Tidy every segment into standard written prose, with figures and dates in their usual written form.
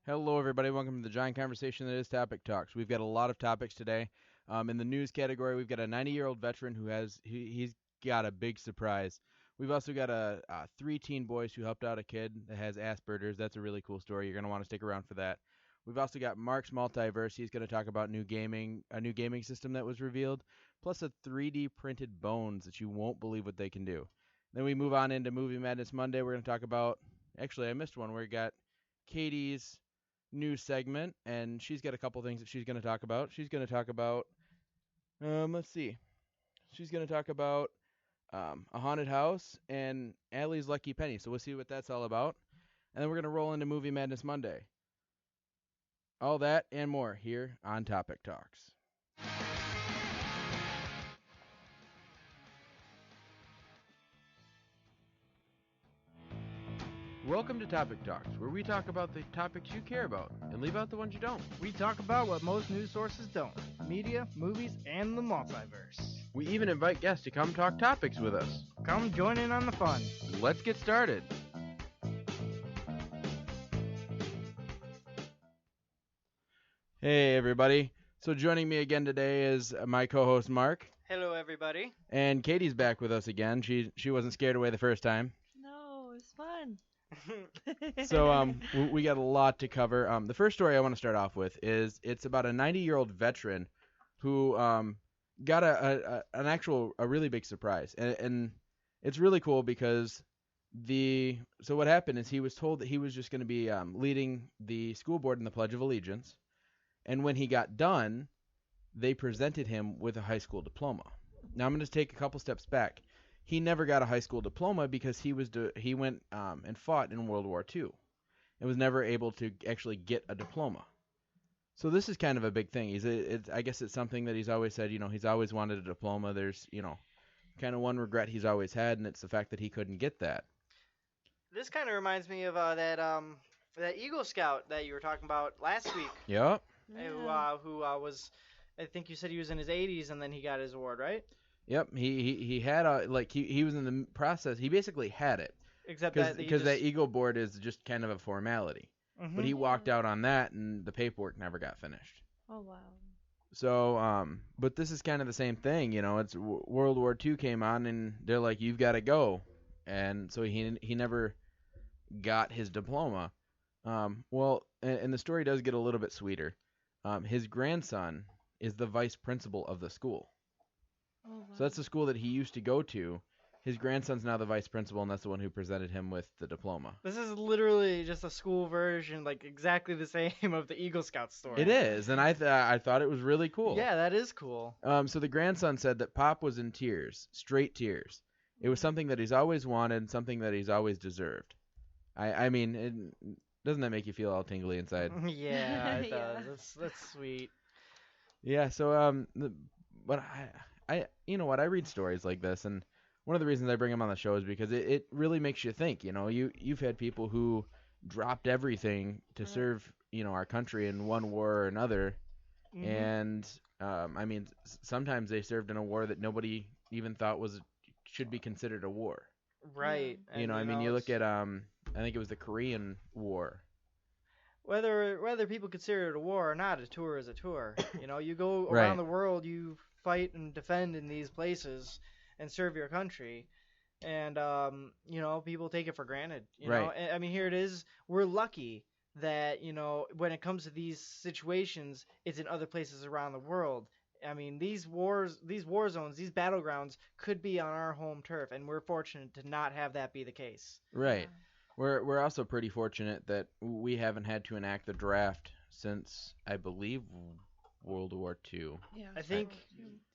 Hello, everybody. Welcome to the giant conversation that is Topic Talks. We've got a lot of topics today. In the news category, we've got a 90-year-old veteran who he's got a big surprise. We've also got three teen boys who helped out a kid that has Aspergers. That's a really cool story. You're going to want to stick around for that. We've also got Mark's Multiverse. He's going to talk about a new gaming system that was revealed, plus a 3D printed bones that you won't believe what they can do. Then we move on into Movie Madness Monday. We're going to talk about, actually, I missed one where we got Katie's new segment, and she's got a couple things that she's going to talk about. She's going to talk about, let's see. She's going to talk about a haunted house and Allie's Lucky Penny. So we'll see what that's all about. And then we're going to roll into Movie Madness Monday. All that and more here on Topic Talks. Welcome to Topic Talks, where we talk about the topics you care about and leave out the ones you don't. We talk about what most news sources don't: media, movies, and the multiverse. We even invite guests to come talk topics with us. Come join in on the fun. Let's get started. Hey, everybody. So joining me again today is my co-host, Mark. Hello, everybody. And Katie's back with us again. She wasn't scared away the first time. No, it was fun. So we got a lot to cover. The first story I want to start off with is it's about a 90-year-old veteran who got a really big surprise, and it's really cool because so what happened is he was told that he was just going to be leading the school board in the Pledge of Allegiance, and when he got done, they presented him with a high school diploma. Now I'm going to take a couple steps back. He never got a high school diploma because he went and fought in World War II and was never able to actually get a diploma. So this is kind of a big thing. I guess it's something that he's always said, he's always wanted a diploma. There's, kind of one regret he's always had, and it's the fact that he couldn't get that. This kind of reminds me of that Eagle Scout that you were talking about last week. Yep. Yeah. Who was, I think you said he was in his 80s and then he got his award, right? Yep. He had he was in the process. He basically had it. Except because that Eagle board is just kind of a formality. Mm-hmm. But he walked out on that, and the paperwork never got finished. Oh wow. So, but this is kind of the same thing, It's World War II came on, and they're like, "You've got to go," and so he never got his diploma. Well, and the story does get a little bit sweeter. His grandson is the vice principal of the school. Oh wow. So that's the school that he used to go to. His grandson's now the vice principal, and that's the one who presented him with the diploma. This is literally just a school version, like exactly the same of the Eagle Scout story. It is, and I thought it was really cool. Yeah, that is cool. So the grandson said that Pop was in tears, straight tears. It was something that he's always wanted, something that he's always deserved. I mean, doesn't that make you feel all tingly inside? Yeah, it Yeah. does. That's sweet. Yeah. So but I I read stories like this, and one of the reasons I bring them on the show is because it really makes you think. You've had people who dropped everything to serve our country in one war or another, Mhm. and I mean sometimes they served in a war that nobody even thought should be considered a war. Right. You And, you look at I think it was the Korean War. Whether people consider it a war or not, a tour is a tour. You go Right. around the world, you fight and defend in these places and serve your country. And people take it for granted. Right. I mean, here it is. We're lucky that, when it comes to these situations, it's in other places around the world. I mean, these war zones, these battlegrounds could be on our home turf, and we're fortunate to not have that be the case. Right. We're also pretty fortunate that we haven't had to enact the draft since I believe World War II. Yeah. I think,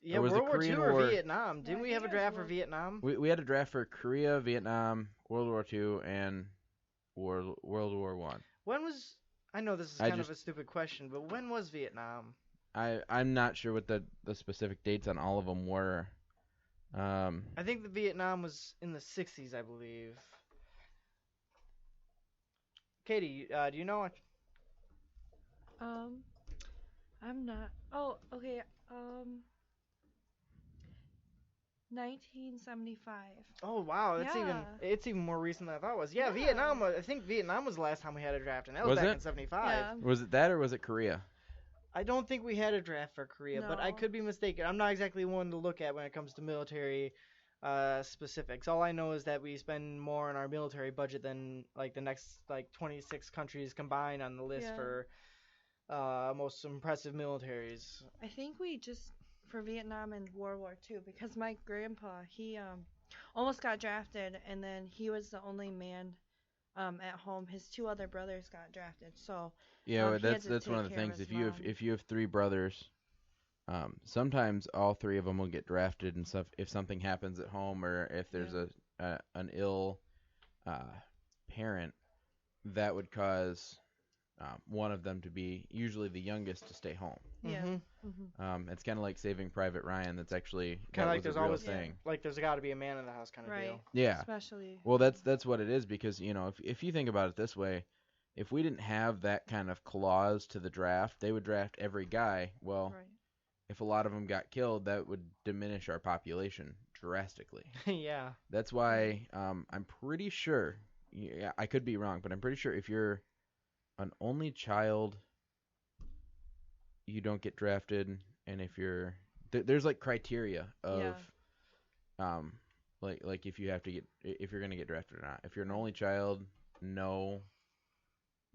yeah, Or was World the War Korean II or War- Vietnam. Didn't I we have a think it was draft for World- Vietnam? We had a draft for Korea, Vietnam, World War II, and World War One. When was, I know this is I kind of just- a stupid question, but when was Vietnam? I'm not sure what the specific dates on all of them were. I think the Vietnam was in the 60s, I believe. Katie, do you know? I'm not. Oh, okay. 1975. Oh wow, Yeah. it's even more recent than I thought it was. Yeah, Yeah. Vietnam. I think Vietnam was the last time we had a draft, and that was Was back it? in '75. Yeah. Was it that or was it Korea? I don't think we had a draft for Korea, but I No. could be mistaken. I'm not exactly one to look at when it comes to military specifics. All I know is that we spend more on our military budget than like the next like 26 countries combined on the list Yeah. for most impressive militaries. I think we just for Vietnam and World War II because my grandpa he almost got drafted and then he was the only man at home. His two other brothers got drafted, so Yeah, he well, had that's to that's one of take the care of things. his If you have mom. if you have three brothers, sometimes all three of them will get drafted and stuff if something happens at home or if there's an ill parent that would cause one of them to be usually the youngest to stay home. Yeah. Mm-hmm. Mhm. It's kind of like Saving Private Ryan. That's actually Kind that of like was there's a real always thing. like there's got to be a man in the house kind of Right. deal. Yeah. Especially. Well, that's what it is because if you think about it this way, if we didn't have that kind of clause to the draft, they would draft every guy. Well, Right. if a lot of them got killed, that would diminish our population drastically. Yeah. That's why I'm pretty sure. Yeah, I could be wrong, but I'm pretty sure if you're an only child, you don't get drafted, and if you're there's like criteria of like if you have to get if you're gonna get drafted or not. If you're an only child, no.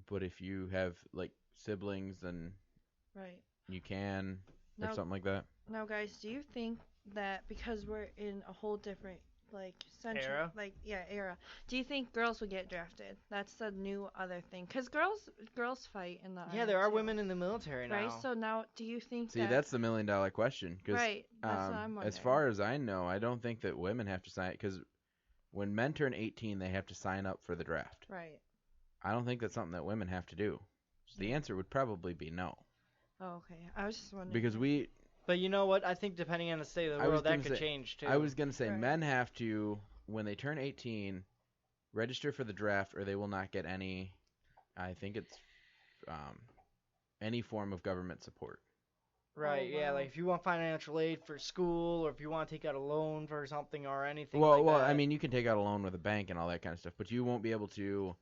But if you have like siblings, then Right. you can or Now, something like that. now, guys, do you think that because we're in a whole different like century, Era? era, do you think girls would get drafted? That's the new other thing. Cause girls fight in the Yeah, army there are too, women in the military now. right? So now, do you think See, that that's the $1 million question. Cause, right? That's what I'm wondering. as far as I know, I don't think that women have to sign it. Because when men turn 18, they have to sign up for the draft. right. I don't think that's something that women have to do. So the answer would probably be no. Oh, okay. I was just wondering. Because But you know what? I think depending on the state of the I was world, that gonna could say- change too. I was going to say Right. men have to, when they turn 18, register for the draft or they will not get any, I think it's any form of government support. Right, Oh, yeah, wow. like if you want financial aid for school or if you want to take out a loan for something or anything Well, like that. I mean, you can take out a loan with a bank and all that kind of stuff, but you won't be able to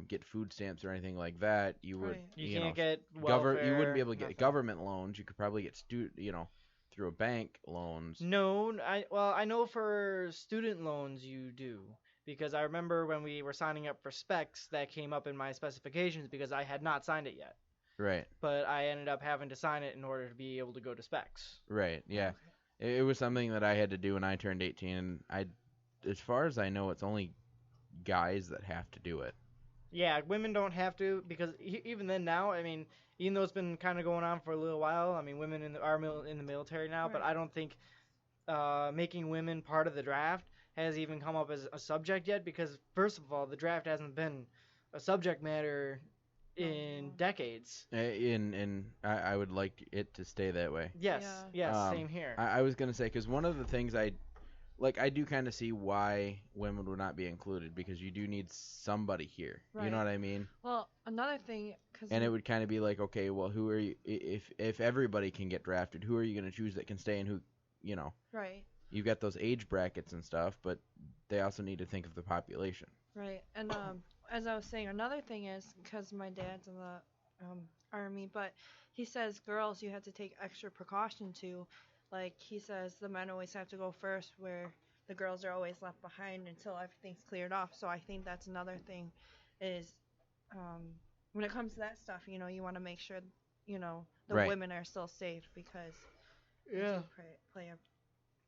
get food stamps or anything like that. You would, Right. you know, can't get welfare. you wouldn't be able to get nothing. government loans. You could probably get through a bank loans. No, I know for student loans you do. Because I remember when we were signing up for specs, that came up in my specifications because I had not signed it yet. Right, But I ended up having to sign it in order to be able to go to specs. right, yeah. It was something that I had to do when I turned 18. And as far as I know, it's only guys that have to do it. Yeah, women don't have to because even then now, I mean, even though it's been kind of going on for a little while, I mean, women are in the military now, but Right. I don't think making women part of the draft has even come up as a subject yet because first of all, the draft hasn't been a subject matter in No. decades. I would like it to stay that way. Yes, Yeah. yes, same here. I was gonna say because one of the things I do kind of see why women would not be included because you do need somebody here. You Right. know what I mean? Well, another thing, cause And it would kind of be like, okay, well, who are you? If everybody can get drafted, who are you gonna choose that can stay and who, right, you've got those age brackets and stuff, but they also need to think of the population. right, and as I was saying, another thing is because my dad's in the army, but he says girls you have to take extra precaution to, like he says the men always have to go first, where the girls are always left behind until everything's cleared off. So I think that's another thing, is when it comes to that stuff, you want to make sure the Right. women are still safe because they Yeah. do play a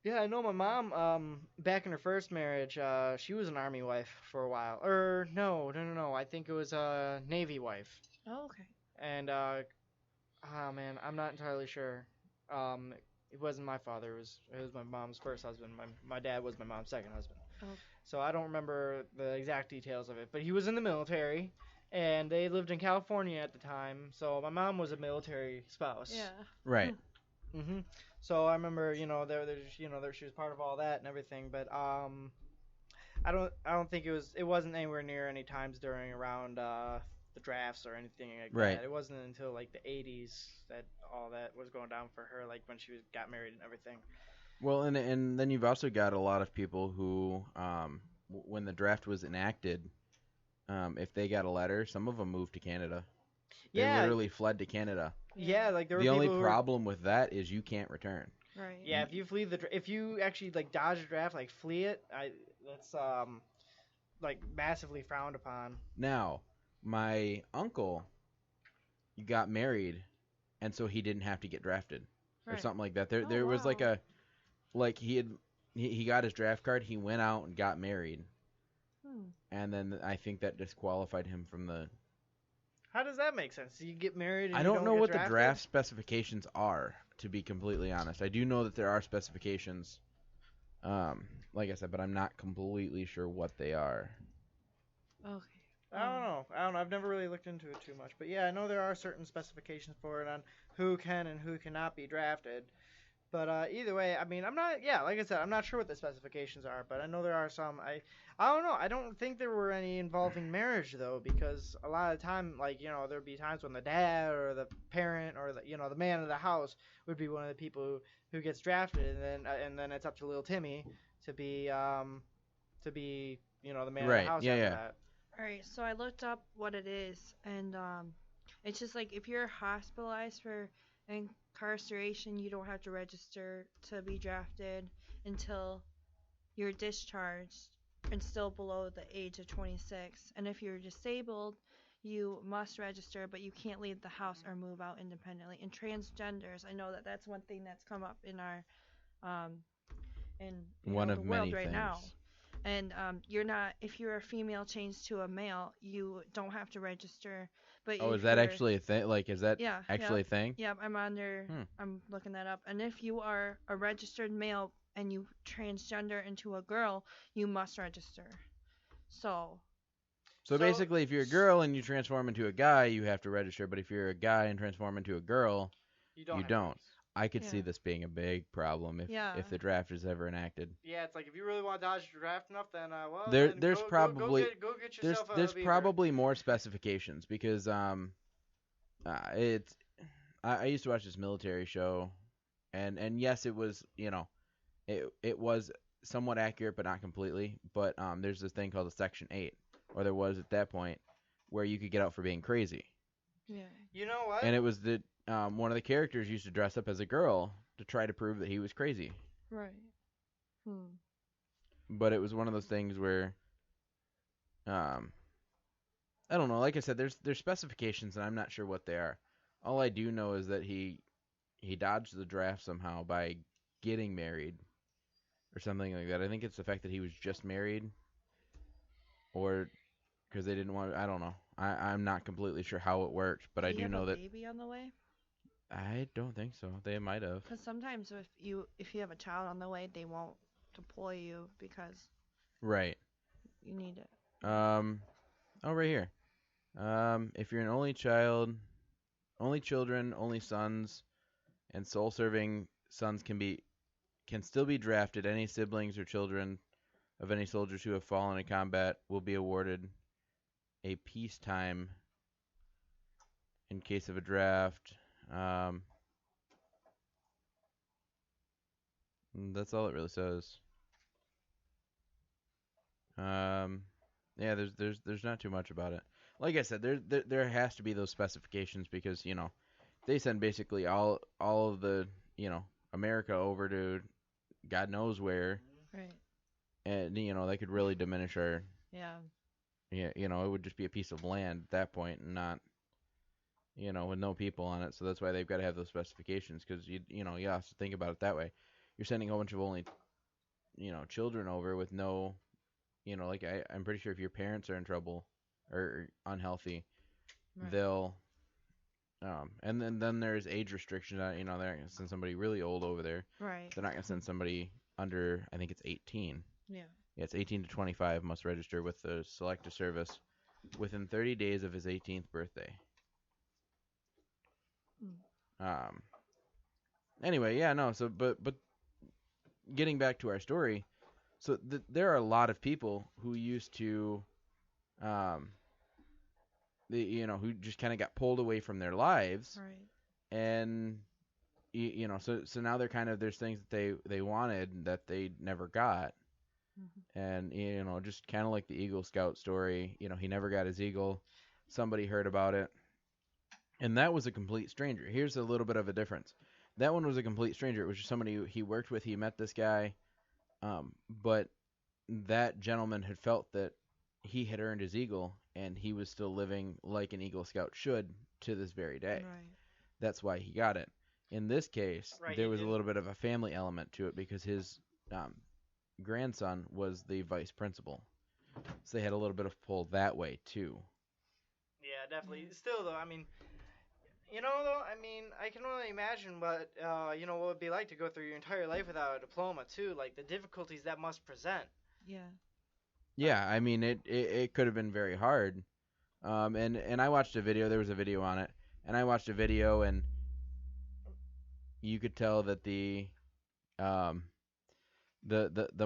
Yeah, I know my mom, back in her first marriage, she was an army wife for a while. Or, no, I think it was a Navy wife. Oh, okay. And, man, I'm not entirely sure. It wasn't my father, it was my mom's first husband. My dad was my mom's second husband. Oh. So I don't remember the exact details of it. But he was in the military, and they lived in California at the time. So my mom was a military spouse. Yeah. Right. Mhm. So I remember, there she was part of all that and everything, but I don't think it wasn't anywhere near any times around the drafts or anything like Right. that. It wasn't until like the 80s that all that was going down for her, like when she got married and everything. Well, and then you've also got a lot of people who, when the draft was enacted, if they got a letter, some of them moved to Canada. They Yeah, literally fled to Canada. yeah, like there were The only people who problem with that is you can't return. Right. yeah, if you flee if you actually like dodge a draft, like flee it, that's like massively frowned upon. Now, my uncle got married, and so he didn't have to get drafted or Right. something like that. Oh, There was wow. like he got his draft card. He went out and got married, Hmm. and then I think that disqualified him from the. How does that make sense? You get married and I you don't know get what drafted? the draft specifications are, to be completely honest. I do know that there are specifications, like I said, but I'm not completely sure what they are. Okay. I don't know. I've never really looked into it too much, but yeah, I know there are certain specifications for it on who can and who cannot be drafted. But either way, I mean, I'm not. Yeah, like I said, I'm not sure what the specifications are, but I know there are some. I don't know. I don't think there were any involving marriage though, because a lot of the time, like there'd be times when the dad or the parent or the man of the house would be one of the people who gets drafted, and then it's up to little Timmy to be the man of Right, the house yeah, after yeah. that. All right. So I looked up what it is, and it's just like if you're hospitalized for incarceration, you don't have to register to be drafted until you're discharged and still below the age of 26. And if you're disabled, you must register, but you can't leave the house or move out independently. And transgenders, I know that that's one thing that's come up in our um, in One the of world many right things. now. And you're not, if you're a female changed to a male, you don't have to register. But Oh, if is that you're- actually a thing? Like, is that Yeah, actually yeah. a thing? Yeah, I'm looking that up. And if you are a registered male and you transgender into a girl, you must register. So, So So- basically, if you're a girl and you transform into a guy, you have to register. But if you're a guy and transform into a girl, You don't. You have don't. rights. I could see Yeah. this being a big problem Yeah. if the draft is ever enacted. Yeah, it's like if you really want to dodge the draft enough, then There's probably go get there's yourself there's a beaver. probably more specifications because it's I used to watch this military show, and yes, it was it was somewhat accurate but not completely. But there's this thing called a Section 8, or there was at that point, where you could get out for being crazy. yeah. You know what? And it was that one of the characters used to dress up as a girl to try to prove that he was crazy. Right. But it was one of those things where, I don't know. Like I said, there's specifications, and I'm not sure what they are. All I do know is that he dodged the draft somehow by getting married, or something like that. I think it's the fact that he was just married, or because they didn't want. I don't know. I'm not completely sure how it worked, but I Did he do have know a that baby on the way? I don't think so. They might have. Because sometimes if you have a child on the way, they won't deploy you because Right. you need it. Oh, right here. If you're an only child, only children, only sons, and sole-serving sons can still be drafted. Any siblings or children of any soldiers who have fallen in combat will be awarded a peacetime in case of a draft. That's all it really says. Yeah, there's not too much about it. Like I said, there has to be those specifications because they send basically all of the America over to God knows where, Right. and they could really diminish our Yeah. it would just be a piece of land at that point and not with no people on it. So that's why they've got to have those specifications because you have to think about it that way. You're sending a whole bunch of only children over with no like I'm pretty sure if your parents are in trouble or unhealthy, Right. they'll and then there's age restrictions. They're not gonna send somebody really old over there. Right. They're not gonna send somebody under. I think it's 18. Yeah. Yeah, it's 18 to 25 must register with the selective service within 30 days of his 18th birthday. Anyway, yeah, no. So, but getting back to our story, so there are a lot of people who used to, who just kind of got pulled away from their lives, Right. and so now they're kind of, there's things that they wanted that they never got. And, just kind of like the Eagle Scout story, he never got his eagle. Somebody heard about it. And that was a complete stranger. Here's a little bit of a difference. That one was a complete stranger. It was just somebody he worked with. He met this guy. But that gentleman had felt that he had earned his eagle, and he was still living like an Eagle Scout should to this very day. Right. That's why he got it. In this case, Right, there he was a didn't- little bit of a family element to it because his grandson was the vice principal. So they had a little bit of pull that way, too. Yeah, definitely. Still, though, I mean, I can only imagine what what it would be like to go through your entire life without a diploma too. Like the difficulties that must present. Yeah. Yeah, I mean, it could have been very hard. And I watched a video. There was a video on it. And I watched a video, and you could tell that the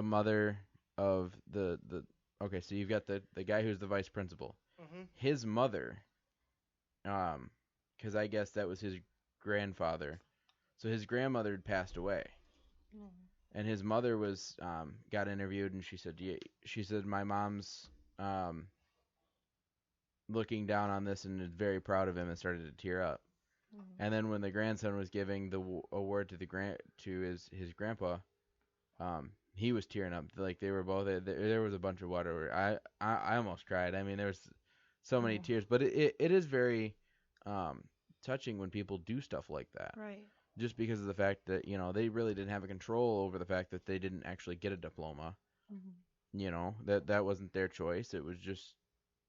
mother of the okay, so you've got the guy who's the vice principal. Mm-hmm. His mother, because I guess that was his grandfather. So his grandmother had passed away. Mm. And his mother was got interviewed, and she said my mom's looking down on this and is very proud of him, and started to tear up. And then when the grandson was giving the award to his grandpa, he was tearing up. Like they were both. There was a bunch of water. I almost cried. I mean, there was so many tears. But it is very touching when people do stuff like that. Right. Just because of the fact that they really didn't have a control over the fact that they didn't actually get a diploma. That wasn't their choice. It was just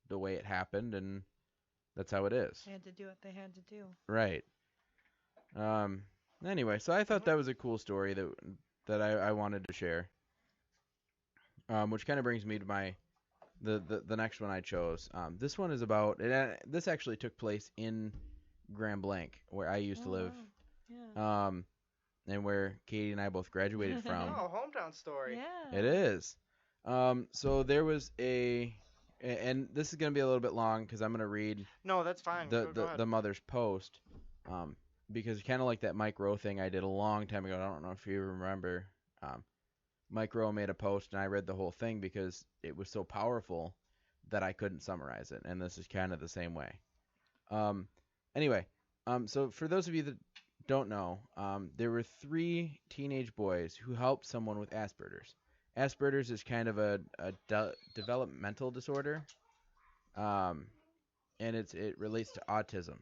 the way it happened, and that's how it is. They had to do what they had to do. Right. Anyway, so I thought that was a cool story that I wanted to share. Which kind of brings me to the next one I chose. This one is about, this actually took place in Grand Blanc, where I used to live. Wow. Yeah. And where Katie and I both graduated from. Oh, hometown story. Yeah. It is. So there was and this is going to be a little bit long because I'm going to read No, that's fine. Go ahead. the mother's post. Because kind of like that Mike Rowe thing I did a long time ago. I don't know if you remember. Mike Rowe made a post, and I read the whole thing because it was so powerful that I couldn't summarize it. And this is kind of the same way. Anyway, so for those of you that don't know, there were 3 teenage boys who helped someone with Aspergers. Aspergers is kind of a developmental disorder, and it relates to autism,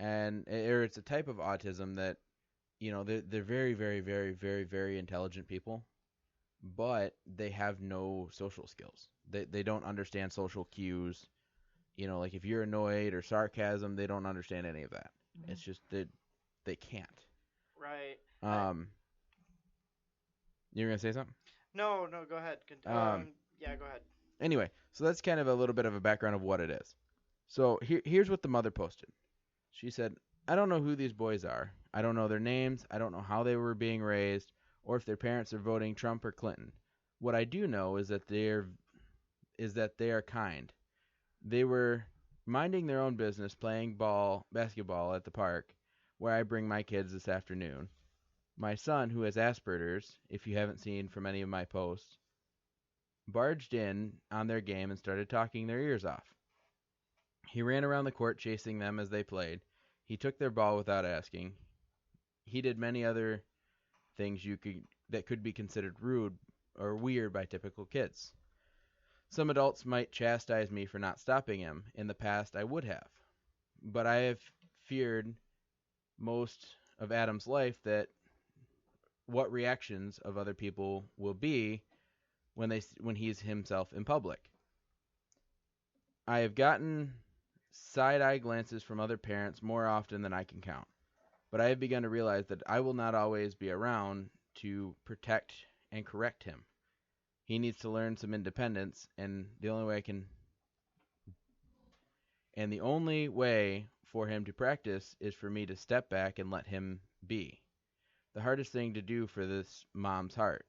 or it's a type of autism that, they're very, very, very, very, very intelligent people, but they have no social skills. They don't understand social cues. Like if you're annoyed or sarcasm, they don't understand any of that. It's just that they can't. Right. You're gonna say something? No, go ahead. Yeah, go ahead. Anyway, so that's kind of a little bit of a background of what it is. So here's what the mother posted. She said, "I don't know who these boys are. I don't know their names. I don't know how they were being raised, or if their parents are voting Trump or Clinton. What I do know is that they are kind. They were minding their own business, playing basketball at the park, where I bring my kids this afternoon. My son, who has Aspergers, if you haven't seen from any of my posts, barged in on their game and started talking their ears off. He ran around the court chasing them as they played. He took their ball without asking. He did many other things that could be considered rude or weird by typical kids. Some adults might chastise me for not stopping him. In the past, I would have. But I have feared most of Adam's life that what reactions of other people will be when he's himself in public. I have gotten side-eye glances from other parents more often than I can count. But I have begun to realize that I will not always be around to protect and correct him. He needs to learn some independence, and the only way for him to practice is for me to step back and let him be. The hardest thing to do for this mom's heart.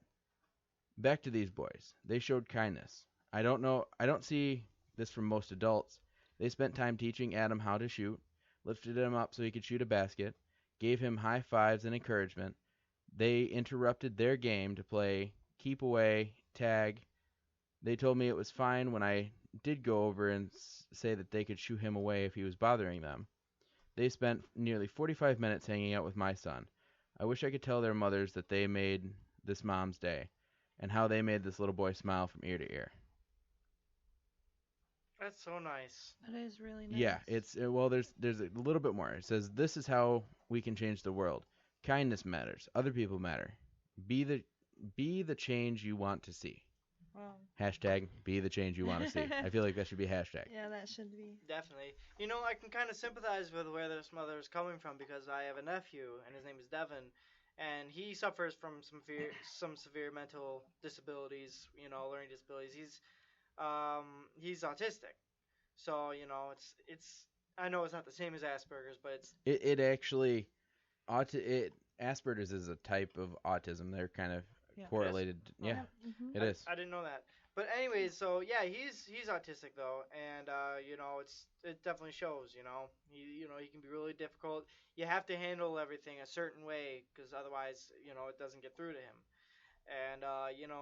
Back to these boys. They showed kindness. I don't see this from most adults. They spent time teaching Adam how to shoot, lifted him up so he could shoot a basket, gave him high fives and encouragement. They interrupted their game to play keep away, tag. They told me it was fine when I did go over and say that they could shoo him away if he was bothering them. They spent nearly 45 minutes hanging out with my son. I wish I could tell their mothers that they made this mom's day and how they made this little boy smile from ear to ear. That's so nice. That is really nice. Yeah, it's well. There's a little bit more. It says this is how we can change the world. Kindness matters. Other people matter. Be the change you want to see. Wow. Hashtag be the change you want to see. I feel like that should be a hashtag. Yeah, that should be. Definitely. You know, I can kind of sympathize with where this mother is coming from because I have a nephew, and his name is Devin, and he suffers from some severe mental disabilities, learning disabilities. He's autistic. So, it's I know it's not the same as Asperger's, but it's It actually Asperger's is a type of autism. They're kind of Yeah. correlated. Oh. Yeah, Mm-hmm. it is. I didn't know that. But anyways, so yeah, he's autistic though, and it definitely shows. He can be really difficult. You have to handle everything a certain way because otherwise, it doesn't get through to him. And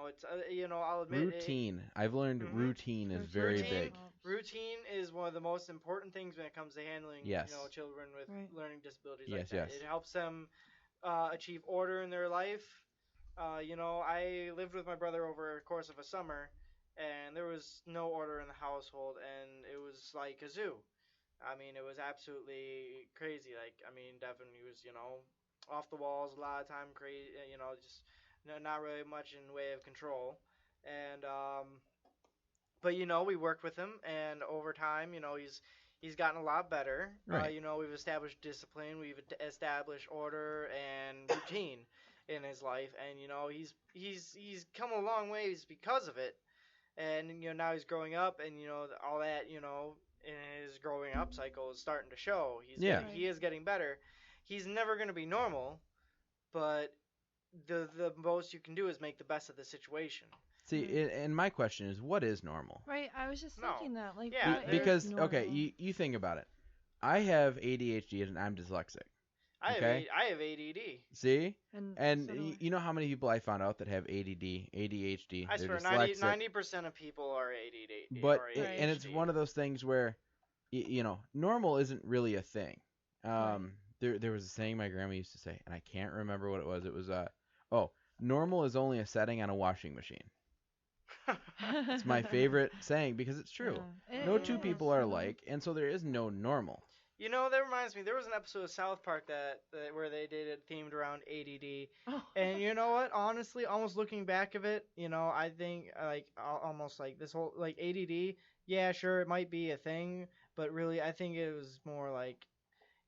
it's I'll admit Routine. I've learned Mhm. routine is very Routine. big. Routine is one of the most important things when it comes to handling Yes. children with Right. learning disabilities Yes, like that. yes. It helps them achieve order in their life. I lived with my brother over the course of a summer, and there was no order in the household, and it was like a zoo. I mean, it was absolutely crazy. Like, I mean, Devin, he was, off the walls a lot of time, crazy, just not really much in way of control. And but we worked with him, and over time, he's gotten a lot Right. better. We've established discipline, we've established order and routine in his life, and he's come a long ways because of it. And now he's growing up, and all that in his growing up cycle is starting to show. Yeah. He is getting better. He's never going to be normal, but the most you can do is make the best of the situation. See, and my question is, what is normal? Right, I was just No. thinking that. Like, Yeah, what is Because okay, normal? you think about it. I have ADHD and I'm dyslexic. Okay. I have ADD. See? and And so do I. you know how many people I found out that have ADD, ADHD, I they're swear, dyslexic. 90% of people are ADD. But or Right. and it's ADHD. one of those things where normal isn't really a thing. There was a saying my grandma used to say, and I can't remember what it was. It was normal is only a setting on a washing machine. It's my favorite saying because it's true. Yeah. No It two is, people are you know? alike, and so there is no normal. That reminds me. There was an episode of South Park that where they did it themed around ADD. Oh. And you know what? Honestly, almost looking back of it, I think almost like this whole like ADD. Yeah, sure, it might be a thing, but really, I think it was more like,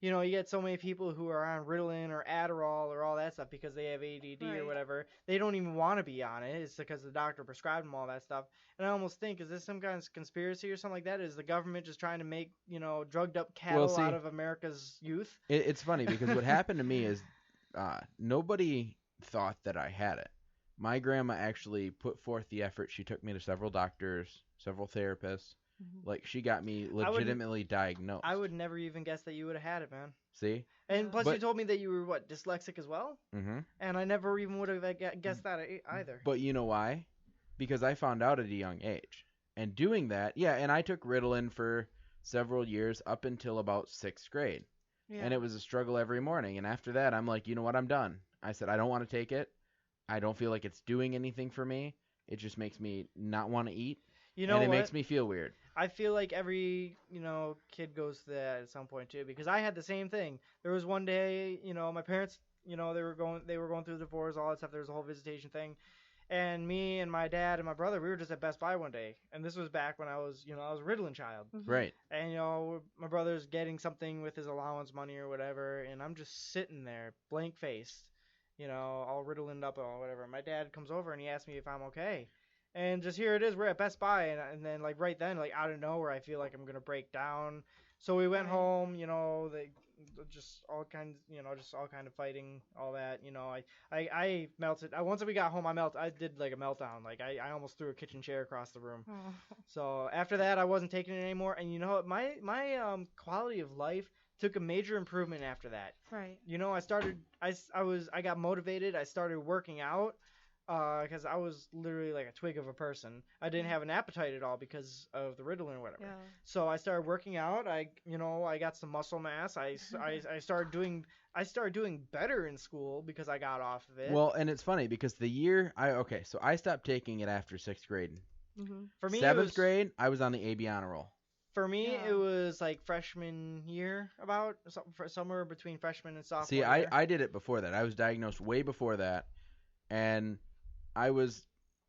you get so many people who are on Ritalin or Adderall or all that stuff because they have ADD or Right. whatever. They don't even want to be on it. It's because the doctor prescribed them all that stuff. And I almost think, is this some kind of conspiracy or something like that? Is the government just trying to make, drugged up cattle see, out of America's youth? It's funny because what happened to me is nobody thought that I had it. My grandma actually put forth the effort. She took me to several doctors, several therapists. Mhm. Like, she got me legitimately diagnosed. I would never even guess that you would have had it, man. See? And plus, But- you told me that you were, dyslexic as well? Mm-hmm. And I never even would have guessed that either. But you know why? Because I found out at a young age. And doing that, and I took Ritalin for several years up until about 6th grade. Yeah. And it was a struggle every morning. And after that, I'm like, you know what? I'm done. I said, I don't want to take it. I don't feel like it's doing anything for me. It just makes me not want to eat. You know and it what? makes me feel weird. I feel like every, kid goes through that at some point too, because I had the same thing. There was one day, my parents, they were going through the divorce, all that stuff. There was a whole visitation thing. And me and my dad and my brother, we were just at Best Buy one day. And this was back when I was a Ritalin child. Mhm. Right. And, my brother's getting something with his allowance money or whatever, and I'm just sitting there, blank-faced, all Ritalined up or whatever. My dad comes over and he asks me if I'm okay. And just here it is, we're at Best Buy, and then, like, right then, like, out of nowhere, I feel like I'm going to break down. So we went Right. home, they just all kinds, just all kind of fighting, all that, I melted. Once we got home, I did, like, a meltdown. Like, I almost threw a kitchen chair across the room. Oh. So after that, I wasn't taking it anymore. And you know what? My quality of life took a major improvement after that. Right. You know, I got motivated. I started working out because I was literally like a twig of a person. I didn't have an appetite at all because of the Ritalin or whatever. Yeah. So I started working out. I got some muscle mass. I started doing better in school because I got off of it. Well, and it's funny because so I stopped taking it after 6th grade. Mm-hmm. For me, 7th grade, I was on the AB honor roll. For me, Yeah. it was like freshman year, somewhere between freshman and sophomore See, year. I did it before that. I was diagnosed way before that, and I was,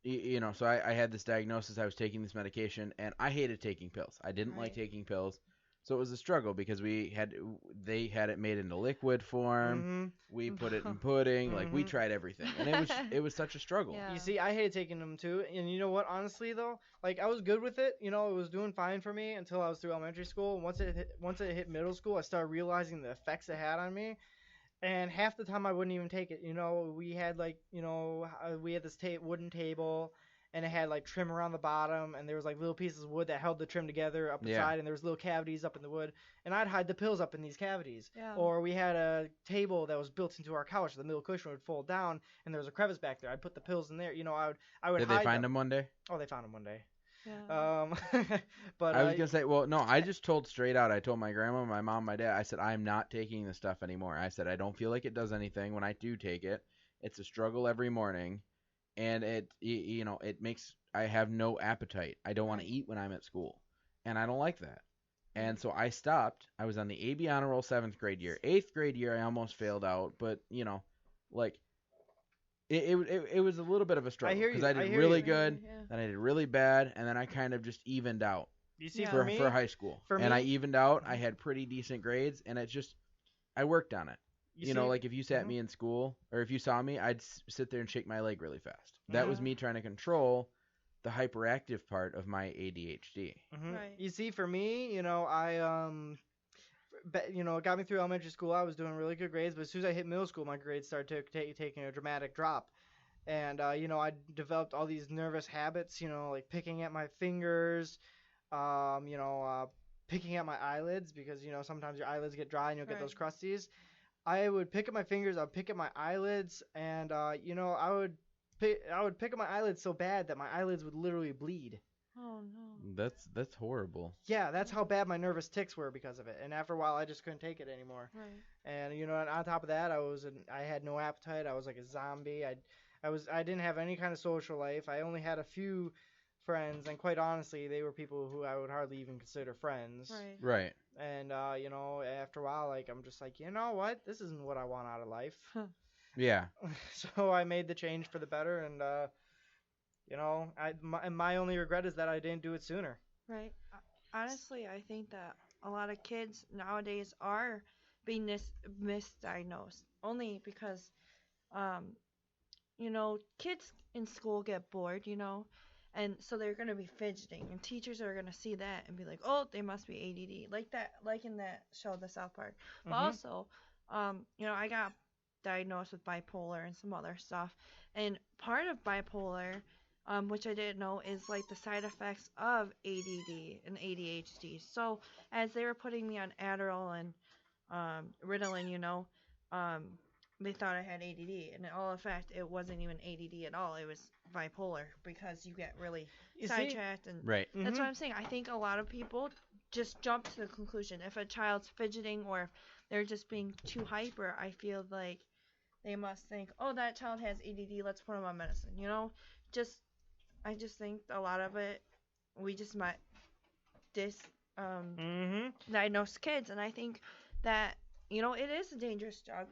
so I had this diagnosis. I was taking this medication, and I hated taking pills. I didn't like Right. taking pills, so it was a struggle because they had it made into liquid form. Mm-hmm. We put it in pudding. Like we tried everything, and it was such a struggle. Yeah. You see, I hated taking them too, and you know what? Honestly, though, like I was good with it. You know, it was doing fine for me until I was through elementary school. Once it hit middle school, I started realizing the effects it had on me. And half the time I wouldn't even take it. You know, we had we had this wooden table, and it had like trim around the bottom, and there was like little pieces of wood that held the trim together up the Yeah. side, and there was little cavities up in the wood, and I'd hide the pills up in these cavities. Yeah. Or we had a table that was built into our couch. The middle cushion would fold down, and there was a crevice back there. I'd put the pills in there. You know, I would Did hide they find them one day? Oh, they found them one day. Yeah. But I was gonna say, well, no, I just told straight out. I told my grandma, my mom, my dad. I said I'm not taking the stuff anymore. I said I don't feel like it does anything when I do take it. It's a struggle every morning, and it makes I have no appetite. I don't want to Right. eat when I'm at school, and I don't like that. And so I stopped. I was on the AB honor roll 7th grade year. 8th grade year, I almost failed out, but like it was a little bit of a struggle hear you. because I I did hear really you. good, Yeah. then I did really bad, and then I kind of just evened out you see, Yeah. for me, for high school. for And I me- evened out. I had pretty decent grades, and I worked on it. you Know, see- like if you sat Mhm. me in school, or if you saw me, I'd sit there and shake my leg really fast. That was Yeah. me trying to control the hyperactive part of my ADHD. Mhm. Right. You see, for me, it got me through elementary school. I was doing really good grades, but as soon as I hit middle school, my grades started taking a dramatic drop. And I developed all these nervous habits. Like picking at my fingers, picking at my eyelids because sometimes your eyelids get dry and you'll get those crusties. I would pick at my fingers. I'd pick at my eyelids, and I would pick at my eyelids so bad that my eyelids would literally bleed. Oh no. That's horrible. Yeah, that's how bad my nervous tics were because of it. And after a while, I just couldn't take it anymore. Right. And and on top of that, I had no appetite. I was like a zombie. I didn't have any kind of social life. I only had a few friends, and quite honestly, they were people who I would hardly even consider friends. Right. Right. And after a while, like I'm just like, you know what? This isn't what I want out of life. Yeah. So I made the change for the better, and my only regret is that I didn't do it sooner. Right. Honestly, I think that a lot of kids nowadays are being misdiagnosed only because, kids in school get bored, and so they're gonna be fidgeting, and teachers are gonna see that and be like, oh, they must be ADD, like in that show, The South Park. But Mhm. also, I got diagnosed with bipolar and some other stuff, and part of bipolar, which I didn't know, is like the side effects of ADD and ADHD. So as they were putting me on Adderall and Ritalin, they thought I had ADD, and in all fact, it wasn't even ADD at all. It was bipolar because you get really You see? sidetracked, and Right. that's Mhm. what I'm saying. I think a lot of people just jump to the conclusion if a child's fidgeting or if they're just being too hyper. I feel like they must think, oh, that child has ADD. Let's put them on medicine. I just think a lot of it, we just might Mhm. diagnose kids, and I think that it is a dangerous drug.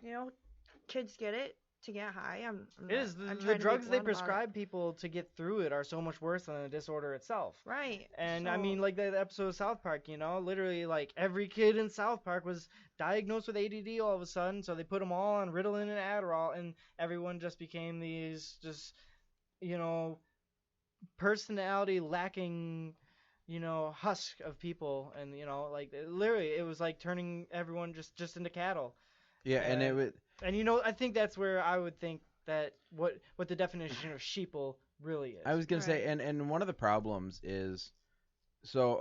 Kids get it to get high. It is. I'm The trying to drugs be they blunt about it. prescribe people to get through it are so much worse than the disorder itself. Right. And so, I mean, like that episode of South Park, literally like every kid in South Park was diagnosed with ADD all of a sudden, so they put them all on Ritalin and Adderall, and everyone just became these personality lacking, husk of people, and like literally it was like turning everyone just into cattle. Yeah, and it would. And I think that's where I would think that what the definition of sheeple really is. I was gonna say, Right. and one of the problems is, so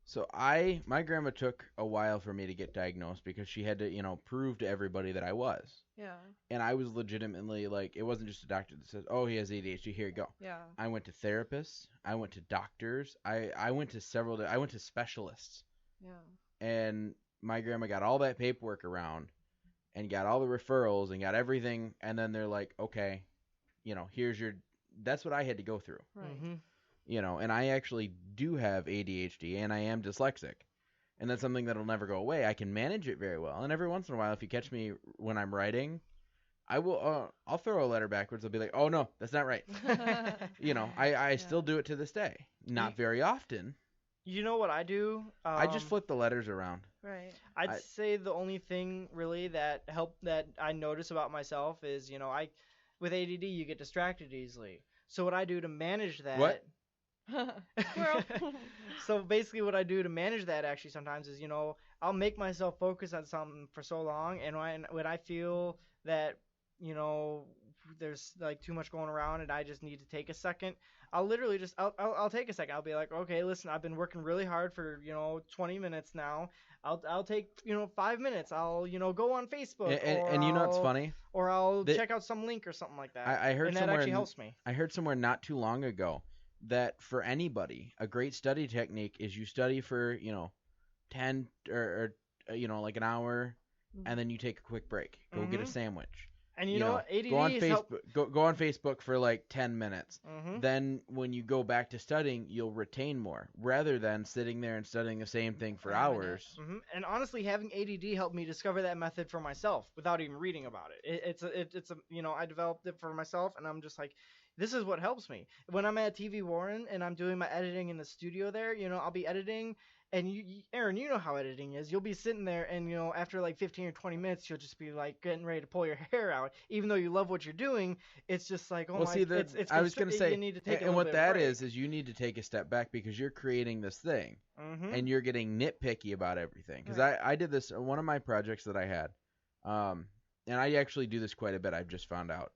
So my grandma took a while for me to get diagnosed because she had to, prove to everybody that I was. Yeah. And I was legitimately like, it wasn't just a doctor that says, "Oh, he has ADHD. Here you go." Yeah. I went to therapists. I went to doctors. I went to I went to specialists. Yeah. And my grandma got all that paperwork around and got all the referrals and got everything. And then they're like, okay, here's your. That's what I had to go through. Right. Mm-hmm. And I actually do have ADHD and I am dyslexic. And that's something that'll never go away. I can manage it very well. And every once in a while, if you catch me when I'm writing, I'll throw a letter backwards. I'll be like, "Oh no, that's not right." I still do it to this day. Not very often. You know what I do? I just flip the letters around. Right. I'd say the only thing really that I notice about myself is, with ADD you get distracted easily. So what I do to manage that. What? Squirrel. So basically what I do to manage that actually sometimes is, I'll make myself focus on something for so long, and when I feel that, there's like too much going around and I just need to take a second, I'll literally just I'll take a second. I'll be like, "Okay, listen, I've been working really hard for, 20 minutes now. I'll take, 5 minutes. I'll, go on Facebook And you know what's funny? Or I'll check out some link or something like that." I heard and that somewhere actually helps me. I heard somewhere not too long ago that for anybody, a great study technique is you study for, 10 or like an hour, and then you take a quick break. Go get a sandwich. And you know what? ADD go on is Facebook. Go on Facebook for like 10 minutes. Mm-hmm. Then when you go back to studying, you'll retain more rather than sitting there and studying the same thing for hours. Mm-hmm. And honestly, having ADD helped me discover that method for myself without even reading about it. It's I developed it for myself, and I'm just like, this is what helps me. When I'm at TV Warren and I'm doing my editing in the studio there, I'll be editing. And Aaron, you know how editing is. You'll be sitting there, and after like 15 or 20 minutes, you'll just be like getting ready to pull your hair out. Even though you love what you're doing, it's just like, I was gonna say, you need to take and what that is you need to take a step back because you're creating this thing, and you're getting nitpicky about everything. Because I did this one of my projects that I had, and I actually do this quite a bit. I've just found out.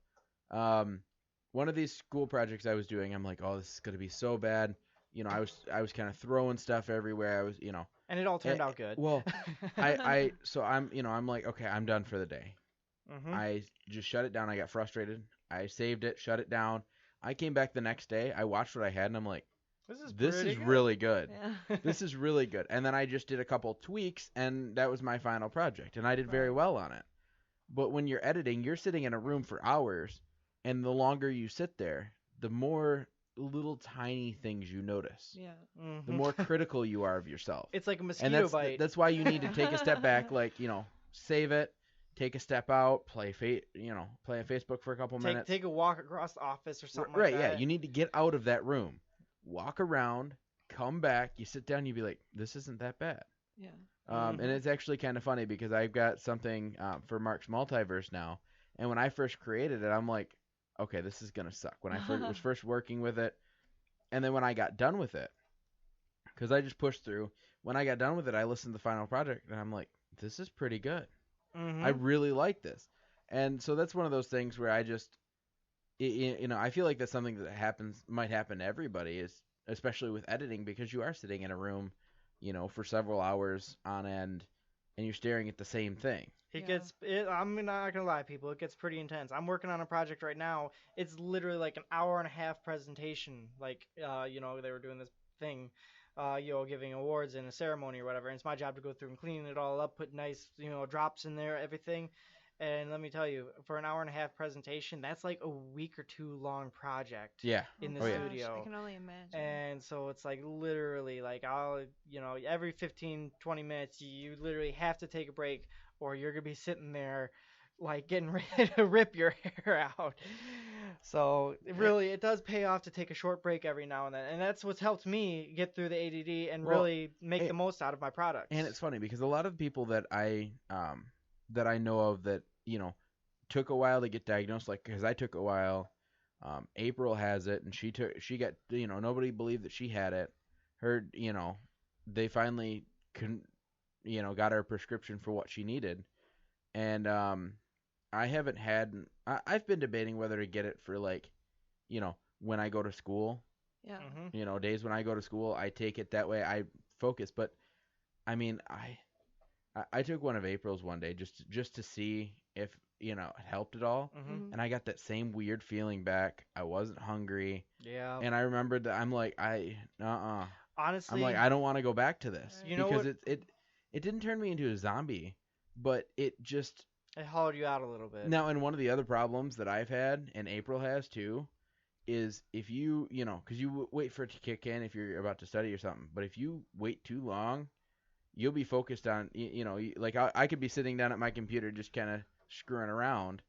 One of these school projects I was doing, I'm like, oh, this is gonna be so bad. I was kind of throwing stuff everywhere. I was, and it all turned out good. Well, so I'm like, okay, I'm done for the day. I just shut it down. I got frustrated. I saved it, shut it down. I came back the next day. I watched what I had, and I'm like, this is really good. Yeah. This is really good. And then I just did a couple tweaks, and that was my final project, and I did very well on it. But when you're editing, you're sitting in a room for hours, and the longer you sit there, the more little tiny things you notice. Yeah. The more critical you are of yourself. It's like a mosquito bite. That's why you need to take a step back, like, save it, take a step out, play on Facebook for a couple minutes. Take a walk across the office or something right, like that. Yeah, you need to get out of that room. Walk around, come back, you sit down, you be like, this isn't that bad. Yeah. And it's actually kind of funny because I've got something for Mark's Multiverse now, and when I first created it, I'm like, okay, this is going to suck. When I was first working with it, and then when I got done with it, because I just pushed through, when I got done with it, I listened to the final project, and I'm like, this is pretty good. I really like this. And so that's one of those things where I just, I feel like that's something that might happen to everybody, is especially with editing, because you are sitting in a room, for several hours on end, and you're staring at the same thing. I'm not gonna lie, people. It gets pretty intense. I'm working on a project right now. It's literally like an hour and a half presentation. Like, they were doing this thing, giving awards in a ceremony or whatever. And it's my job to go through and clean it all up, put nice, drops in there, everything. And let me tell you, for an hour and a half presentation, that's like a week or two long project. Yeah. In the studio. I can only imagine. And so it's like literally like every 15, 20 minutes, you literally have to take a break, or you're going to be sitting there like getting ready to rip your hair out. So it does pay off to take a short break every now and then. And that's what's helped me get through the ADD and really make the most out of my products. And it's funny because a lot of people that I know of that, took a while to get diagnosed, like, because I took a while. April has it, and she got, nobody believed that she had it. Her, they finally got her a prescription for what she needed. And I haven't had, I've been debating whether to get it for, like, when I go to school. Yeah. Days when I go to school, I take it that way. I focus. But I mean, I took one of April's one day just to see if it helped at all, Mm-hmm. and I got that same weird feeling back. I wasn't hungry, Yeah. and I remembered that I'm like I'm Honestly, like I don't want to go back to this You know because what? it didn't turn me into a zombie, but it just it hollowed you out a little bit. now. And one of the other problems that I've had, and April has too, is if because you wait for it to kick in if you're about to study or something. But if you wait too long, you'll be focused on, like I could be sitting down at my computer just kind of screwing around,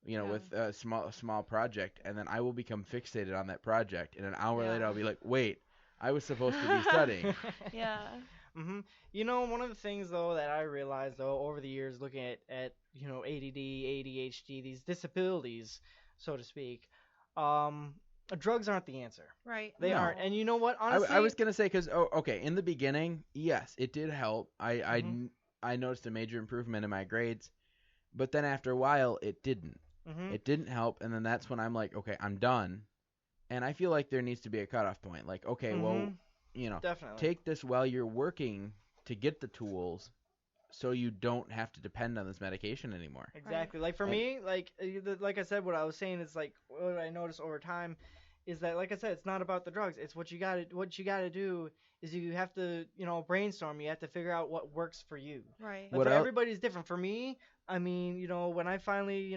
Yeah. with a small project, and then I will become fixated on that project. And an hour Yeah. later, I'll be like, wait, I was supposed to be studying. Yeah. Mm-hmm. One of the things though that I realized though over the years looking at ADD, ADHD, these disabilities, so to speak, drugs aren't the answer. Right. They No. aren't. And you know what? Honestly, I was gonna say because okay, in the beginning, yes, it did help. I noticed a major improvement in my grades, but then after a while, it didn't. Mhm. It didn't help, and then that's when I'm like, okay, I'm done. And I feel like there needs to be a cutoff point. Like, okay, well, Definitely. take this while you're working to get the tools, so you don't have to depend on this medication anymore. Exactly. Like for And- me, like I said, what I was saying is like what I noticed over time is that, like I said, it's not about the drugs. It's what you gotta do is you have to brainstorm. You have to figure out what works for you. Right. Like What for el- everybody's different. For me, I mean, when I finally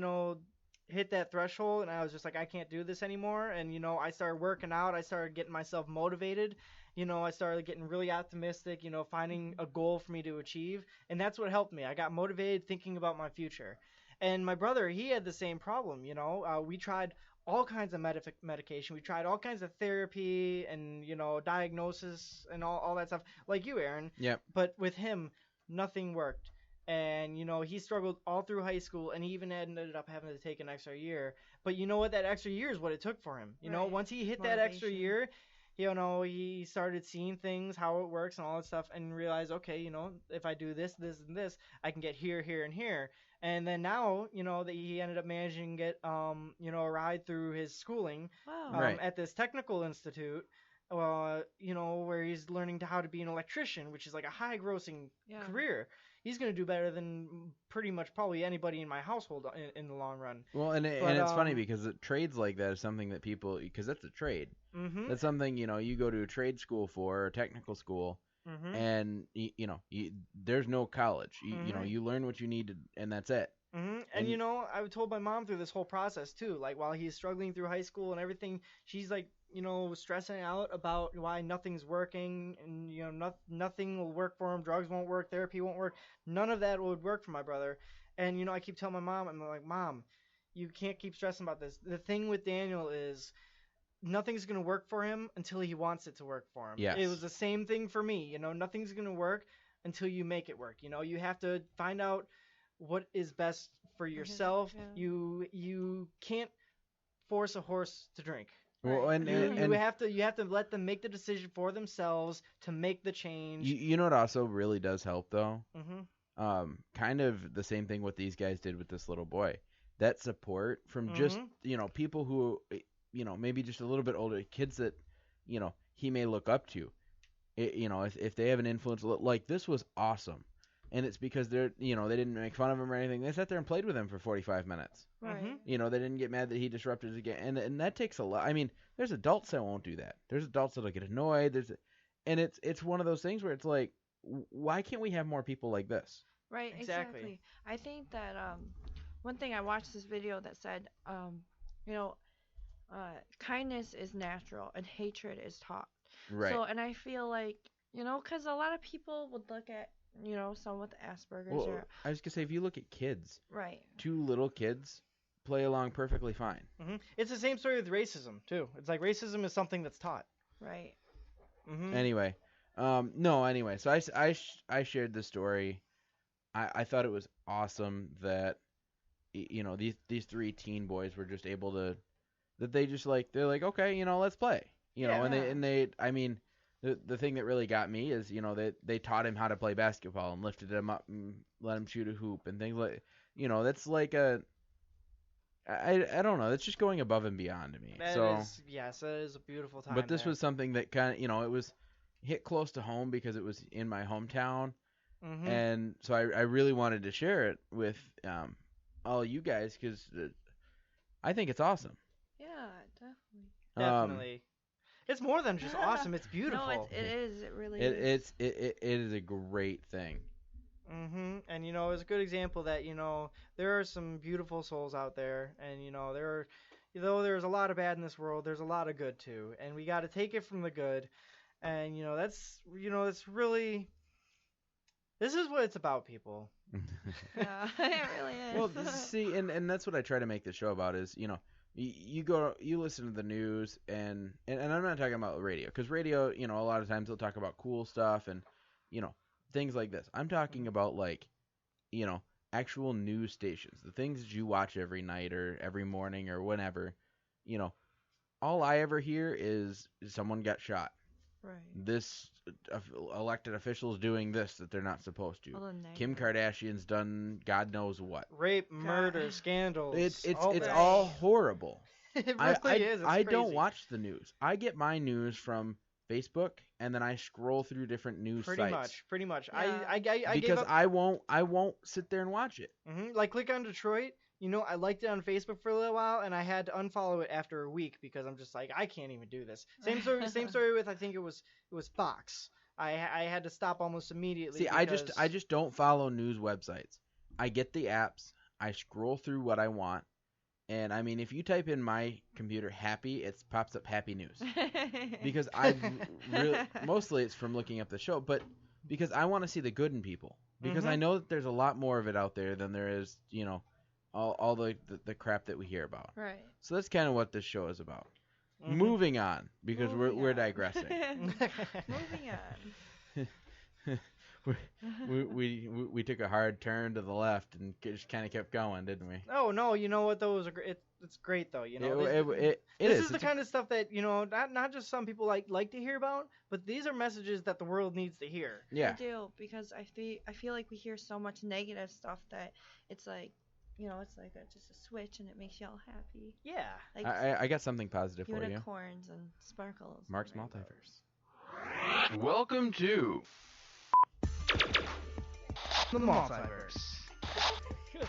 hit that threshold and I was just like, I can't do this anymore, and I started working out. I started getting myself motivated. I started getting really optimistic, finding a goal for me to achieve. And that's what helped me. I got motivated thinking about my future. And my brother, he had the same problem, We tried all kinds of medication. We tried all kinds of therapy and, diagnosis and all that stuff. Like you, Aaron. Yep. But with him, nothing worked. And, he struggled all through high school, and he even ended up having to take an extra year. But you know what? That extra year is what it took for him. Right. Once he hit that extra Motivation. year, he started seeing things, how it works and all that stuff, and realized, okay, if I do this, this, and this, I can get here, here, and here. And then now, that he ended up managing to get, a ride through his schooling Wow. Right. at this technical institute, where he's learning how to be an electrician, which is like a high-grossing Yeah. career. He's going to do better than pretty much probably anybody in my household in the long run. Well, and But, it's funny because trades like that is something that people, because that's a trade. Mm-hmm. That's something you go to a trade school for, or technical school, Mm-hmm. and there's no college. Mhm. You learn what you need to, and that's it. Mm-hmm. And- And I told my mom through this whole process too. Like while he's struggling through high school and everything, she's like, stressing out about why nothing's working, and nothing will work for him. Drugs won't work. Therapy won't work. None of that would work for my brother. And I keep telling my mom, I'm like, Mom, you can't keep stressing about this. The thing with Daniel is nothing's gonna work for him until he wants it to work for him. Yes. It was the same thing for me. Nothing's gonna work until you make it work. You have to find out what is best for yourself. yeah. You can't force a horse to drink. Well, Right. and, You, and, you have to let them make the decision for themselves to make the change. you know what also really does help though? Mm-hmm. Kind of the same thing what these guys did with this little boy. That support from just people who maybe just a little bit older, kids that he may look up to. If they have an influence, like this was awesome, and it's because they're they didn't make fun of him or anything. They sat there and played with him for 45 minutes. Right. Mhm. They didn't get mad that he disrupted his game, and that takes a lot. I mean, there's adults that won't do that. There's adults that'll get annoyed. And it's one of those things where it's like, why can't we have more people like this? Right, Exactly. exactly. I think that one thing I watched this video that said, kindness is natural and hatred is taught. Right. So, and I feel like, because a lot of people would look at, someone with Asperger's Well, or I was gonna say, if you look at kids, right. 2 little kids play along perfectly fine. Mm-hmm. It's the same story with racism too. It's like racism is something that's taught. Right. Mm-hmm. Anyway, no. Anyway, so I shared this story. I thought it was awesome that these 3 teen boys were just able to, that they just they're like, okay, let's play. And they I mean, the thing that really got me is they taught him how to play basketball and lifted him up and let him shoot a hoop and things like that's like a I don't know, that's just going above and beyond to me. That so is a beautiful time. but this there. was something that kind of it was hit close to home because it was in my hometown, Mm-hmm. and so I really wanted to share it with all you guys because I think it's awesome. Yeah, definitely. Definitely. It's more than just awesome. It's beautiful. No, it is. It really It is. it is a great thing. Mm-hmm. And it's a good example that there are some beautiful souls out there, and though there's a lot of bad in this world, there's a lot of good too, and we got to take it from the good, and that's really this is what it's about, people. Yeah, it really is. Well, see, and that's what I try to make the show about is, you listen to the news and I'm not talking about radio because radio, a lot of times they'll talk about cool stuff and, things like this. I'm talking about like, actual news stations, the things that you watch every night or every morning or whenever, all I ever hear is someone got shot. Right. This elected officials doing this that they're not supposed to. All the Kim negative. Kardashian's done God knows what. Rape, murder, scandals. It's that. all horrible. It really is. It's I don't crazy. watch the news. I get my news from Facebook and then I scroll through different news sites. Pretty much. Yeah. I gave Because up. I won't sit there and watch it. Like click on Detroit. I liked it on Facebook for a little while, and I had to unfollow it after a week because I'm just like, I can't even do this. Same story with I think it was Fox. I had to stop almost immediately. See, I just don't follow news websites. I get the apps. I scroll through what I want. And I mean, if you type in my computer happy, it pops up happy news. Because I really, mostly it's from looking up the show, but because I want to see the good in people. Because I know that there's a lot more of it out there than there is, all the crap that we hear about. Right. So that's kind of what this show is about. Mhm. Moving on, because Moving we're on. digressing. Moving on. we took a hard turn to the left and just kind of kept going, didn't we? Oh no, you know what? Those are it's great though. It This is. is the kind of stuff that not just some people like to hear about, but these are messages that the world needs to hear. Yeah. I do, because I feel like we hear so much negative stuff that it's like, it's like just a switch and it makes you all happy. Yeah. Like I got something positive for you. unicorns and sparkles. and Mark's rainbows. Multiverse. Welcome to The multiverse. Is that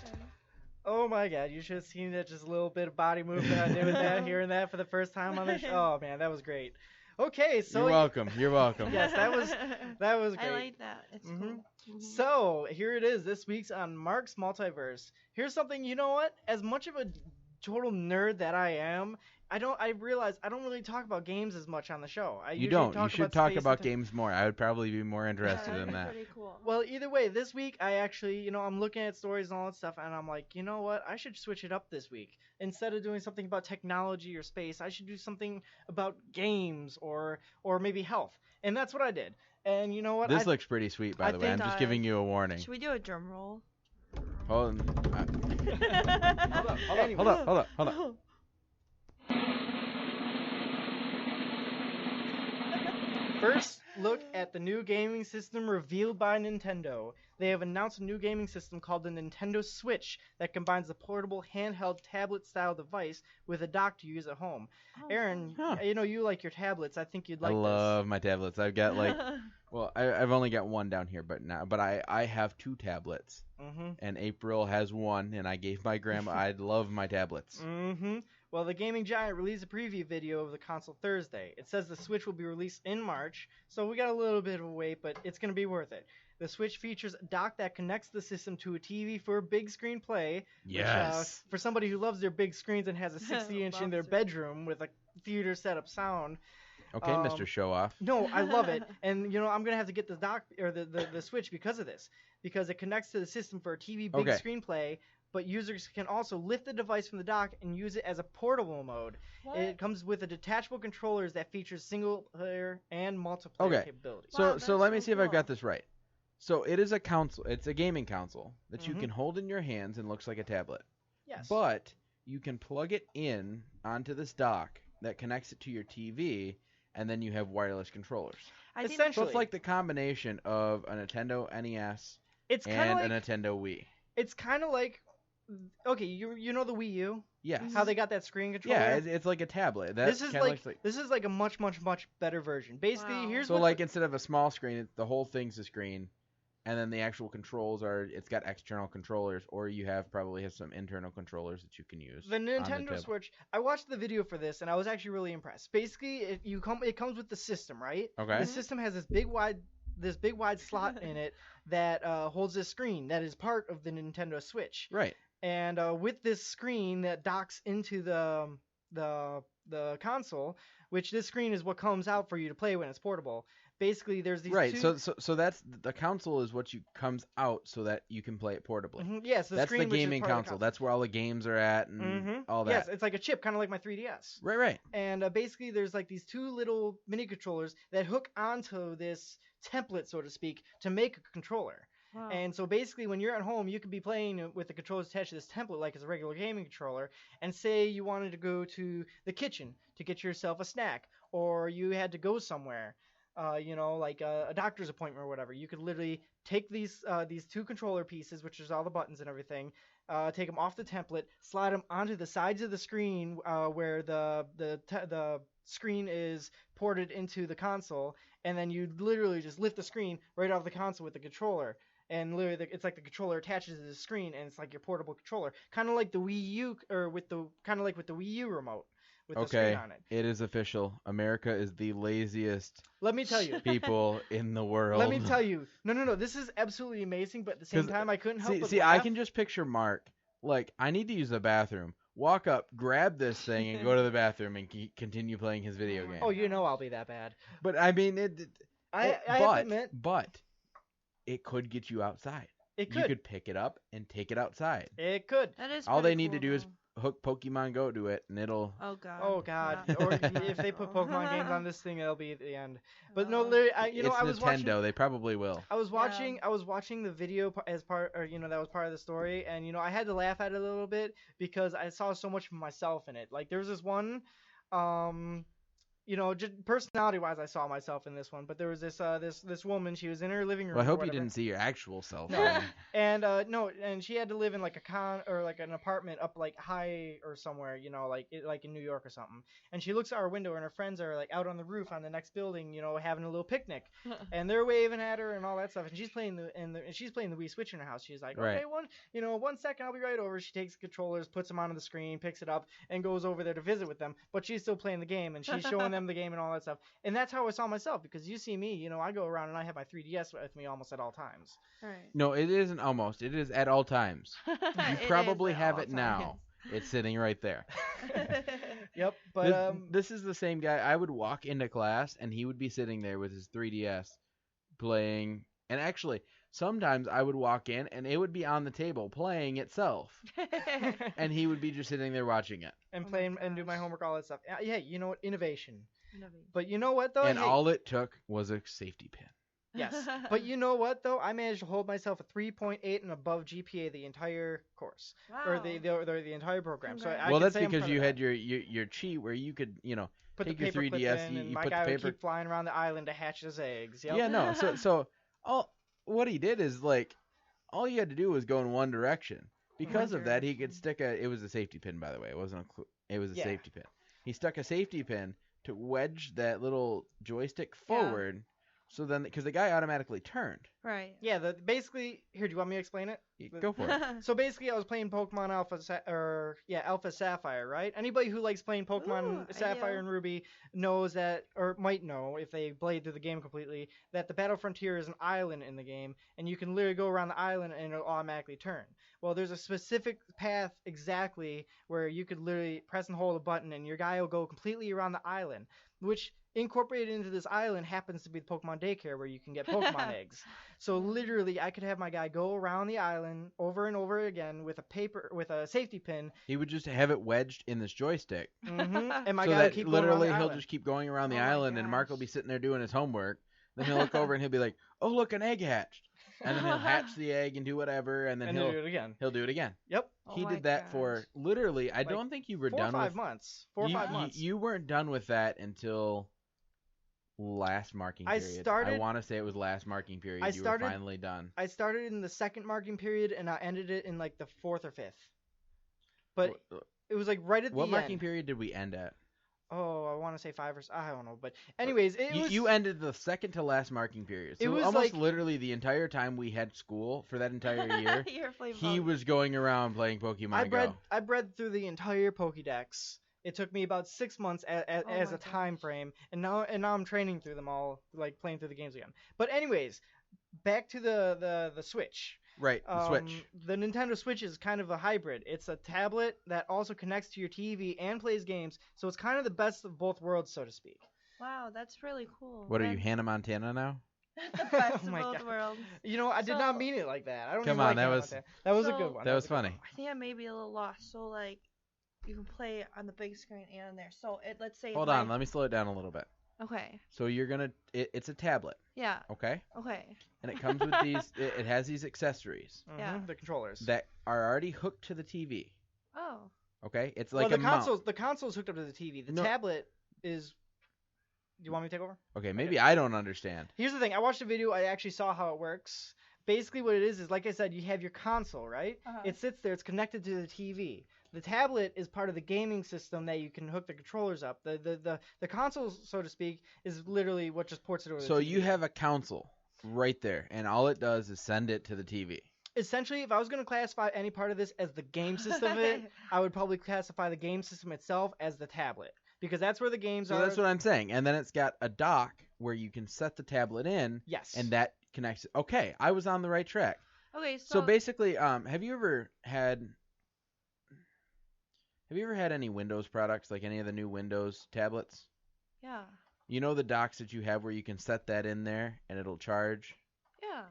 fun? Oh my God, you should have seen that just a little bit of body movement I did with that, hearing that for the first time on the show. Oh man, that was great. Okay, so You're welcome. You're welcome. Yes, that was great. I like that. It's Mhm. cool. Mhm. So here it is this week's on Mark's Multiverse. Here's something, you know what? As much of a total nerd that I am, I realize I don't really talk about games as much on the show. You don't. You should talk space about and games more. I would probably be more interested Yeah, in that. Pretty cool. Well, either way, this week I actually, I'm looking at stories and all that stuff, and I'm like, you know what? I should switch it up this week. Instead of doing something about technology or space, I should do something about games or maybe health. And that's what I did. And you know what? This looks pretty sweet, by I the way. I'm think just I- giving you a warning. Should we do a drum roll? Hold on. Anyway. Hold up. First, look at the new gaming system revealed by Nintendo. They have announced a new gaming system called the Nintendo Switch that combines a portable handheld tablet-style device with a dock to use at home. Aaron, Huh. you like your tablets. I think you'd like I love my tablets. I've got like, this. well, I've only got one down here, but I have two tablets, this. Mm-hmm. and April has one, and I gave my grandma. I love my tablets. Mm-hmm. Well, the gaming giant released a preview video of the console Thursday. It says the Switch will be released in March, so we got a little bit of a wait, but it's going to be worth it. The Switch features a dock that connects the system to a TV for big screen play. Yes. Which, for somebody who loves their big screens and has a 60-inch in their Loves it. bedroom with a theater setup sound. Okay, Mr. Show Off. No, I love it. And, I'm going to have to get the dock or the Switch because of this. Because it connects to the system for a TV big Okay. screen play, but users can also lift the device from the dock and use it as a portable mode. What? It comes with a detachable controllers that features single player and multiplayer Okay. capabilities. So Wow, so that's let me so see if I've got cool. this right. So it is a console. It's a gaming console that you Mhm. can hold in your hands and looks like a tablet. Yes. But you can plug it in onto this dock that connects it to your TV, and then you have wireless controllers. I think Essentially- So it's like the combination of a Nintendo NES it's kind of and like a Nintendo Wii. it's kind of like okay, you know the Wii U? Yes. How they got that screen controller? Yeah, it's like a tablet. That this is kinda like, looks this is like a much better version. Basically, Wow. here's so what like instead of a small screen, the whole thing's a screen, and then the actual controls it's got external controllers, or you probably have some internal controllers that you can use. the on Nintendo tablet. Switch. I watched the video for this and I was actually really impressed. Basically, it comes with the system, right? Okay. The system has this big wide slot in it that holds this screen that is part of the Nintendo Switch. Right. And with this screen that docks into the console, which this screen is what comes out for you to play when it's portable. Basically, there's these Right. two... So that's the console is what comes out so that you can play it portably. Yes, That's the screen, which is gaming part of the console. That's where all the games are at and all that. Yes, it's like a chip, kind of like my 3DS. Right. And basically, there's like these two little mini controllers that hook onto this template, so to speak, to make a controller. Wow. And so basically, when you're at home, you could be playing with the controllers attached to this template like it's a regular gaming controller. And say you wanted to go to the kitchen to get yourself a snack, or you had to go somewhere, like a doctor's appointment or whatever. You could literally take these two controller pieces, which is all the buttons and everything, take them off the template, slide them onto the sides of the screen where the screen is ported into the console, and then you literally just lift the screen right off the console with the controller. And literally, it's like the controller attaches to the screen, and it's like your portable controller, kind of like the Wii U, or with the Wii U remote with the screen on it. It is official. America is the laziest Let me tell you. people in the world. Let me tell you. No. This is absolutely amazing, but at the same time, I couldn't help but see, laugh. I can just picture Mark. Like, I need to use the bathroom. Walk up, grab this thing, and go to the bathroom and continue playing his video game. Oh, you know I'll be that bad. But I mean, I have to admit, but it could get you outside. it You could. could pick it up and take it outside. It could. That is All they pretty need to cool, do is though. hook Pokemon Go to it, and it'll. Oh god. Oh God! Yeah. Or if they put Pokemon games on this thing, it'll be at the end. But no, Oh. literally, It's I was Nintendo. watching. They probably will. I was watching the video as part, or that was part of the story, and I had to laugh at it a little bit because I saw so much of myself in it. Like there was this one, just personality-wise, I saw myself in this one. But there was this woman. She was in her living room. Well, I or hope you whatever. didn't see your actual self. No. And and she had to live in like an apartment up like high or somewhere, like in New York or something. And she looks out her window and her friends are like out on the roof on the next building, having a little picnic, and they're waving at her and all that stuff. And she's playing the Wii Switch in her house. She's like, Right. okay, 1 second, I'll be right over. She takes the controllers, puts them onto the screen, picks it up, and goes over there to visit with them. But she's still playing the game and she's showing them the game and all that stuff. And that's how I saw myself, because you see me, I go around and I have my 3DS with me almost at all times. Right. No, it isn't almost. It is at all times. You It probably is at have all it now. It's sitting right there. times. Yep, but This is the same guy. I would walk into class and he would be sitting there with his 3DS playing. And actually, sometimes I would walk in and it would be on the table playing itself. And he would be just sitting there watching it. and Oh my playing and do my gosh. homework, all that stuff. Yeah, you know what? Innovation. Innovation. But you know what though? And Hey, all it took was a safety pin. yes. But you know what though? I managed to hold myself a 3.8 and above GPA the entire course, or Wow. the entire program. So I Well, can that's say I'm because proud you of had that. your cheat where you could, Put take the your paper clip 3DS, in, and you my put guy the would paper. keep flying around the island to hatch his eggs. Yep. Yeah, no. So what he did is all you had to do was go in one direction. Because of that, he could stick it was a safety pin, by the way. It wasn't it was a Yeah. safety pin. He stuck a safety pin to wedge that little joystick forward. So then, because the guy automatically turned. Right. Yeah. Basically, here. Do you want me to explain it? Go for it. So basically, I was playing Pokemon Alpha Sapphire, right? Anybody who likes playing Pokemon Ooh, Sapphire yeah. and Ruby knows that, or might know if they played through the game completely, that the Battle Frontier is an island in the game, and you can literally go around the island and it'll automatically turn. Well, there's a specific path exactly where you could literally press and hold a button, and your guy will go completely around the island, which incorporated into this island happens to be the Pokemon Daycare where you can get Pokemon eggs. So literally, I could have my guy go around the island over and over again with a safety pin, He would just have it wedged in this joystick. and my So guy will that keep going around literally the he'll island. just keep going around the Oh my island, and Mark will gosh. be sitting there doing his homework. Then he'll look over and he'll be like, "Oh, look, an egg hatched." And then he'll hatch the egg and do whatever, and then and then do it again. he'll do it again. Yep, Oh He my did that for gosh. literally. I Like, don't think you were 4 or done 5 with. months. 4 or you, 5 you- months. You weren't done with that until last marking I period. I started- want to say it was last marking period. I You started- were finally done. I started in the second marking period and I ended it in like the 4th or 5th. But It was like right at What the marking end. period did we end at? Oh, I want to say 5 or I don't know, but anyways, it was. You ended the second to last marking period. So It was almost like- literally the entire time we had school for that entire year, You're playing he Pokemon. was going around playing Pokemon Go. I bred through the entire Pokédex. It took me about 6 months as my a time gosh. frame, and now I'm training through them all, like playing through the games again. But anyways, back to the Switch. Right, the Switch. The Nintendo Switch is kind of a hybrid. It's a tablet that also connects to your TV and plays games, so it's kind of the best of both worlds, so to speak. Wow, that's really cool. What are you, And Hannah Montana now? the best Oh of my both God. worlds. You know, I did So- not mean it like that. I don't Come even on, like that Hannah was- Montana. That was a So- good one. That was a good funny. one. I think I may be a little lost. So like, you can play on the big screen and on there. So let's say. Hold on, let me slow it down a little bit. Okay. So you're gonna, it's a tablet, Yeah. okay? Okay. And it comes with these, it has these accessories Yeah. The controllers. that are already hooked to the TV, Oh. okay? It's Well, like the a mount. console's hooked up to the TV. The No. tablet is. Do you want me to take over? Okay, maybe I don't understand. Here's the thing. I watched a video. I actually saw how it works. Basically, what it is like I said, you have your console, right? Uh-huh. It sits there. It's connected to the TV. The tablet is part of the gaming system that you can hook the controllers up. The console, so to speak, is literally what just ports it over. So the TV. you have a console right there, and all it does is send it to the TV. Essentially, if I was going to classify any part of this as the game system of it, I would probably classify the game system itself as the tablet, because that's where the games So are. that's what I'm saying. And then it's got a dock where you can set the tablet in, Yes. and that connects. Okay, I was on the right track. Okay. So basically, have you ever had any Windows products, like any of the new Windows tablets? Yeah. You know the docks that you have where you can set that in there and it'll charge? Yeah.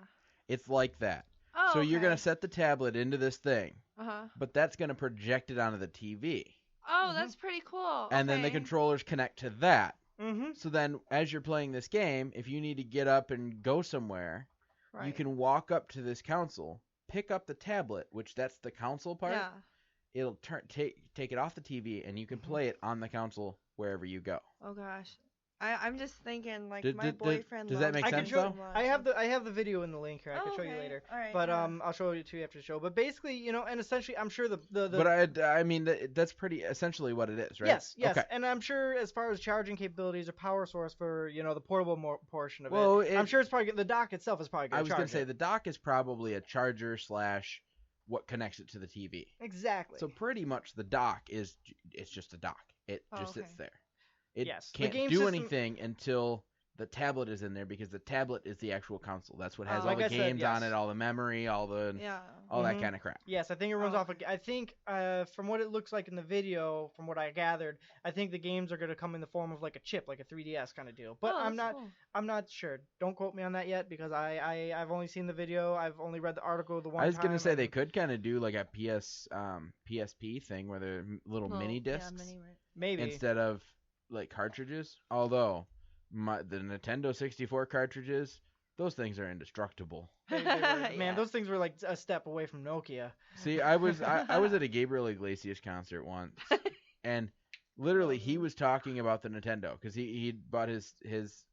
It's like that. Oh. So you're okay. going to set the tablet into this thing, Uh-huh. but that's going to project it onto the TV. Oh, that's pretty cool. And then the Okay. controllers connect to that. Mm-hmm. So then as you're playing this game, if you need to get up and go somewhere, Right. you can walk up to this console, pick up the tablet, which that's the console part. Yeah. It'll take it off the TV, and you can play it on the console wherever you go. Oh gosh. I'm just thinking like Did- my did- boyfriend. does that loves make I can sense, show. though? Pokemon. I have the video in the link here. I can show you okay. later. All right. But yeah. I'll show it to you after the show. But basically, you know, and essentially, I'm sure the But I mean, that's pretty essentially what it is, right? yes, Okay. and I'm sure as far as charging capabilities or power source for the portable portion of Well, it, I'm sure it's probably the dock itself is probably going I to was charge gonna say it. the dock is probably a charger / what connects it to the TV. Exactly. So pretty much the dock it's just a dock. It Oh, just okay. sits there. It Yes, the can't game do system- anything until the tablet is in there, because the tablet is the actual console. That's what has Oh. all Like the I said, games on yes. it, all the memory, all that Mhm. kind of crap. Yes, I think it runs Oh, off. I think from what it looks like in the video, from what I gathered, I think the games are going to come in the form of like a chip, like a 3DS kind of deal. But Oh, I'm that's not. cool. I'm not sure. Don't quote me on that yet because I've only seen the video. I've only read the article the one I was time. gonna say they and could kind of do like a PSP thing where they're little mini discs Yeah, mini. maybe. instead of like cartridges. Although the Nintendo 64 cartridges, those things are indestructible. They were- man, Yeah. those things were like a step away from Nokia. See, I was at a Gabriel Iglesias concert once, and literally he was talking about the Nintendo because he bought his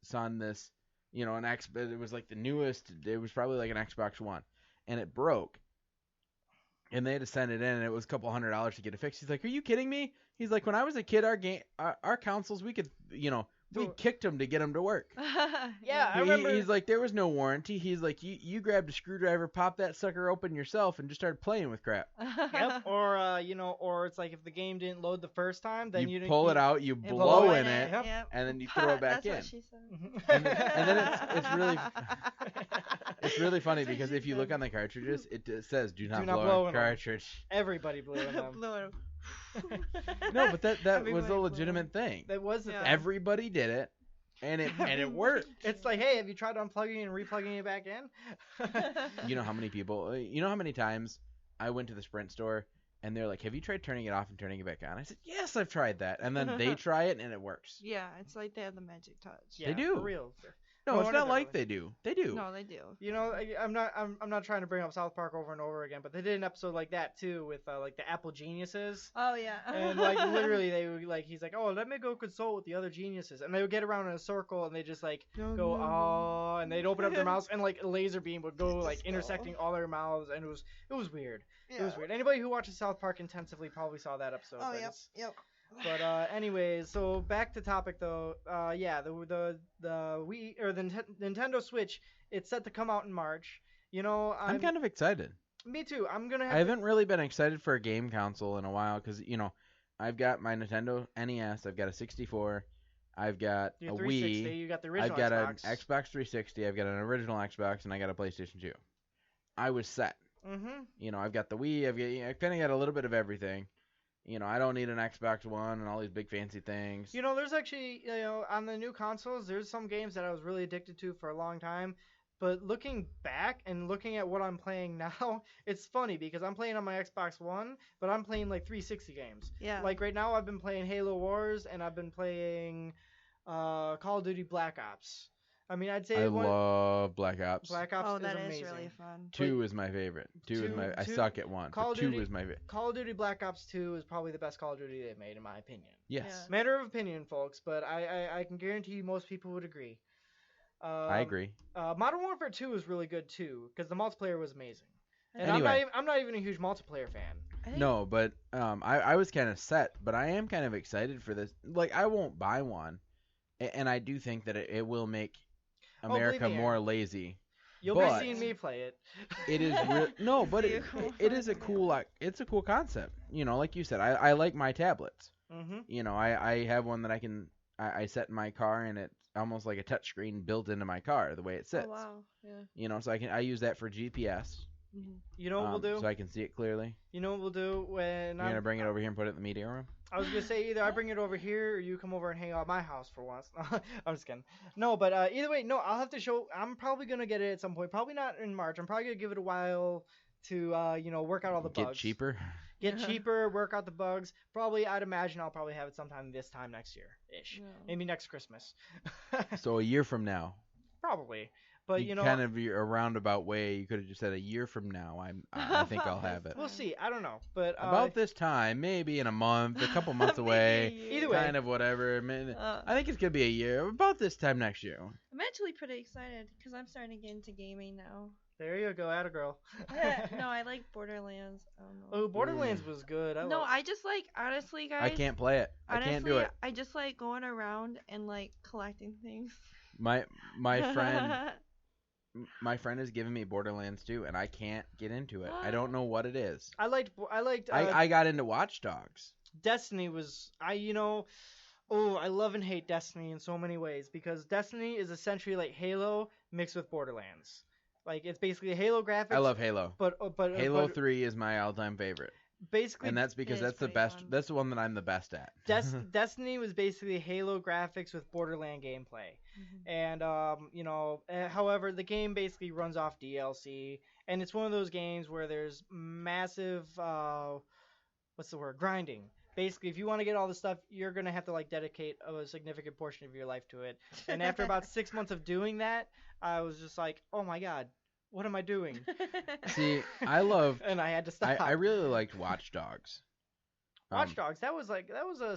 son this, an it was like the newest. It was probably like an Xbox One, and it broke. And they had to send it in, and it was a couple $100 to get it fixed. He's like, "Are you kidding me?" He's like, "When I was a kid, our consoles, we could, we kicked them to get them to work." Yeah, I remember. He's like, there was no warranty. He's like, you grabbed a screwdriver, popped that sucker open yourself, and just started playing with crap. Yep. Or or it's like if the game didn't load the first time, then You didn't pull it out, you blow in it, Yep. and then you throw it back That's in. what she said. And then it's really it's really funny That's what because she if you look said. on the cartridges, it says "Do not, Do not blow, blow in in 'em." cartridge." Everybody blew in them. Blew it. No, but that was Everybody a blew legitimate thing. That was the Yeah. thing. Everybody did it, and it worked. It's like, hey, have you tried unplugging and replugging it back in? You know how many people? You know how many times I went to the Sprint store and they're like, "Have you tried turning it off and turning it back on?" I said, "Yes, I've tried that." And then they try it and it works. Yeah, it's like they have the magic touch. Yeah, do. For real. No, No it's wonder not they're like really- they do. They do. No, they do. You know, I'm not trying to bring up South Park over and over again, but they did an episode like that too with like the Apple geniuses. Oh yeah. And like literally they would like he's like, "Oh, let me go consult with the other geniuses." And they would get around in a circle and they just like go, "Oh," and they'd open up their mouths and like a laser beam would go like Just intersecting all their mouths, and it was weird. Yeah. It was weird. Anybody who watches South Park intensively probably saw that episode. Oh but yep. it's- Yep. But anyways, so back to topic though. Yeah, the Wii or the Nintendo Switch, it's set to come out in March. You know, I'm kind of excited. me too. I'm gonna have. I haven't really been excited for a game console in a while because I've got my Nintendo NES, I've got a 64, I've got Your a 360. Wii, You got the original I've got Xbox. an Xbox 360, I've got an original Xbox, and I got a PlayStation 2. I was set. Mm-hmm. I've got the Wii, I've kind of got a little bit of everything. I don't need an Xbox One and all these big fancy things. You know, there's actually, on the new consoles, there's some games that I was really addicted to for a long time. But looking back and looking at what I'm playing now, it's funny because I'm playing on my Xbox One, but I'm playing like 360 games. Yeah. Like right now, I've been playing Halo Wars and I've been playing Call of Duty Black Ops. I mean, I'd say I love Black Ops. Black Ops Oh, is that is amazing. really fun. 2 is my favorite. 2 is my. I two- suck at 1. Call But of 2 Duty- is my favorite. Call of Duty Black Ops 2 is probably the best Call of Duty they've made, in my opinion. Yes. Yeah. Matter of opinion, folks, but I can guarantee you most people would agree. I agree. Modern Warfare 2 is really good too, because the multiplayer was amazing. And Anyway. I'm not even a huge multiplayer fan. I think- No, but I was kind of set, but I am kind of excited for this. Like, I won't buy one, and I do think that it will make Oh, believe America me, more lazy. You'll But- be seeing me play it. It is no, but See it, you go it is a find cool it's a cool concept. Like you said, I like my tablets. Mm-hmm. I have one that I set in my car, and it's almost like a touchscreen built into my car the way it sits. Oh wow. Yeah. So I use that for GPS. Mm-hmm. You know what we'll do? So I can see it clearly. You know what we'll do when You're gonna bring it over here and put it in the media room. I was gonna say either I bring it over here or you come over and hang out at my house for once. I'm just kidding. No, but either way, no, I'll have to show. I'm probably gonna get it at some point. Probably not in March. I'm probably gonna give it a while to work out all the bugs. Get cheaper. Get cheaper, work out the bugs. Probably, I'd imagine I'll probably have it sometime this time next year ish. Yeah. Maybe next Christmas. So a year from now. Probably. But kind of a roundabout way. You could have just said a year from now. I think I'll have it. we'll see. I don't know. But About this time, maybe in a month, a couple months away. Maybe. Either way. Kind of whatever. I think it's gonna be a year. About this time next year. I'm actually pretty excited because I'm starting to get into gaming now. There you go, atta girl. No, I like Borderlands. I don't know. Oh, Borderlands was good. No, I just like honestly, guys. I can't play it. I can't do honestly, it. I just like going around and like collecting things. My friend has given me Borderlands 2, and I can't get into it. I don't know what it is. I liked. I got into Watch Dogs. Destiny was. I love and hate Destiny in so many ways because Destiny is essentially like Halo mixed with Borderlands. Like it's basically Halo graphics. I love Halo. But Halo 3 is my all-time favorite. Basically, And that's because is that's the pretty best. fun. That's the one that I'm the best at. Destiny was basically Halo graphics with Borderland gameplay. And however, the game basically runs off DLC, and it's one of those games where there's massive grinding. Basically, if you want to get all the stuff, you're gonna have to like dedicate a significant portion of your life to it. And after about 6 months of doing that, I was just like, oh my god, what am I doing? See, I love. And I had to stop. I really liked Watch Dogs. Watch Dogs. That was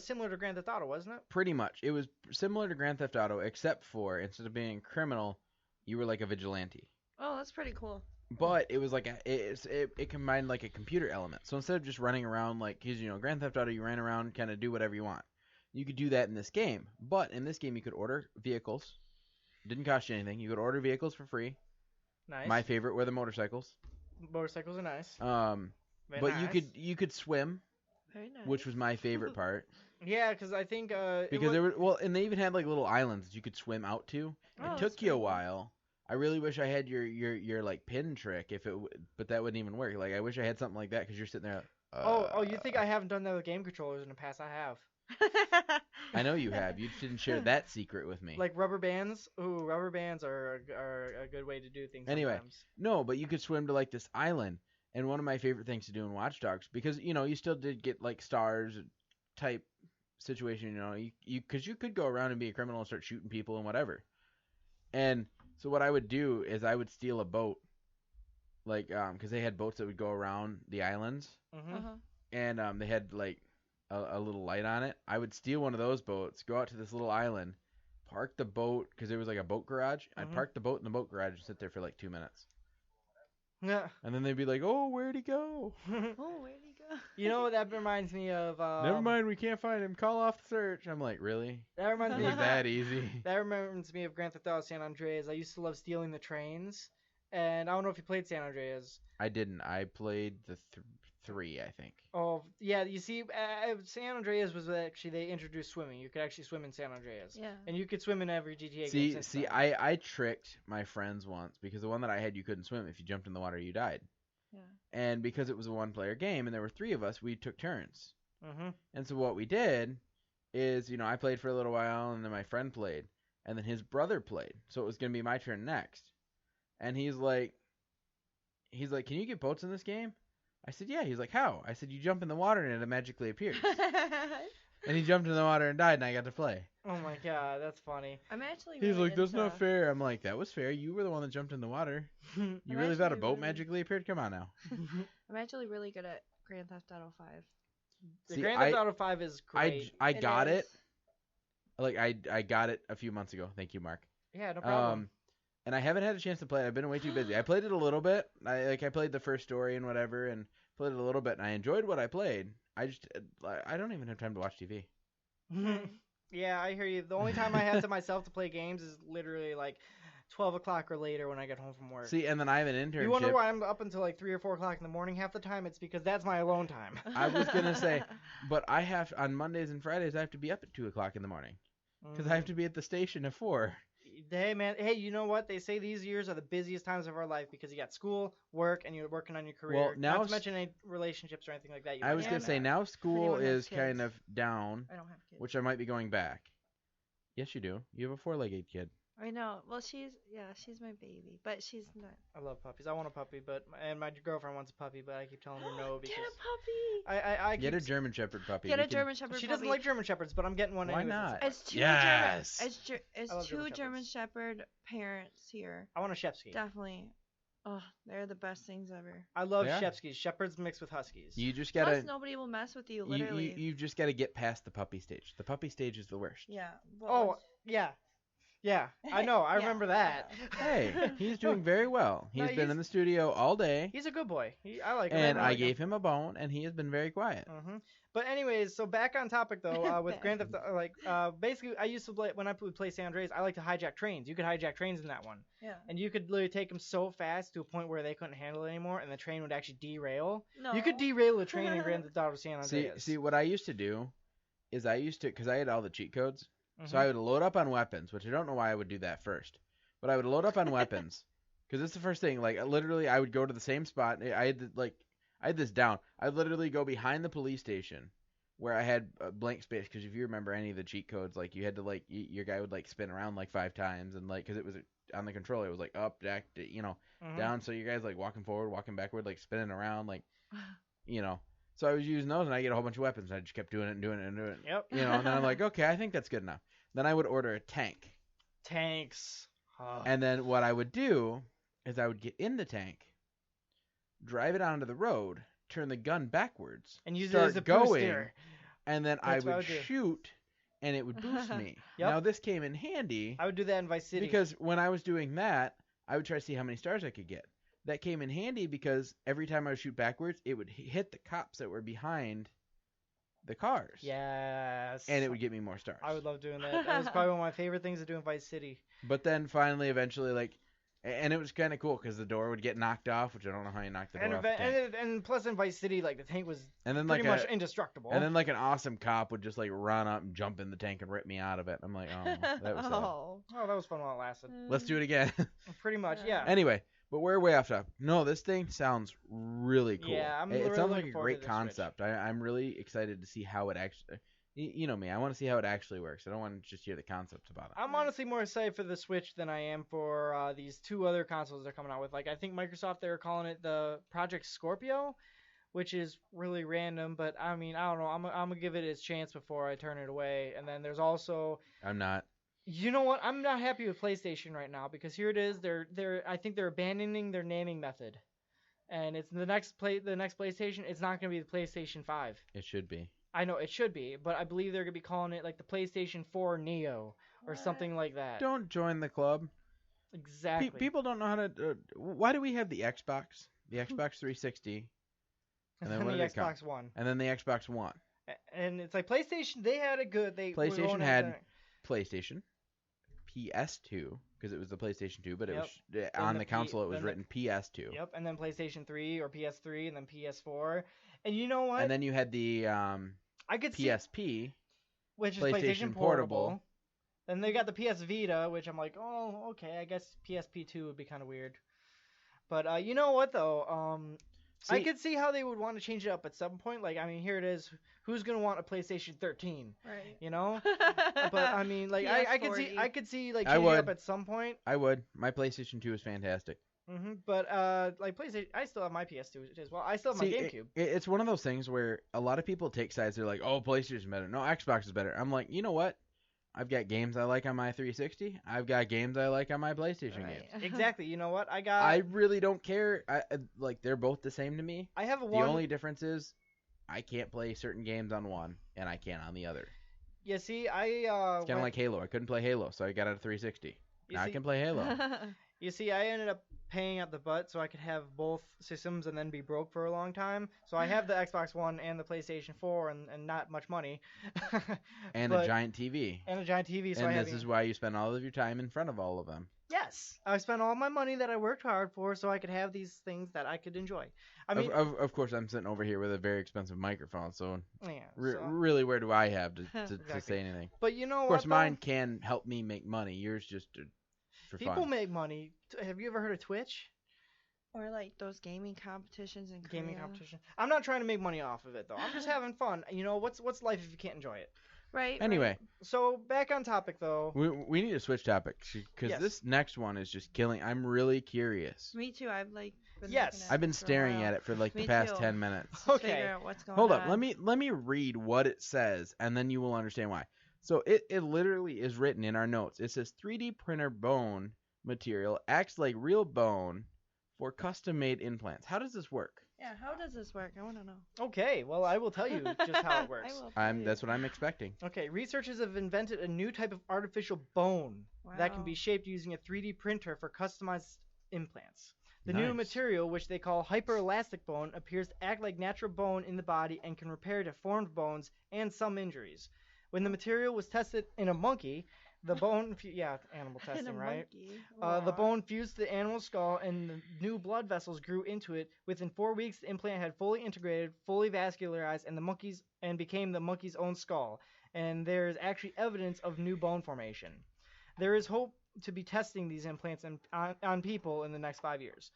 similar to Grand Theft Auto, wasn't it? Pretty much. It was similar to Grand Theft Auto, except for instead of being a criminal, you were like a vigilante. Oh, that's pretty cool. But it was like it combined like a computer element. So instead of just running around like, cause Grand Theft Auto, you ran around, kind of do whatever you want. You could do that in this game. But in this game, you could order vehicles. Didn't cost you anything. You could order vehicles for free. Nice. My favorite were the motorcycles. Motorcycles are nice. But Very nice. you could swim, Very nice. which was my favorite part. Yeah, because I think Because there were and they even had like little islands that you could swim out to. Oh, It that's took you a pretty cool. while. I really wish I had your like pin trick but that wouldn't even work. Like I wish I had something like that because you're sitting there. you think I haven't done that with game controllers in the past? I have. I know you have. You just didn't share that secret with me. Like rubber bands. Ooh, rubber bands are a good way to do things. Anyway. Sometimes. No, but you could swim to like this island. And one of my favorite things to do in Watch Dogs, because you still did get like stars type situation. Because you could go around and be a criminal and start shooting people and whatever. And so what I would do is I would steal a boat, like, because they had boats that would go around the islands, Mm-hmm. and they had like a little light on it. I would steal one of those boats, go out to this little island, park the boat because there was like a boat garage. I'd park the boat in the boat garage and sit there for like 2 minutes, Yeah. and then they'd be like, "Oh, where'd he go?" Oh, where'd he go? You know what that reminds me of? Never mind, we can't find him. Call off the search. I'm like, really? That reminds It me was of that easy? That reminds me of Grand Theft Auto San Andreas. I used to love stealing the trains, and I don't know if you played San Andreas. I didn't. I played the 3, I think. Oh yeah, you see, San Andreas was actually they introduced swimming. You could actually swim in San Andreas, Yeah. and you could swim in every GTA game. See, I tricked my friends once because the one that I had, you couldn't swim. If you jumped in the water, you died. Yeah. And because it was a one-player game and there were 3 of us, we took turns. Mm-hmm. And so what we did is, I played for a little while, and then my friend played, and then his brother played. So it was gonna be my turn next. And he's like, "Can you get boats in this game?" I said, "Yeah." He's like, "How?" I said, "You jump in the water and it magically appears." And he jumped in the water and died, and I got to play. Oh my god, that's funny. I'm actually. He's really like, "That's into... not fair." I'm like, "That was fair. You were the one that jumped in the water. You I'm really thought a actually boat really- magically appeared? Come on now." I'm actually really good at Grand Theft Auto 5. The See, Grand Theft Auto 5 is great. I got is. it. Like I got it a few months ago. Thank you, Mark. Yeah, no problem. And I haven't had a chance to play it. I've been way too busy. I played it a little bit. I played the first story and whatever, and played it a little bit, and I enjoyed what I played. I don't even have time to watch TV. Yeah, I hear you. The only time I have to myself to play games is literally like 12 o'clock or later when I get home from work. See, and then I have an internship. You wonder why I'm up until like 3 or 4 o'clock in the morning half the time? It's because that's my alone time. I was gonna say, but I have on Mondays and Fridays I have to be up at 2 o'clock in the morning because I have to be at the station at 4. Hey man, hey, you know what? They say these years are the busiest times of our life because you got school, work, and you're working on your career. Well, now Not to mention any relationships or anything like that. I was Yeah, gonna say now school anyone has is kind kids. of down, I don't have kids. which I might be going back. Yes, you do. You have a 4-legged kid. I know. Well, she's my baby, but she's not. I love puppies. I want a puppy, and my girlfriend wants a puppy, but I keep telling her no because Get a puppy. I Get keep a German Shepherd puppy. Get We a can- German Shepherd She puppy. doesn't like German Shepherds, but I'm getting one. Why anyways. not? As two Yes! I love German German Shepherds. Shepherd parents here, I want a Shepsky. definitely. Oh, they're the best things ever. I love They are. Shepskys. Shepherds mixed with Huskies. You just Plus, gotta. nobody will mess with you. You, Literally. you've just got to get past the puppy stage. The puppy stage is the worst. Yeah. but Oh, once- yeah. Yeah, I know. I Yeah, remember that. Hey, he's doing very well. No, He's been he's- in the studio all day, He's a good boy. I like him. and I like gave him a bone, and he has been very quiet. Mm-hmm. But anyways, so back on topic though, with Back. Grand Theft, basically, I used to play when I would play San Andreas. I like to hijack trains. You could hijack trains in that one, Yeah. and you could literally take them so fast to a point where they couldn't handle it anymore, and the train would actually derail. No. You could derail a train in Grand Theft Auto San See, Andreas. what I used to do is because I had all the cheat codes, so Mhm. I would load up on weapons, which I don't know why I would do that first, but I would load up on weapons because it's the first thing. Like literally, I would go to the same spot. I had this down. I'd literally go behind the police station where I had blank space because if you remember any of the cheat codes, like you had to your guy would like spin around like 5 times and like because it was on the controller, it was like up, back, Mhm. down. So you guys like walking forward, walking backward, like spinning around, like So I was using those and I get a whole bunch of weapons. I just kept doing it and doing it and doing it. Yep. And then I'm like, okay, I think that's good enough. Then I would order a tank. Tanks. Oh. And then what I would do is I would get in the tank, drive it onto the road, turn the gun backwards, And use it start as a going, booster. and then That's what I would would do. shoot, and it would boost me. Yep. Now this came in handy I would do that in Vice City. because when I was doing that, I would try to see how many stars I could get. That came in handy because every time I would shoot backwards, it would hit the cops that were behind the cars. Yes. And it would get me more stars. I would love doing that. That was probably one of my favorite things to do in Vice City. But then finally, eventually, and it was kind of cool because the door would get knocked off, which I don't know how you knock the door And, off. The tank. and plus in Vice City, like the tank was And then pretty much indestructible. and then like an awesome cop would just like run up and jump in the tank and rip me out of it. I'm like, oh, that was sad. Oh. Oh, that was fun while it lasted. Let's do it again. Pretty much, yeah. Anyway, but we're way off topic. No, this thing sounds really cool. Yeah, I'm it really sounds like looking a forward to great this concept. I'm really excited to see how it actually. You know me. I want to see how it actually works. I don't want to just hear the concepts about it. I'm honestly more excited for the Switch than I am for these 2 other consoles they're coming out with. Like, I think Microsoft, they're calling it the Project Scorpio, which is really random, but I mean, I don't know. I'm going to give it its chance before I turn it away. And then there's also... I'm not. You know what? I'm not happy with PlayStation right now because here it is. I think they're abandoning their naming method, and it's the next PlayStation. It's not going to be the PlayStation 5. It should be. I know it should be, but I believe they're going to be calling it like the PlayStation 4 Neo or something like that. Don't join the club. Exactly. People don't know how to. Why do we have the Xbox, the Xbox 360, and then then what the did it come? Xbox One, and then the Xbox One? and it's like PlayStation. They had it good. PlayStation had PlayStation, PS2 because it was the PlayStation 2, but it was on the console. It was written PS2. Yep, and then PlayStation 3 or PS3, and then PS4. And you know what? And then you had the I could PSP, see, which is PlayStation PlayStation Portable. And they got the PS Vita, which I'm like, oh, okay, I guess PSP2 would be kind of weird. But you know what though? I could see how they would want to change it up at some point. Like, I mean, here it is. Who's gonna want a PlayStation 13? Right. You know. But I mean, like, I could see like changing it up at some point. I would. My PlayStation 2 is fantastic. But like PlayStation, I still have my PS2 as well. I still have my GameCube. It's one of those things where a lot of people take sides. They're like, "Oh, PlayStation's better. No, Xbox is better." I'm like, you know what? I've got games I like on my 360. I've got games I like on my PlayStation games. Exactly. You know what? I really don't care. Like they're both the same to me. I have The only difference is I can't play certain games on one and I can on the other. Yeah. See, it's kind of like Halo. I couldn't play Halo, so I got it at 360. Now I can play Halo. You see, I ended up paying out the butt so I could have both systems and then be broke for a long time. So I have the Xbox One and the PlayStation 4 and not much money. And a giant TV. And a giant TV. So and this is why you spend all of your time in front of all of them. Yes. I spent all my money that I worked hard for so I could have these things that I could enjoy. I mean, of course, I'm sitting over here with a very expensive microphone, so, yeah, really, where do I have to say anything? But you know what? Of course, mine can help me make money. Yours just for fun. People make money. Have you ever heard of Twitch? Or like those gaming competitions in Korea. Gaming competition. I'm not trying to make money off of it though. I'm just having fun. You know, what's life if you can't enjoy it? Right. Anyway. Right. So back on topic though. We need to switch topics because this next one is just killing. I'm really curious. Me too. I've like. I've been staring at it for like the past 10 minutes. Okay. Figure out what's going Hold on. up. Let me read what it says and then you will understand why. So it literally is written in our notes. It says 3D printer bone material acts like real bone for custom-made implants. How does this work? Yeah, how does this work? I want to know. Okay, well, I will tell you just how it works. That's what I'm expecting. Okay, researchers have invented a new type of artificial bone that can be shaped using a 3D printer for customized implants. The new material, which they call hyperelastic bone, appears to act like natural bone in the body and can repair deformed bones and some injuries. When the material was tested in a monkey, the bone, animal testing, right? The bone fused to the animal's skull, and the new blood vessels grew into it. Within 4 weeks, the implant had fully integrated, fully vascularized, and became the monkey's own skull. And there is actually evidence of new bone formation. There is hope to be testing these implants on people in the next 5 years.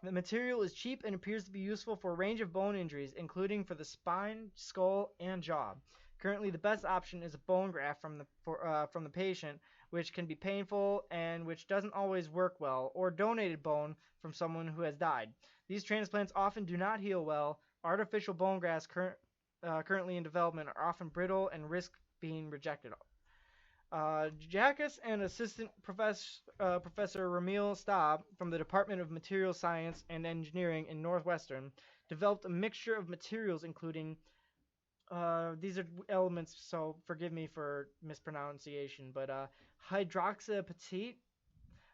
The material is cheap and appears to be useful for a range of bone injuries, including for the spine, skull, and jaw. Currently, the best option is a bone graft from the patient, which can be painful and which doesn't always work well, or donated bone from someone who has died. These transplants often do not heal well. Artificial bone grafts currently in development are often brittle and risk being rejected. Jackas and assistant Professor Ramil Staub from the Department of Materials Science and Engineering in Northwestern developed a mixture of materials including these are elements, so forgive me for mispronunciation, but hydroxyapatite,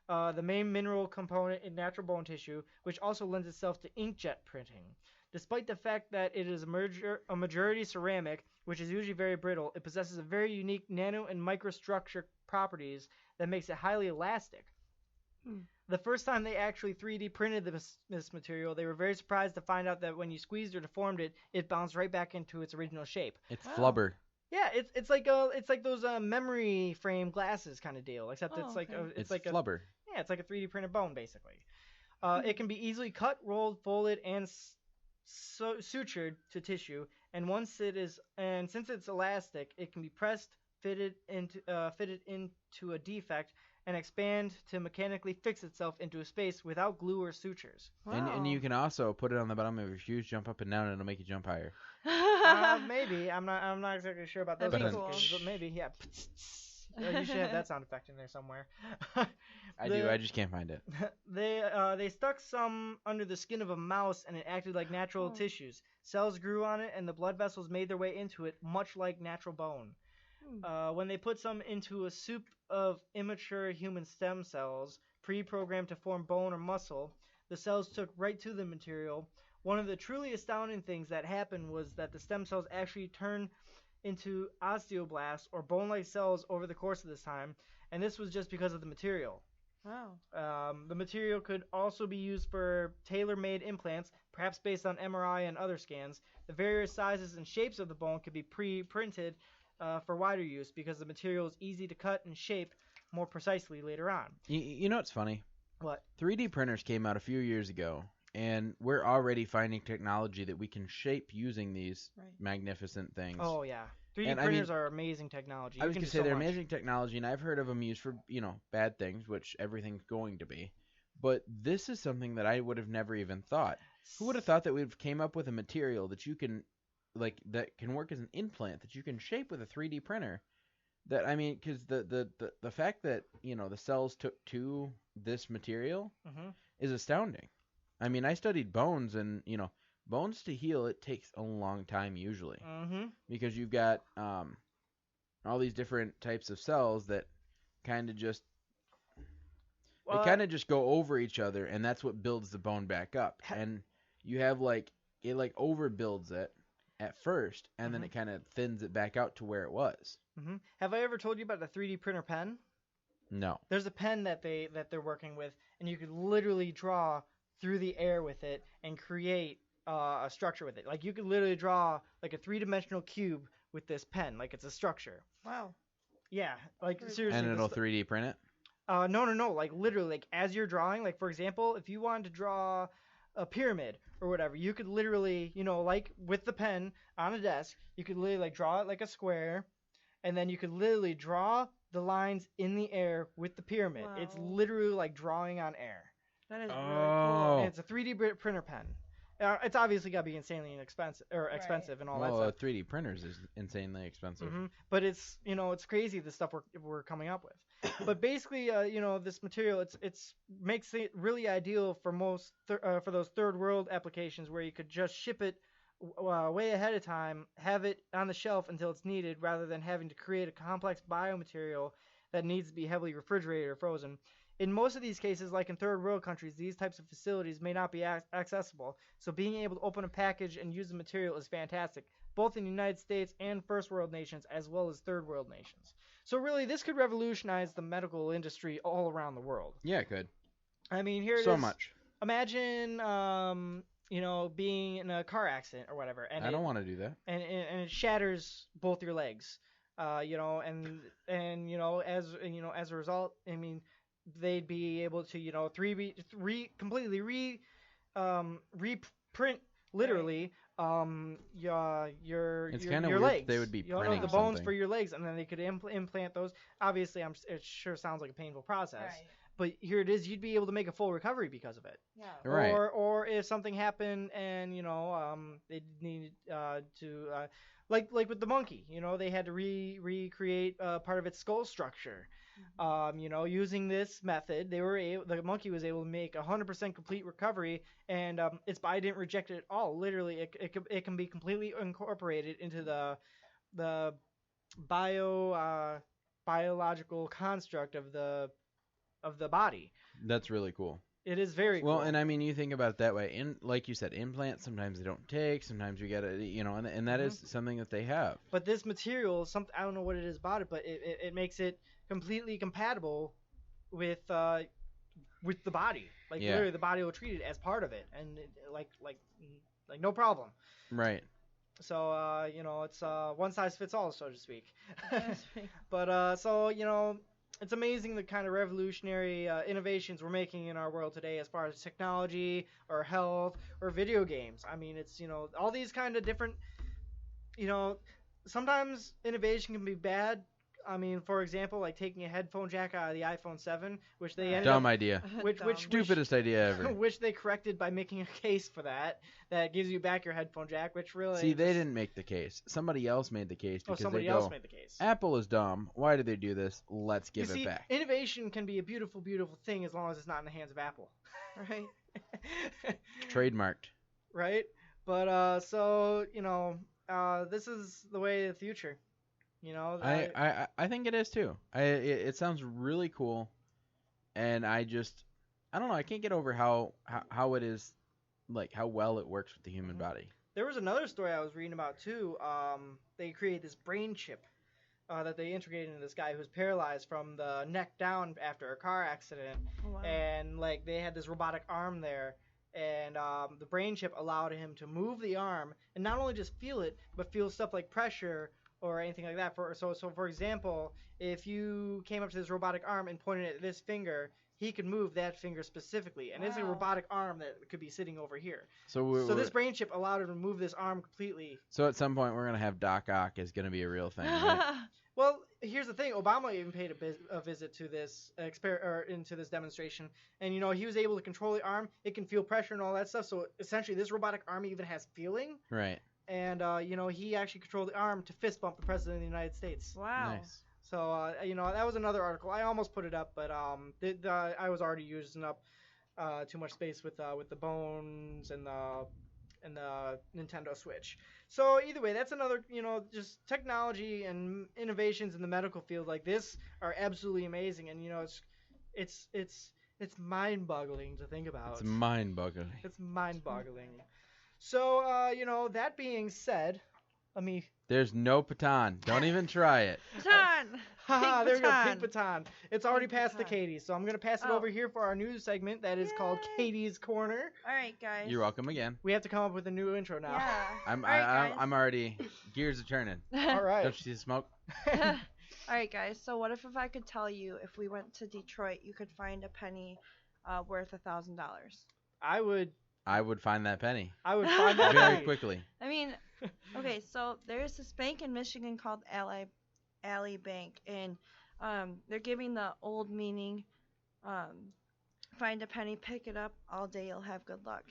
the main mineral component in natural bone tissue, which also lends itself to inkjet printing. Despite the fact that it is a majority ceramic, which is usually very brittle, it possesses a very unique nano and microstructure properties that makes it highly elastic. The first time they actually 3D printed this material, they were very surprised to find out that when you squeezed or deformed it, it bounced right back into its original shape. It's flubber. Yeah, it's like those memory frame glasses kind of deal, except it's like flubber. Yeah, it's like a 3D printed bone basically. It can be easily cut, rolled, folded, and sutured to tissue, and since it's elastic, it can be pressed, fitted into a defect, and expand to mechanically fix itself into a space without glue or sutures. Wow. And you can also put it on the bottom of your shoes, jump up and down, and it'll make you jump higher. Maybe I'm not exactly sure about those That'd be specifications, cool. but maybe, yeah. You should have that sound effect in there somewhere. I do. I just can't find it. They stuck some under the skin of a mouse, and it acted like natural tissues. Cells grew on it, and the blood vessels made their way into it, much like natural bone. When they put some into a soup of immature human stem cells, pre-programmed to form bone or muscle, the cells took right to the material. One of the truly astounding things that happened was that the stem cells actually turned into osteoblasts or bone-like cells over the course of this time, and this was just because of the material. Wow. The material could also be used for tailor-made implants, perhaps based on MRI and other scans. The various sizes and shapes of the bone could be pre-printed for wider use because the material is easy to cut and shape more precisely later on. You know what's funny? What? 3D printers came out a few years ago, and we're already finding technology that we can shape using these magnificent things. Oh, yeah. 3D And, printers are amazing technology. I was going to say they're amazing technology, and I've heard of them used for, bad things, which everything's going to be. But this is something that I would have never even thought. Who would have thought that we've came up with a material that you can, that can work as an implant that you can shape with a 3D printer? That, I mean, because the fact that, the cells took to this material is astounding. I mean, I studied bones, and, bones to heal, it takes a long time usually. Because you've got all these different types of cells that kind of just go over each other, and that's what builds the bone back up. And you have it overbuilds it at first, and then it kind of thins it back out to where it was. Have I ever told you about the 3D printer pen? No. There's a pen that they're working with, and you could literally draw through the air with it and create a structure with it. Like, you could literally draw like a 3-dimensional cube with this pen, like it's a structure. Wow. Yeah, like seriously. And it'll 3D print it? No. Like, literally, like as you're drawing, like for example, if you wanted to draw a pyramid or whatever, you could literally, like with the pen on a desk, you could literally like draw it like a square, and then you could literally draw the lines in the air with the pyramid. Wow. It's literally like drawing on air. That is really cool. And it's a 3D printer pen. It's obviously got to be insanely expensive and all that stuff. Well, 3D printers is insanely expensive. But it's it's crazy the stuff we're coming up with. But basically, this material it's makes it really ideal for most for those third world applications where you could just ship it way ahead of time, have it on the shelf until it's needed, rather than having to create a complex biomaterial that needs to be heavily refrigerated or frozen. In most of these cases, like in third world countries, these types of facilities may not be accessible, so being able to open a package and use the material is fantastic, both in the United States and first world nations, as well as third world nations. So really, this could revolutionize the medical industry all around the world. Yeah, it could. I mean, here it is. So much. Imagine, being in a car accident or whatever. And I don't want to do that. And it shatters both your legs. As a result, I mean, they'd be able to completely reprint literally your legs. They would be printing the bones something. for your legs, and then they could implant those. Obviously, it sure sounds like a painful process. Right. But here it is, you'd be able to make a full recovery because of it. Yeah. Right. Or if something happened and they needed to like with the monkey, they had to recreate part of its skull structure. Using this method, the monkey was able to make 100% complete recovery, and its body didn't reject it at all. Literally, it can be completely incorporated into the biological construct of the body. That's really cool. It is very cool. Well, and I mean, you think about it that way. Like you said, implants, sometimes they don't take, sometimes you gotta, and that is something that they have. But this material, I don't know what it is about it, but it makes it completely compatible with the body. Like, literally, the body will treat it as part of it, and like no problem. Right. So, it's one size fits all, so to speak. But, it's amazing the kind of revolutionary innovations we're making in our world today as far as technology or health or video games. I mean, it's, all these kind of different, sometimes innovation can be bad I mean, for example, like taking a headphone jack out of the iPhone 7, which they ended Dumb up, idea. Dumb. Stupidest idea ever. which they corrected by making a case for that gives you back your headphone jack, which really See, they just- didn't make the case. Somebody else made the case Oh, because somebody they else go, made the case. Apple is dumb. Why did they do this? Let's You give see, it back. innovation can be a beautiful, beautiful thing as long as it's not in the hands of Apple. Right. Trademarked. Right? But so this is the way of the future. I think it is too. It sounds really cool, and I don't know. I can't get over how it is, like how well it works with the human body. There was another story I was reading about too. They created this brain chip that they integrated into this guy who's paralyzed from the neck down after a car accident, Oh, wow. and like they had this robotic arm there. And the brain chip allowed him to move the arm and not only just feel it, but feel stuff like pressure or anything like that. So for example, if you came up to this robotic arm and pointed at this finger, he could move that finger specifically. And it's a Wow. robotic arm that could be sitting over here. So This brain chip allowed him to move this arm completely. So at some point we're gonna have Doc Ock is gonna be a real thing. Right? Well, here's the thing. Obama even paid a visit to this into this demonstration, and he was able to control the arm. It can feel pressure and all that stuff. So essentially, this robotic arm even has feeling. Right. And he actually controlled the arm to fist bump the president of the United States. Wow. Nice. So that was another article. I almost put it up, but I was already using up too much space with the bones and the Nintendo Switch. So either way, that's another just technology and innovations in the medical field like this are absolutely amazing, and it's mind-boggling to think about. It's mind-boggling. It's mind-boggling. So that being said, let me. There's no baton. Don't even try it. Baton. Haha, there we go, baton. pink baton. It's already Pink past the baton. Katie, so I'm gonna pass it Oh. over here for our news segment that is called Yay. Katie's Corner. All right, guys. You're welcome again. We have to come up with a new intro now. Yeah. I'm All right, guys. I'm already gears are turning. All right. Don't you see the smoke? All right, guys. So what if I could tell you if we went to Detroit, you could find a penny worth $1,000? I would find that penny find that very penny. quickly. I mean, okay, so there's this bank in Michigan called Alley Bank, and they're giving the old meaning, find a penny, pick it up all day, you'll have good luck.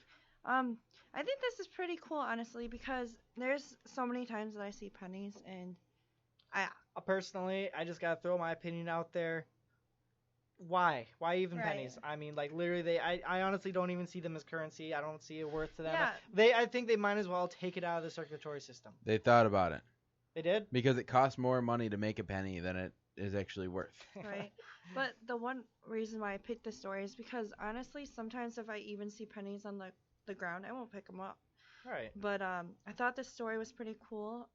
I think this is pretty cool, honestly, because there's so many times that I see pennies, and Personally, I just gotta throw my opinion out there. Why even Right. pennies? I mean, like literally, I honestly don't even see them as currency. I don't see a worth to them. Yeah. I think they might as well take it out of the circulatory system. They thought about it They did. because it costs more money to make a penny than it is actually worth. right? But the one reason why I picked this story is because, honestly, sometimes if I even see pennies on the ground, I won't pick them up. Right. But I thought this story was pretty cool.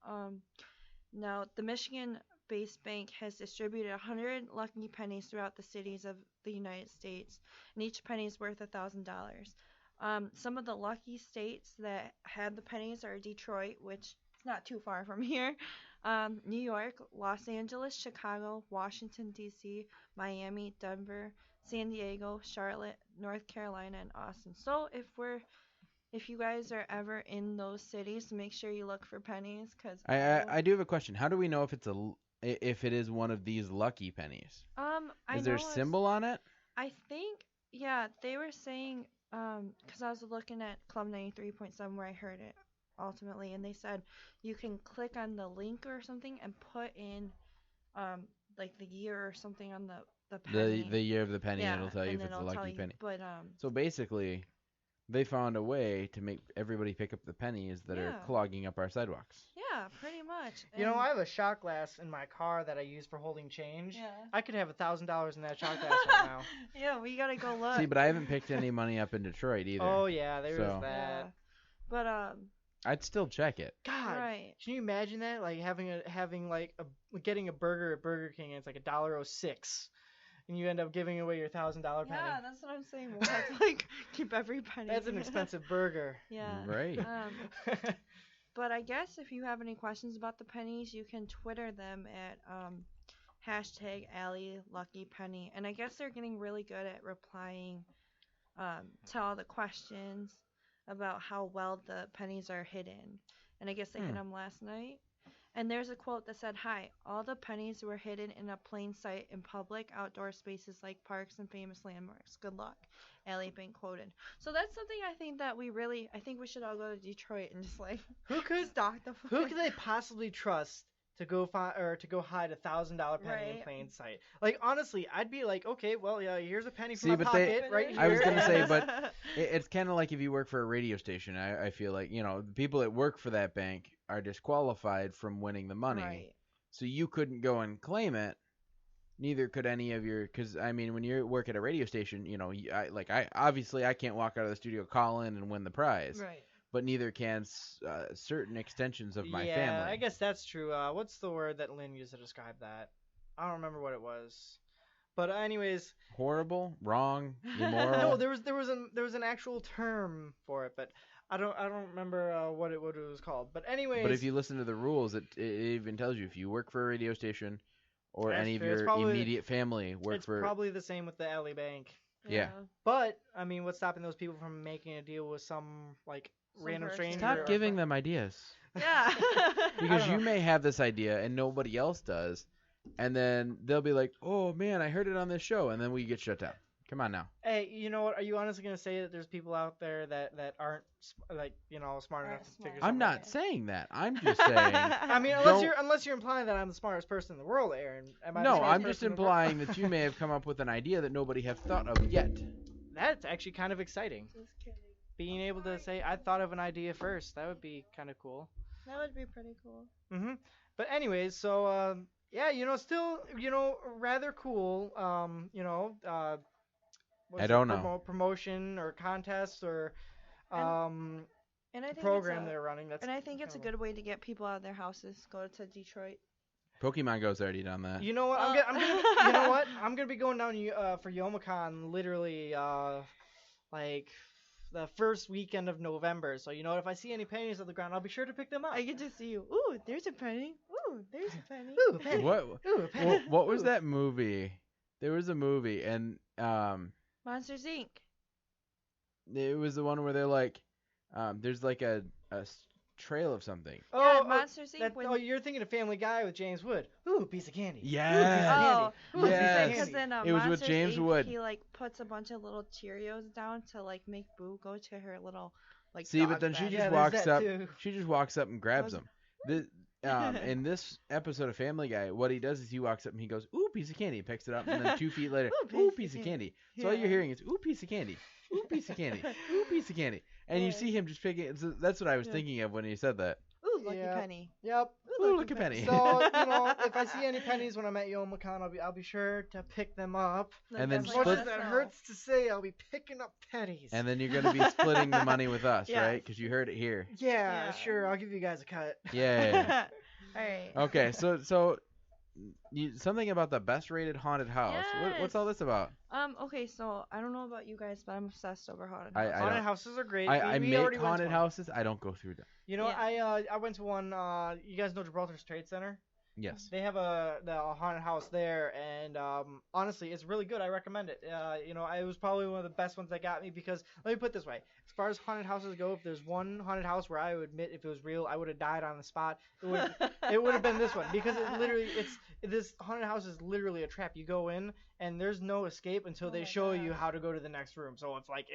Now, the Michigan-based bank has distributed 100 lucky pennies throughout the cities of the United States, and each penny is worth $1,000. Some of the lucky states that had the pennies are Detroit, which is not too far from here, New York, Los Angeles, Chicago, Washington, D.C., Miami, Denver, San Diego, Charlotte, North Carolina, and Austin. So if you guys are ever in those cities, make sure you look for pennies, because I do have a question. How do we know if if it is one of these lucky pennies? I Is there a know symbol on it? I think, yeah, they were saying, because I was looking at Club 93.7 where I heard it ultimately, and they said you can click on the link or something and put in, like the year or something on the penny. The year of the penny, yeah, and it'll tell you and if then it's a it'll tell lucky you, penny. But So basically, they found a way to make everybody pick up the pennies that are Yeah. clogging up our sidewalks. yeah, pretty much. I have a shot glass in my car that I use for holding change. Yeah. I could have $1,000 in that shot glass right now. Yeah, we gotta go look. See, but I haven't picked any money up in Detroit either. Oh yeah, there So- is that. Yeah. But I'd still check it. God, right. can you imagine that? Like getting a burger at Burger King and it's like $1.06, and you end up giving away your $1,000 penny. Yeah, that's what I'm saying. We'll have to keep every penny. That's an expensive burger. Yeah. Right. But I guess if you have any questions about the pennies, you can Twitter them at #AllieLuckyPenny. And I guess they're getting really good at replying to all the questions about how well the pennies are hidden. And I guess they hid them last night. And there's a quote that said, "Hi, all the pennies were hidden in a plain sight in public outdoor spaces like parks and famous landmarks. Good luck." Allie being quoted. So that's something I think that I think we should all go to Detroit and just like Who could stalk the who could they possibly trust to go find or to go hide $1,000 penny in Right. plain sight? Like honestly, I'd be like, okay, well, yeah, here's a penny from See, my but they- pocket right here. I was gonna say, and- but it's kind of like if you work for a radio station. I feel like, the people that work for that bank are disqualified from winning the money. Right. So you couldn't go and claim it. Neither could any of your, because I mean, when you work at a radio station, I can't walk out of the studio, call in, and win the prize. Right. But neither can certain extensions of my yeah, family. I guess that's true. What's the word that Lynn used to describe that? I don't remember what it was. But anyways, Horrible, wrong, immoral. no, there was an actual term for it, but I don't remember what it was called. But anyways, But if you listen to the rules, it even tells you if you work for a radio station or That's any of fair. It's your probably- immediate family work it's for. probably the same with the Alley Bank. Yeah. But I mean, what's stopping those people from making a deal with some like Some random person. stranger? Stop or giving friend? them ideas. Yeah. Because don't you know. may have this idea and nobody else does, and then they'll be like, "Oh man, I heard it on this show," and then we get shut down. Come on now. Hey, you know what? Are you honestly gonna say that there's people out there that aren't smart enough Aren't to smart. figure I'm something not out? saying that. I'm just saying. I mean, Don't- unless you're implying that I'm the smartest person in the world, Aaron. Am I the No, smartest I'm just person in the world? implying that you may have come up with an idea that nobody have thought of yet. That's actually kind of exciting. Just kidding. Being able to say I thought of an idea first, that would be kind of cool. That would be pretty cool. But anyways, so yeah, still, rather cool. I don't know. Promotion or contest or And I think program it's they're running. That's and I think it's a kinda- good way to get people out of their houses. Go to Detroit. Pokemon Go's already done that. You know what? I'm gonna you know what? I'm gonna be going down for Youmacon literally like the first weekend of November. So if I see any pennies on the ground, I'll be sure to pick them up. I get to see you. Ooh, there's a penny. Ooh, there's a penny. Ooh, a penny. What? Ooh, a penny. What was Ooh. that movie? There was a movie, and Monsters Inc. it was the one where they're like, there's like a trail of something. Yeah, Oh, Monsters Inc. that, when- oh, you're thinking of Family Guy with James Wood. Ooh, a piece of candy. Yeah. Oh, Ooh, a piece of Yes. candy. because in It was with Monsters James Inc., Wood. he like puts a bunch of little Cheerios down to like make Boo go to her little like. See, but dog then she bed. just Yeah, there's walks that up. too. She just walks up and grabs Was- him. In this episode of Family Guy, what he does is he walks up and he goes, "Ooh, piece of candy," picks it up, and then 2 feet later, "Ooh, piece of candy." So all you're Yeah. hearing is, "Ooh, piece of candy." Ooh, piece of candy. Ooh, piece of candy. And you Yeah. see him just picking. So that's what I was Yeah. thinking of when he said that. Ooh, lucky Yeah. penny. Yep. Ooh, look at Penny. So if I see any pennies when I'm at Youmacon, I'll be sure to pick them up. And then As Like, much split- as let that us hurts to say, I'll be picking up pennies. And then you're going to be splitting the money with us, Yes. right? Because you heard it here. yeah, Yeah. sure. I'll give you guys a cut. Yeah. know. All right. Okay, so something about the best rated haunted house. What's all this about? Okay, so I don't know about you guys, but I'm obsessed over haunted I houses. Haunted don't- houses are great. I we make already went to haunted one. houses. I don't go through them. I went to one. You guys know Gibraltar's Trade Center? Yes. They have the haunted house there, and honestly, it's really good. I recommend it. It was probably one of the best ones that got me because let me put it this way: as far as haunted houses go, if there's one haunted house where I would admit if it was real, I would have died on the spot. It would have been this one because this haunted house is literally a trap. You go in and there's no escape until Oh they my show you God. how to go to the next room. So it's like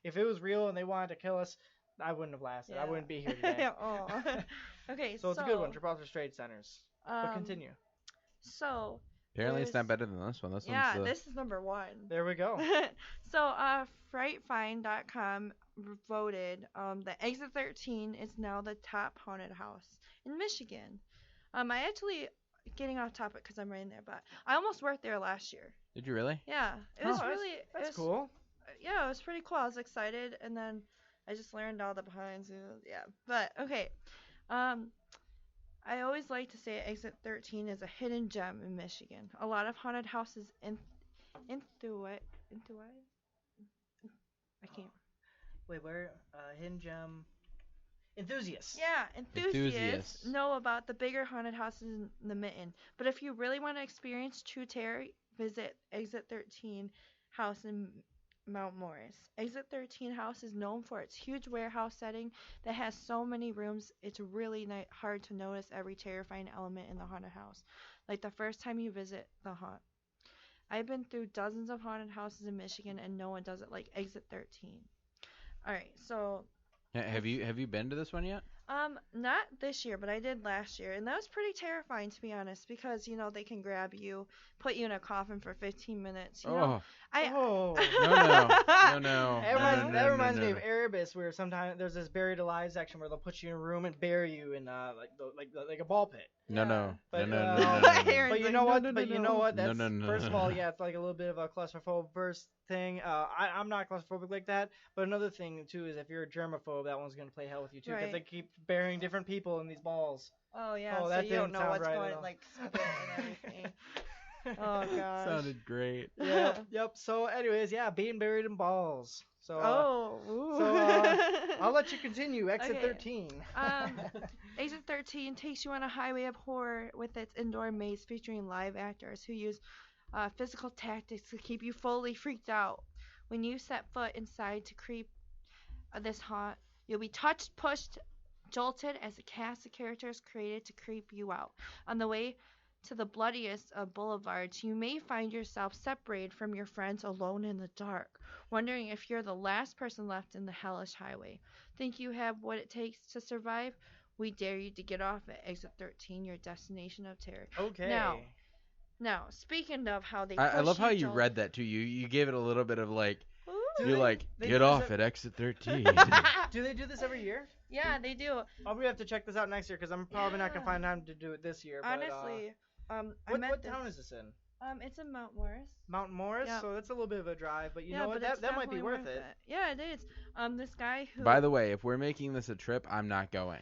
if it was real and they wanted to kill us, I wouldn't have lasted. I Yeah. wouldn't be here today. Oh. Okay, So it's a good one, Gibraltar's Trade Centers. But Um, continue. So Apparently, it's not there's- better than this one. This yeah, one's this is number 1. There we go. So, frightfind.com voted the Exit 13 is now the top haunted house in Michigan. I actually getting off topic because I'm right in there, but I almost worked there last year. Did you really? Yeah, it was Oh, really it That's was- cool. Yeah, it was pretty cool. I was excited, and then I just learned all the behinds. Yeah, but okay. I always like to say Exit 13 is a hidden gem in Michigan. A lot of haunted houses into what? I can't. Wait, where? Hidden Gem. Enthusiasts. Yeah, enthusiasts Enthusiasts. know about the bigger haunted houses in the Mitten. But if you really want to experience true terror, visit Exit 13 house in Mount Morris. Exit 13 house is known for its huge warehouse setting that has so many rooms. It's really hard to notice every terrifying element in the haunted house, like the first time you visit the haunt. I've been through dozens of haunted houses in Michigan, and no one does it like Exit 13. All right, so Have you been to this one yet? not this year, but I did last year, and that was pretty terrifying to be honest, because they can grab you, put you in a coffin for 15 minutes. Oh. I Oh. No. That reminds me of Erebus, where sometimes there's this buried alive section where they'll put you in a room and bury you in like a ball pit. No. But Aaron's but you like, know what? no, But you no. know what? No, That's no. first of all, yeah, it's like a little bit of a claustrophobic first thing. I'm not claustrophobic like that. But another thing too is if you're a germaphobe, that one's gonna play hell with you too, because Right. they keep burying different people in these balls. Oh yeah, Oh, so that you don't didn't know sound what's right at going all. like spit and everything. Oh gosh. Sounded great. Yep. So, anyways, yeah, being buried in balls. So, Ooh. I'll let you continue. Exit Okay. 13. Exit 13 takes you on a highway of horror with its indoor maze featuring live actors who use physical tactics to keep you fully freaked out. When you set foot inside to creep this haunt, you'll be touched, pushed, jolted as a cast of characters created to creep you out. On the way to the bloodiest of boulevards, you may find yourself separated from your friends alone in the dark, wondering if you're the last person left in the hellish highway. Think you have what it takes to survive? We dare you to get off at Exit 13, your destination of terror. Okay. Now, speaking of how they I push love how you jolt- read that too. You gave it a little bit of like Do you're they- like they get do off this at exit 13. Do they do this every year? Yeah, they do. I'll probably have to check this out next year because I'm probably not gonna find time to do it this year. But, Honestly, I what met this. town is this in? It's in Mount Morris. Mount Morris. Yeah. So that's a little bit of a drive, but you Yeah, know what? but it's That might be definitely worth it. Yeah, it is. This guy who. By the way, if we're making this a trip, I'm not going.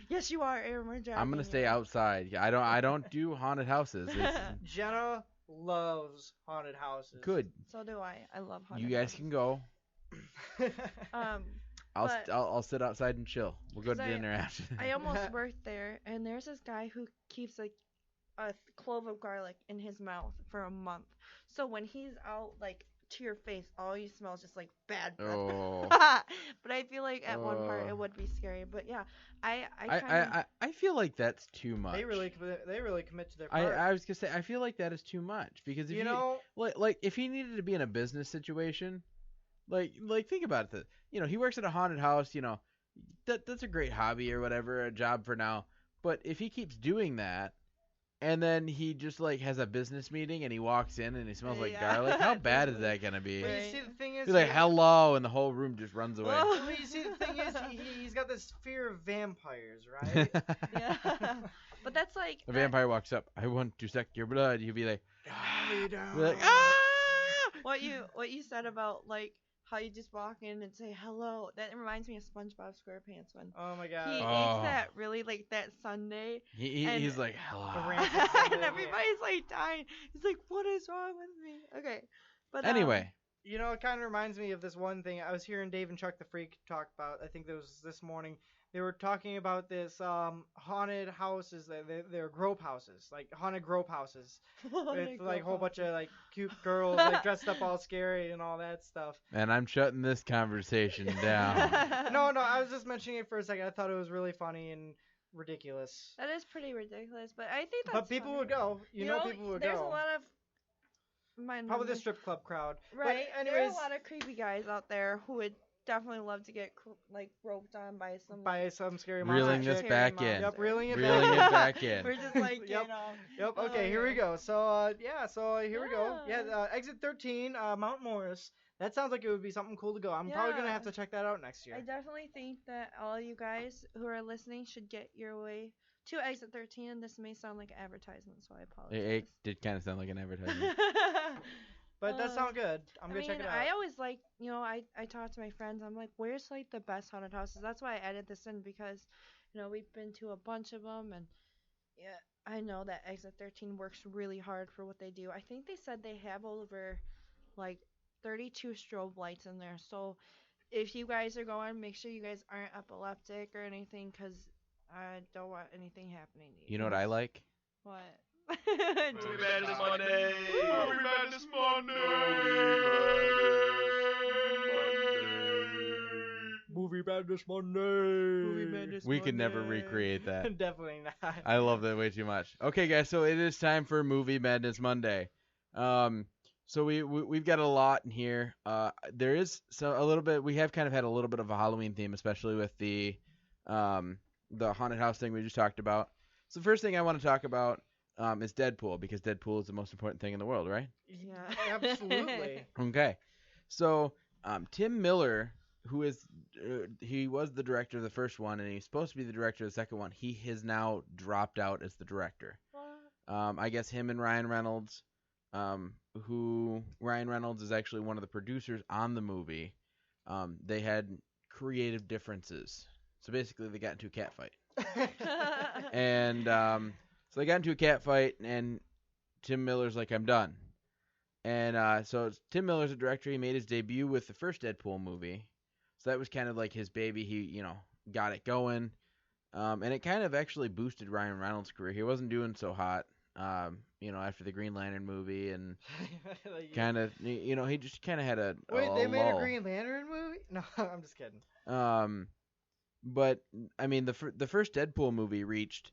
Yes, you are, Aaron. We're driving. I'm gonna stay you. outside. I don't do haunted houses. It's Jenna loves haunted houses. good. So do I. I love haunted You guys houses. can go. Um, But- I'll sit outside and chill. We'll go to 'Cause I- dinner after. I almost worked there, and there's this guy who keeps a clove of garlic in his mouth for a month. So when he's out, like to your face, all you smell is just like bad breath. Oh. But I feel like at one part Oh. it would be scary. But yeah, I kinda, I feel like that's too much. They really commit to their part. I was gonna say I feel like that is too much because if you know, like if he needed to be in a business situation, like think about it. He works at a haunted house. That's a great hobby or whatever, a job for now. But if he keeps doing that, and then he just like has a business meeting and he walks in and he smells like Yeah, garlic, how bad is totally. that gonna be? but Right. you see the thing is, He's like hello, and the whole room just runs away. Whoa. Well, you see the thing is, he's got this fear of vampires, right? yeah. But that's like A vampire walks up. I want to suck your blood. You'll be like, Calm you're like ah. what you said about like how you just walk in and say hello. That reminds me of SpongeBob SquarePants when Oh my he god. Oh. eats that really like that Sunday. He's And- like The hello. rancid And Sunday, everybody's like dying. He's like, "What is wrong with me?" Okay, but Anyway, You know, it kind of reminds me of this one thing. I was hearing Dave and Chuck the Freak talk about. I think that was this morning. They were talking about this haunted houses. They're grope houses, like haunted grope houses, with like a whole bunch of like cute girls like dressed up all scary and all that stuff. and I'm shutting this conversation down. No, I was just mentioning it for a second. I thought it was really funny and ridiculous. That is pretty ridiculous, but I think that's. But people funny. would go. You know, people would there's go. a lot of. Probably the strip club crowd. Right. But There are anyways, a lot of creepy guys out there who would definitely love to get like roped on by some. by some scary monster. Reeling this chick. back in. Yep, reeling it Reeling it back. back in. We're just like Yep. Yep. Oh, Okay, here we yeah. go. So here we go. Yeah. Yeah. Exit 13, Mount Morris. That sounds like it would be something cool to go. I'm probably gonna Yeah. have to check that out next year. I definitely think that all you guys who are listening should get your way to Exit 13, and this may sound like an advertisement, so I apologize. It did kind of sound like an advertisement. But that sounds good. I'm gonna I check mean, it out. I always like, I talk to my friends. I'm like, where's like the best haunted houses? That's why I added this in because, we've been to a bunch of them, and yeah, I know that Exit 13 works really hard for what they do. I think they said they have over like 32 strobe lights in there. So if you guys are going, make sure you guys aren't epileptic or anything, because I don't want anything happening to you. You know what I like? What? Movie Madness Monday. Movie Madness Monday. Movie Madness Monday. We could never recreate that. Definitely not. I love that way too much. Okay, guys, so it is time for Movie Madness Monday. So we've got a lot in here. There is a little bit. We have kind of had a little bit of a Halloween theme, especially with the haunted house thing we just talked about. So the first thing I want to talk about is Deadpool, because Deadpool is the most important thing in the world, right? Yeah. Absolutely. Okay. So Tim Miller, who is he was the director of the first one, and he's supposed to be the director of the second one. He has now dropped out as the director. I guess him and Ryan Reynolds, who Ryan Reynolds is actually one of the producers on the movie. They had creative differences, so basically they got into a cat fight. And so they got into a cat fight, and Tim Miller's like, I'm done. And so Tim Miller's a director. He made his debut with the first Deadpool movie. So that was kind of like his baby. He, got it going. And it kind of actually boosted Ryan Reynolds' career. He wasn't doing so hot, after the Green Lantern movie, and kind of, he just kind of had a Wait, they made lull. a Green Lantern movie? No, I'm just kidding. But I mean, the first Deadpool movie reached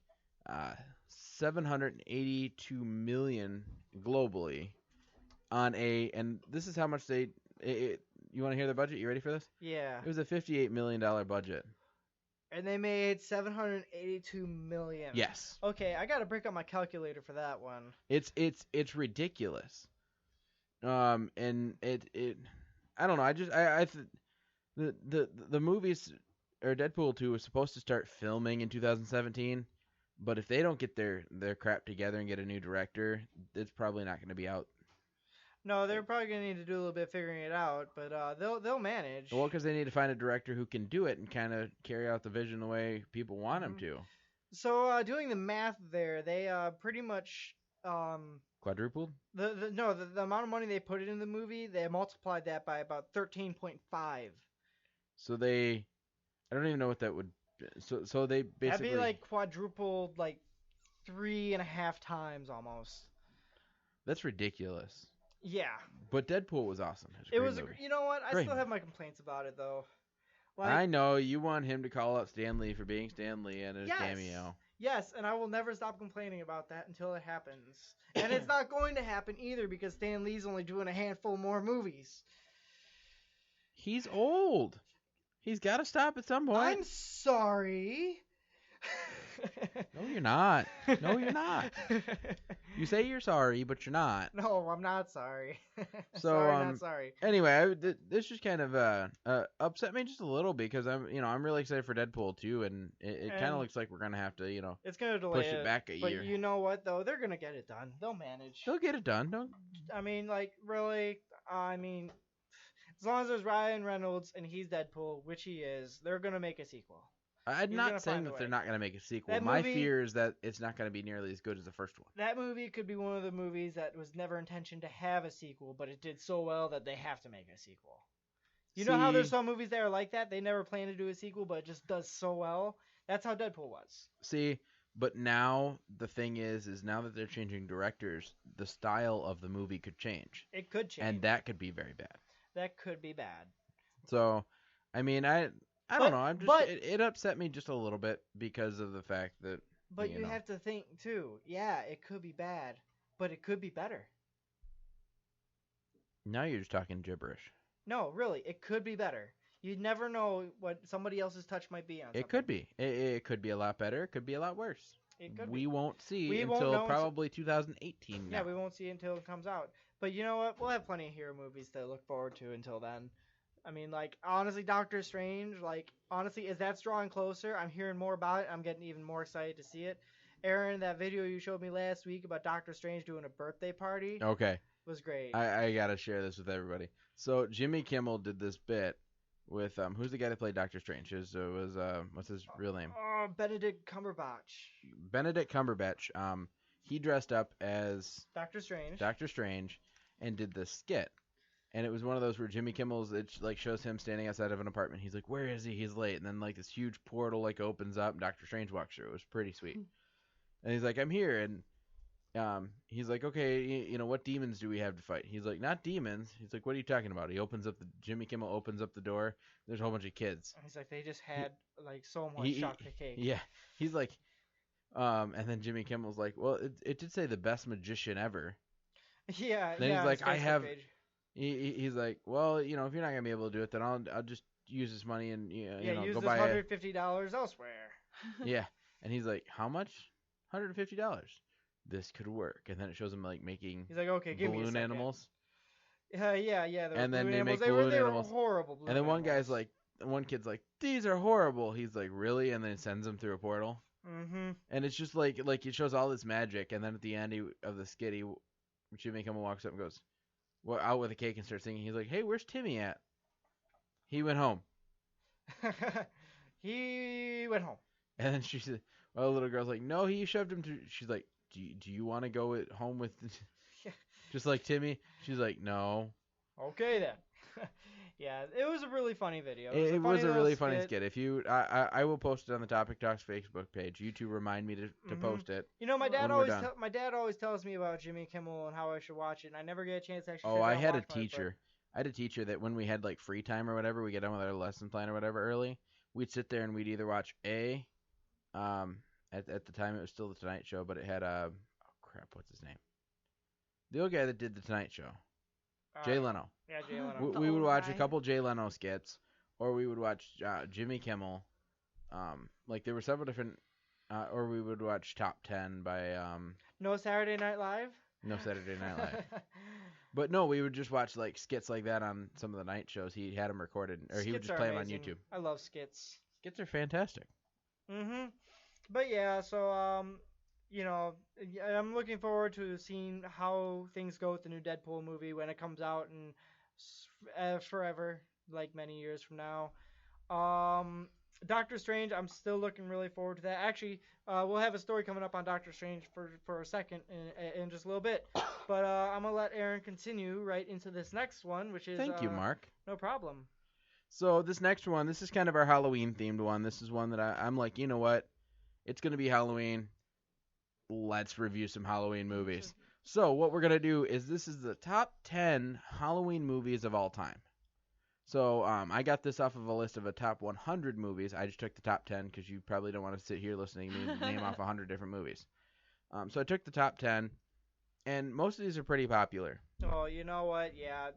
782 million globally and this is how much you want to hear the budget? You ready for this? Yeah. It was a $58 million budget. And they made 782 million. Yes. Okay, I gotta break out my calculator for that one. It's ridiculous. And it I don't know. The movies or Deadpool 2 was supposed to start filming in 2017, but if they don't get their crap together and get a new director, it's probably not going to be out. No, they're probably gonna need to do a little bit figuring it out, but they'll manage. Well, because they need to find a director who can do it and kind of carry out the vision the way people want him to. So doing the math there, they pretty much Quadrupled? the amount of money they put in the movie, they multiplied that by about 13.5. So I don't even know what that would. So they basically. That'd be like quadrupled, like 3.5 times almost. That's ridiculous. Yeah. But Deadpool was awesome. It was. Movie. You know what? I Great still movie. have my complaints about it though. Like, I know you want him to call out Stan Lee for being Stan Lee and his Yes. cameo. Yes, and I will never stop complaining about that until it happens. And it's not going to happen either because Stan Lee's only doing a handful more movies. He's old. He's got to stop at some point. I'm sorry. No, you're not. No, you're not. You say you're sorry, but you're not. No, I'm not sorry. So, sorry, not sorry. Anyway, this just kind of upset me just a little because I'm really excited for Deadpool 2, and it kind of And- looks like we're gonna have to It's gonna delay push it back a but year. you know what though? They're gonna get it done. They'll manage. They'll get it done. Don't. I mean, like really. I mean, as long as there's Ryan Reynolds and he's Deadpool, which he is, they're gonna make a sequel. I'm He's not gonna saying find a that they're way. not gonna make a sequel. That My movie- fear is that it's not gonna be nearly as good as the first one. That movie could be one of the movies that was never intentioned to have a sequel, but it did so well that they have to make a sequel. You know how there's See- some movies that are like that? They never plan to do a sequel, but it just does so well. That's how Deadpool was. See, but now the thing is now that they're changing directors, the style of the movie could change, It could change. and that could be very bad. That could be bad. So, I mean, I But- don't know. I'm just but- it upset me just a little bit because of the fact that But you you know. have to think, too. Yeah, it could be bad, but it could be better. Now you're just talking gibberish. No, really, it could be better. You never know what somebody else's touch might be on something. It could be. It could be a lot better. It could be a lot worse. It could We be. won't see We won't until know until- probably 2018 now. Yeah, we won't see it until it comes out. But you know what? We'll have plenty of hero movies to look forward to until then. I mean, like, honestly, Doctor Strange, like, honestly, as that's drawing closer, I'm hearing more about it. I'm getting even more excited to see it. Aaron, that video you showed me last week about Doctor Strange doing a birthday party Okay, was great. I gotta share this with everybody. So Jimmy Kimmel did this bit with who's the guy that played Doctor Strange? It was what's his real name? Oh, Benedict Cumberbatch. Benedict Cumberbatch. He dressed up as Doctor Strange. Doctor Strange and did this skit. And it was one of those where Jimmy Kimmel's, it like shows him standing outside of an apartment. He's like, where is he? He's late. And then like this huge portal like opens up and Doctor Strange walks through. It was pretty sweet. And he's like, I'm here. he's like, okay, what demons do we have to fight? He's like, not demons. He's like, what are you talking about? Jimmy Kimmel opens up the door. There's a whole bunch of kids. He's like, they just had like so much chocolate cake. Yeah. He's like, and then Jimmy Kimmel's like, well, it did say the best magician ever. Yeah. Then yeah, he's like, his I Facebook have. page. He's like, well, if you're not gonna be able to do it, then I'll just use this money and use go this buy $150 elsewhere. Yeah. And he's like, how much? $150. This could work. And then it shows him like making He's like, okay, give me a balloon second. animals. Yeah. And then they make they balloon were animals. horrible. Balloon And then one animals. kid's like, these are horrible. He's like, really? And then it sends him through a portal. Mm-hmm. And it's just like it shows all this magic. And then at the end of the skit, Jimmy Kimmel walks up and goes, well, out with a cake and starts singing. He's like, hey, where's Timmy at? He went home. He went home. And then she said, well, the little girl's like, no, he shoved him to. She's like, do you want to go home with, just like Timmy? She's like, no. Okay then. Yeah, it was a really funny video. It was a really funny skit. skit. If you, I will post it on the Topic Talks Facebook page. You two remind me to post it. My dad when we're done. my dad always tells me about Jimmy Kimmel and how I should watch it, and I never get a chance to actually. Oh, sit I down had and a watch one, teacher. I had a teacher that when we had like free time or whatever, we get done with our lesson plan or whatever early, we'd sit there and we'd either watch at the time it was still the Tonight Show, but it had oh crap, what's his name? The old guy that did the Tonight Show, Jay Leno. Yeah, Jay Leno. We would watch a guy. couple Jay Leno skits, or we would watch Jimmy Kimmel. Like there were several different, or we would watch Top 10 by No Saturday Night Live. No Saturday Night Live. But no, we would just watch like skits like that on some of the night shows. He had them recorded, or he would Skits just are play them on amazing. YouTube. I love skits. Skits are fantastic. But yeah, so I'm looking forward to seeing how things go with the new Deadpool movie when it comes out in forever, like many years from now. Doctor Strange, I'm still looking really forward to that. Actually, we'll have a story coming up on Doctor Strange for a second in just a little bit. But I'm going to let Aaron continue right into this next one, which is... Thank you, Mark. No problem. So this next one, this is kind of our Halloween-themed one. This is one that I'm like, you know what? It's going to be Halloween. Let's review some Halloween movies. So what we're going to do is this is the top 10 Halloween movies of all time. So I got this off of a list of a top 100 movies. I just took the top 10 because you probably don't want to sit here listening to me name off 100 different movies. So I took the top 10, and most of these are pretty popular. Oh, you know what? Yeah.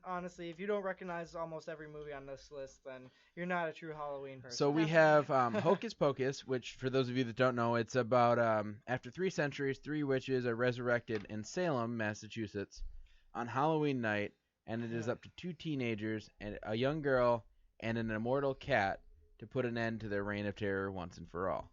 Honestly, if you don't recognize almost every movie on this list, then you're not a true Halloween person. So we have Hocus Pocus, which for those of you that don't know, it's about after 3 centuries, 3 witches are resurrected in Salem, Massachusetts, on Halloween night, and it is up to 2 teenagers and a young girl and an immortal cat to put an end to their reign of terror once and for all.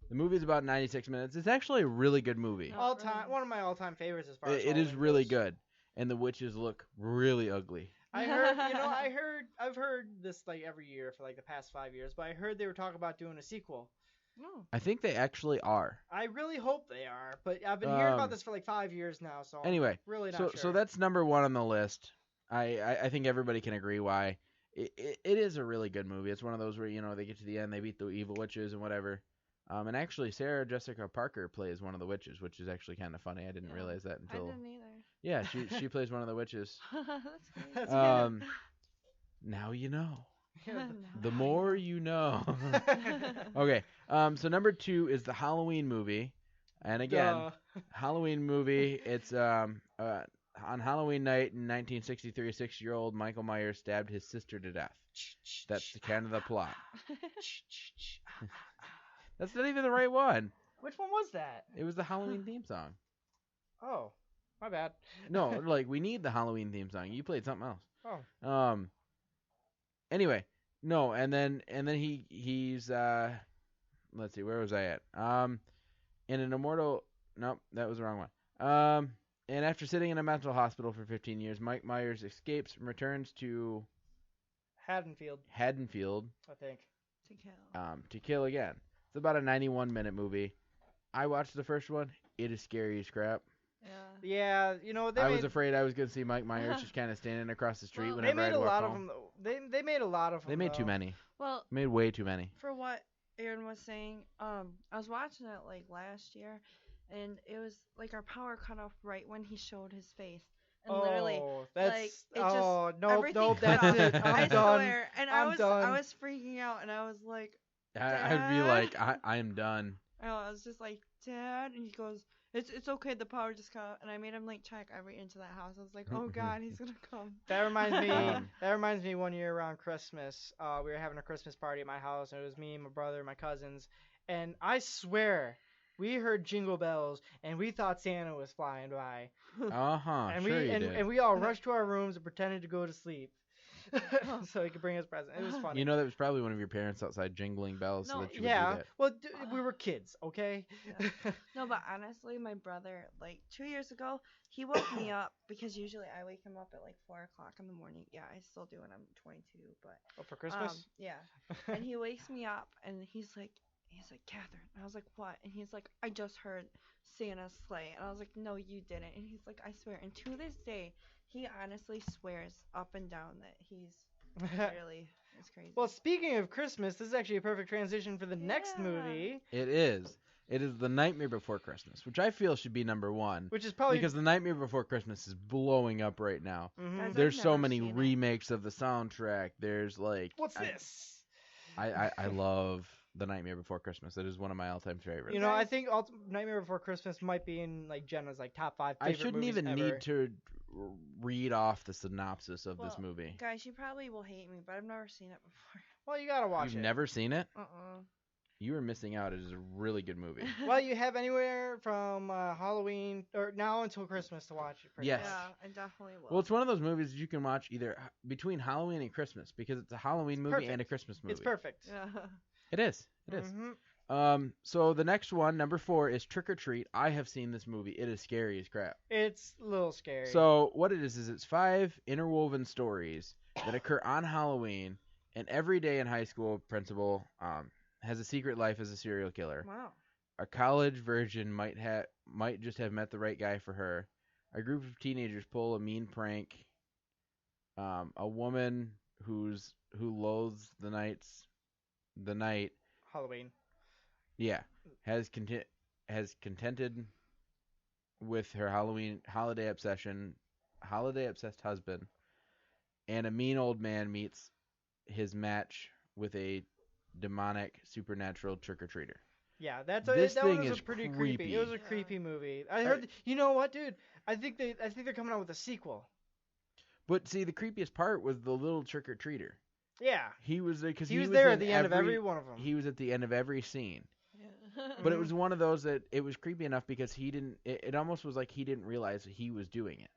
The movie is about 96 minutes. It's actually a really good movie. One of my all-time favorites as far as It is Halloween really goes. good, and the witches look really ugly. I've heard this like every year for like the past 5 years, but I heard they were talking about doing a sequel. No. I think they actually are. I really hope they are, but I've been hearing about this for like 5 years now, so Anyway, I'm really not so sure. so that's number 1 on the list. I think everybody can agree why. It is a really good movie. It's one of those where they get to the end, they beat the evil witches and whatever. And actually, Sarah Jessica Parker plays one of the witches, which is actually kind of funny. I didn't realize that until. I didn't either. Yeah, she plays one of the witches. That's great. Now you know. Yeah, The more you know. Okay. So number 2 is the Halloween movie, and again, Halloween movie. It's on Halloween night in 1963, 6-year-old Michael Myers stabbed his sister to death. That's kind of the plot. That's not even the right one. Which one was that? It was the Halloween theme song. Oh, my bad. No, like we need the Halloween theme song. You played something else. Oh. Anyway, no, and then he's let's see, where was I at? In an immortal. Nope, that was the wrong one. And after sitting in a mental hospital for 15 years, Mike Myers escapes and returns to Haddonfield, I think. To kill. To kill again. It's about a 91-minute movie. I watched the first one. It is scary as crap. Yeah, I was afraid I was going to see Mike Myers just kind of standing across the street Well, whenever I'd walk home. Of them. They made a lot of them. They made too many. Well, Made way too many. for what Aaron was saying, I was watching it like last year, and it was like our power cut off right when he showed his face, and literally, Oh, like that's it just nope, everything nope, cut that's off. it. I'm I done. swear, and I'm I done. was freaking out, and I was like, I'd be like, Dad. I'm done. I was just like, Dad, and he goes, it's okay, the power just cut off, and I made him like check every inch of that house. I was like, oh God, he's gonna come. That reminds me. Um, That reminds me. One year around Christmas, we were having a Christmas party at my house, and it was me, my brother, my cousins, and I swear, we heard jingle bells, and we thought Santa was flying by, and sure we you did. and we all rushed to our rooms and pretended to go to sleep, so he could bring us presents. It was funny. You know that was probably one of your parents outside jingling bells so No, that you would Yeah. do that. Well, we were kids, okay? No, but honestly, my brother, like 2 years ago, he woke me up because usually I wake him up at like 4 o'clock in the morning. Yeah, I still do when I'm 22, but Oh, for Christmas? yeah. And he wakes me up and he's like, Catherine. And I was like, what? And he's like, I just heard Santa's sleigh. And I was like, no, you didn't. And he's like, I swear. And to this day, he honestly swears up and down that he's really, it's crazy. Well, speaking of Christmas, this is actually a perfect transition for the next Yeah. movie, It is. It is The Nightmare Before Christmas, which I feel should be number one. which is probably Because The Nightmare Before Christmas is blowing up right now. Mhm. Guys, There's I've so never many seen it. remakes of the soundtrack. There's like What's I- this? I love The Nightmare Before Christmas. It is one of my all-time favorites. You know, I think Nightmare Before Christmas might be in like Jenna's like top 5 I favorite shouldn't movies even ever. need to read off the synopsis of this Well, movie. Guys, you probably will hate me, but I've never seen it before. Well, you gotta watch You've it. never seen it? Uh-uh. You are missing out. It is a really good movie. Well, you have anywhere from Halloween or now until Christmas to watch it. pretty Yes. much. Yeah, I definitely will. Well, it's one of those movies you can watch either between Halloween and Christmas because it's a Halloween movie perfect. and a Christmas movie. It's perfect. Yeah. It is. It is. Mhm. So the next one, number 4, is Trick or Treat. I have seen this movie. It is scary as crap. It's a little scary. So what it is it's 5 interwoven stories that occur on Halloween, and every day in high school, principal has a secret life as a serial killer. Wow. A college virgin might just have met the right guy for her. A group of teenagers pull a mean prank. A woman who loathes the night, Halloween. yeah, has contented with her holiday obsessed husband, and a mean old man meets his match with a demonic supernatural trick-or-treater. Yeah, that This one thing was is a pretty creepy. creepy. It was a Yeah. creepy movie. I heard. You know what, dude? I think they're coming out with a sequel. But see, the creepiest part was the little trick-or-treater. Yeah. He was there because He was there in at the end of every one of them. He was at the end of every scene. Yeah. But it was one of those that it was creepy enough because he didn't. It almost was like he didn't realize that he was doing it.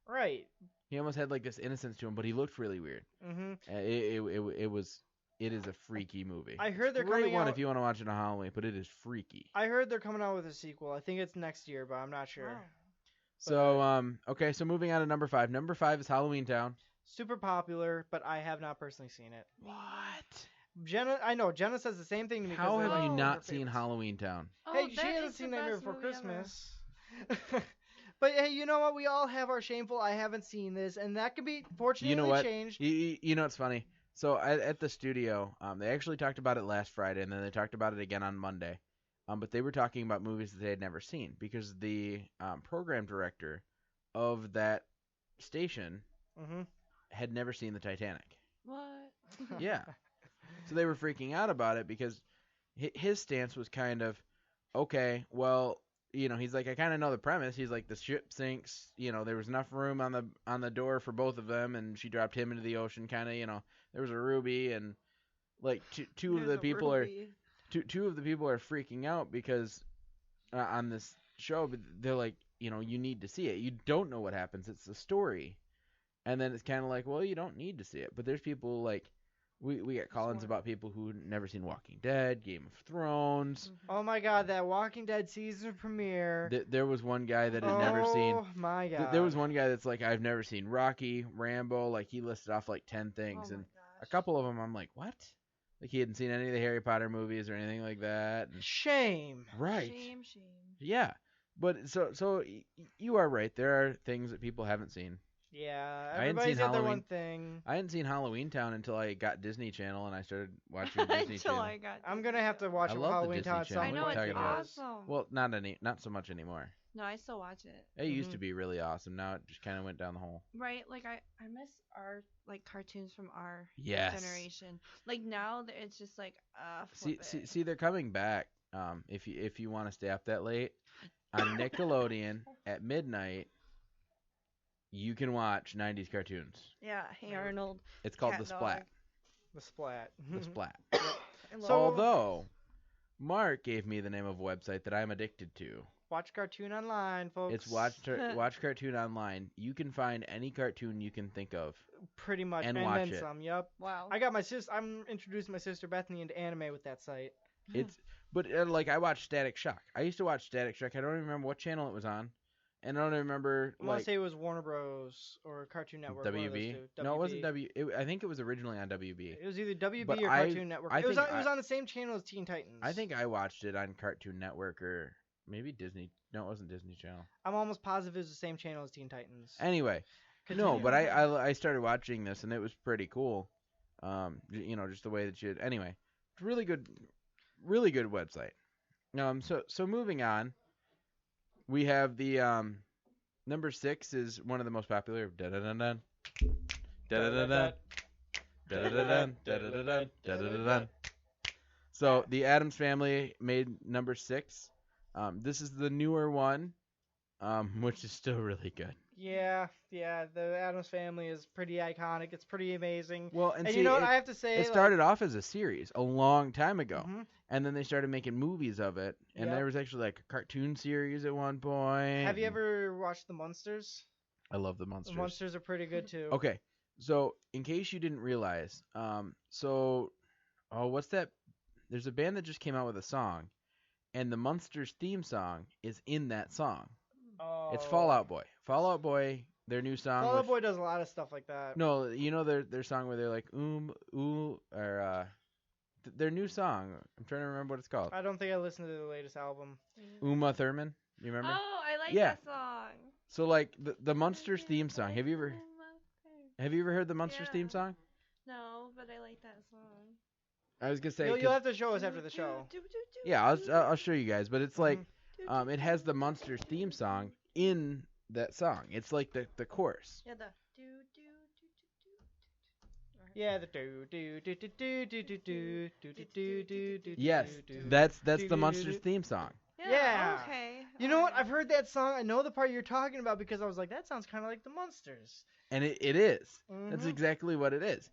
Right. He almost had like this innocence to him, but he looked really weird. Mhm. It is a freaky movie. I heard they're Great coming one out. if you want to watch it on Halloween, but it is freaky. I heard they're coming out with a sequel. I think it's next year, but I'm not sure. Wow. So okay, so moving on to number 5. Number 5 is Halloween Town. Super popular, but I have not personally seen it. What? Jenna says the same thing to me. 'cause How they're, have like, you one of not her seen favorites. Halloween Town? Oh, Hey, she that hasn't is the seen Nightmare best Before movie ever. Christmas. But hey, you know what? We all have our shameful I haven't seen this, and that can be fortunately You know what? changed. You know what's funny? So at the studio, they actually talked about it last Friday, and then they talked about it again on Monday. But they were talking about movies that they had never seen because the program director of that station Mhm. had never seen the Titanic. What? Yeah. So they were freaking out about it because his stance was kind of, okay, well, he's like, I kind of know the premise. He's like, the ship sinks, there was enough room on the door for both of them, and she dropped him into the ocean, kind of, there was a ruby, and like two of the people are freaking out because on this show, but they're like, you need to see it. You don't know what happens. It's the story. And then it's kind of like, well, you don't need to see it. But there's people like, we get call-ins about people who never seen Walking Dead, Game of Thrones. Oh my God, that Walking Dead season premiere. There was one guy that had never seen. Oh my God. There was one guy that's like, I've never seen Rocky, Rambo. Like he listed off like 10 things, Oh my and a gosh. couple of them I'm like, what? Like he hadn't seen any of the Harry Potter movies or anything like that. And- Shame. right. Shame. Yeah. But so you are right. There are things that people haven't seen. Yeah, I hadn't everybody's seen got their one Halloween. thing. I hadn't seen Halloween Town until I got Disney Channel and I started watching Disney Until Channel. I got. I'm gonna have to watch I love the Halloween Disney Town at Channel. some I know What are you point it's talking about? because awesome. Well, not so much anymore. No, I still watch it. It used Mhm. to be really awesome. Now it just kind of went down the hole. Right, like I miss our like cartoons from our Yes. generation. Like now it's just like See, they're coming back. If you want to stay up that late on Nickelodeon at midnight, you can watch 90s cartoons. Yeah, Hey Arnold. It's called Cat The Splat. the Splat. The Splat. I love So- Although Mark gave me the name of a website that I'm addicted to. Watch Cartoon Online, folks. It's Watch Cartoon Online. You can find any cartoon you can think of. Pretty much, and and watch then it. some. Yep. wow. I got my sister. I'm introducing my sister Bethany into anime with that site. But like I watched Static Shock. I used to watch Static Shock. I don't even remember what channel it was on, and I don't even remember I want like to say it was Warner Bros. Or Cartoon Network. one of those WB. two. No, it wasn't WB. I think it was originally on WB. It was either WB But or I- Cartoon Network. I It was think on, it was on the same channel as Teen Titans. I think I watched it on Cartoon Network or maybe Disney. No, it wasn't Disney Channel. I'm almost positive it was the same channel as Teen Titans. Anyway, Continue. no, but I started watching this and it was pretty cool. Just the way that you. Anyway, it's really good website. So moving on, we have the number 6 is one of the most popular. Da-da-dun-dun. Da-da-dun-dun. Da-da-dun-dun. Da-da-dun-dun. Da-da-dun-dun. So the Addams Family made number 6. This is the newer one, which is still really good. Yeah, the Addams Family is pretty iconic. It's pretty amazing. Well, And see, you know what it, I have to say? it started off as a series a long time ago, Mhm. and then they started making movies of it, and Yep. there was actually like a cartoon series at one point. Have you ever watched The Munsters? I love the Monsters. The Munsters are pretty good too. Okay, so in case you didn't realize, what's that? There's a band that just came out with a song, and the Munsters theme song is in that song. Oh. It's Fall Out Boy. Fall Out Boy, their new song. Fall Out which- Boy does a lot of stuff like that. No, you know their song where they're like their new song. I'm trying to remember what it's called. I don't think I listened to the latest album. Uma Thurman. You remember? Oh, I like Yeah. that song. So like the Munsters theme song. Have you ever heard the Munsters Yeah. theme song? No, but I like that song. I was gonna say. You'll 'cause- have to show us after the show. Yeah, I'll show you guys. But it's like Mhm. it has the Munsters theme song in that song. It's like the chorus. Yeah, the do do do do do. Yeah, the do do do do do do do do do do do do. Yes, do. that's the do, do, Munsters do. theme song. Yeah. Okay. You know what? alright. I've heard that song. I know the part you're talking about because I was like, that sounds kind of like the Munsters. And it is. That's Mhm. exactly what it is.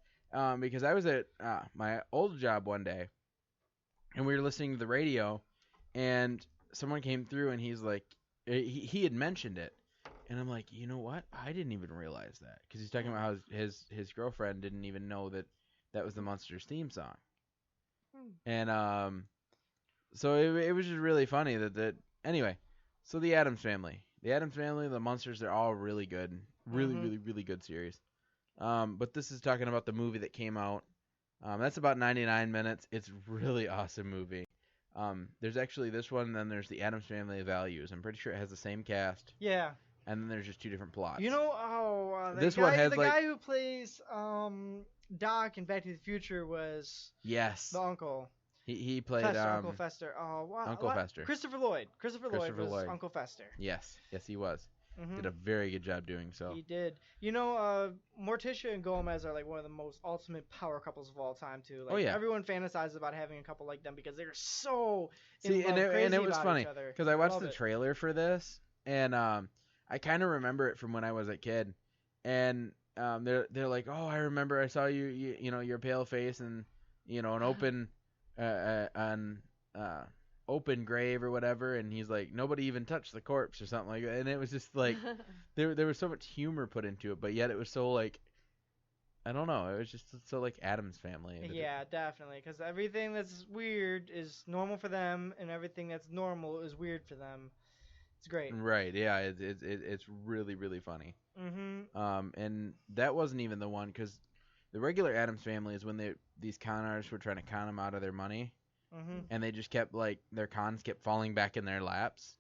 Because I was at my old job one day, and we were listening to the radio, and someone came through, and he's like, he had mentioned it, and I'm like, you know what? I didn't even realize that, because he's talking about how his girlfriend didn't even know that was the Munsters theme song, and so it was just really funny that anyway. So the Addams Family, the Munsters, they're all really good, really good series. But this is talking about the movie that came out. That's about 99 minutes. It's a really awesome movie. There's actually this one, and then there's the Addams Family Values. I'm pretty sure it has the same cast, Yeah. and then there's just 2 different plots. You know, This one has, the like- guy who plays Doc in Back to the Future was Yes, the uncle. he played Fester, Uncle Fester. Oh, wow. Uncle Fester. Christopher Lloyd. Christopher Lloyd Christopher was Lloyd. Uncle Fester. Yes, he was. Mhm. Did a very good job doing so. He did. You know, Morticia and Gomez are like one of the most ultimate power couples of all time too. Like, Oh, yeah. Everyone fantasizes about having a couple like them because they're so See, in and love, it crazy was about funny each other. because I watched Love the it. trailer for this, and I kind of remember it from when I was a kid, and they're like, oh, I remember I saw you know, your pale face and an open open grave or whatever, and he's like, nobody even touched the corpse or something like that, and it was just like there was so much humor put into it, but yet it was so like, I don't know, it was just so like Addams Family. that it- Yeah, definitely. Because everything that's weird is normal for them, and everything that's normal is weird for them. It's great. Right, yeah, it's really really funny. Mm-hmm. And that wasn't even the one, because the regular Addams Family is when these con artists were trying to con them out of their money, Mhm. and they just kept like their cons kept falling back in their laps.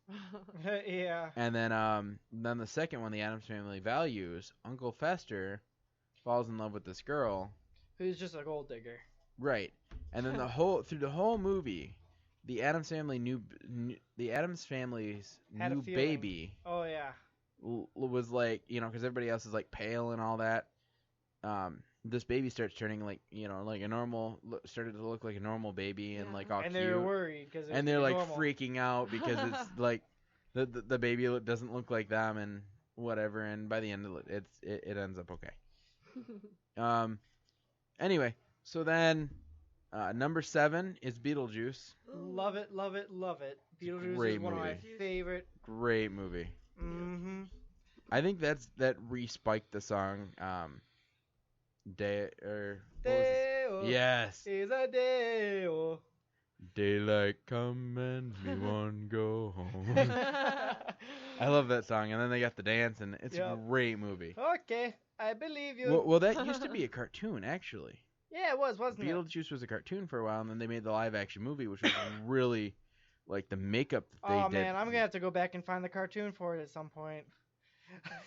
Yeah. And then the second one, the Addams Family Values, Uncle Fester falls in love with this girl. Who's just a gold digger. Right. And then through the whole movie, the Addams family's Had a new feeling. baby Oh yeah. was like, because everybody else is like pale and all that. This baby starts turning like, like a normal, started to look like a normal baby and Yeah. like all And cute. they were worried because And they're like freaking out because it's like the baby doesn't look like them and whatever. And by the end of it ends up okay. Anyway, so then number 7 is Beetlejuice. Love it, love it, love it. Beetlejuice great is one of my movie. favorite. Great movie. Mm-hmm. I think that re-spiked the song. Day or what was Deo this? Yes. is a Deo. Daylight come and me one go home. I love that song, and then they got the dance, and it's Yep. a great movie. Okay, I believe you. Well, that used to be a cartoon, actually. Yeah, it was, wasn't it? Beetlejuice was a cartoon for a while, and then they made the live-action movie, which was really, like, the makeup that they Oh did. man, I'm gonna have to go back and find the cartoon for it at some point.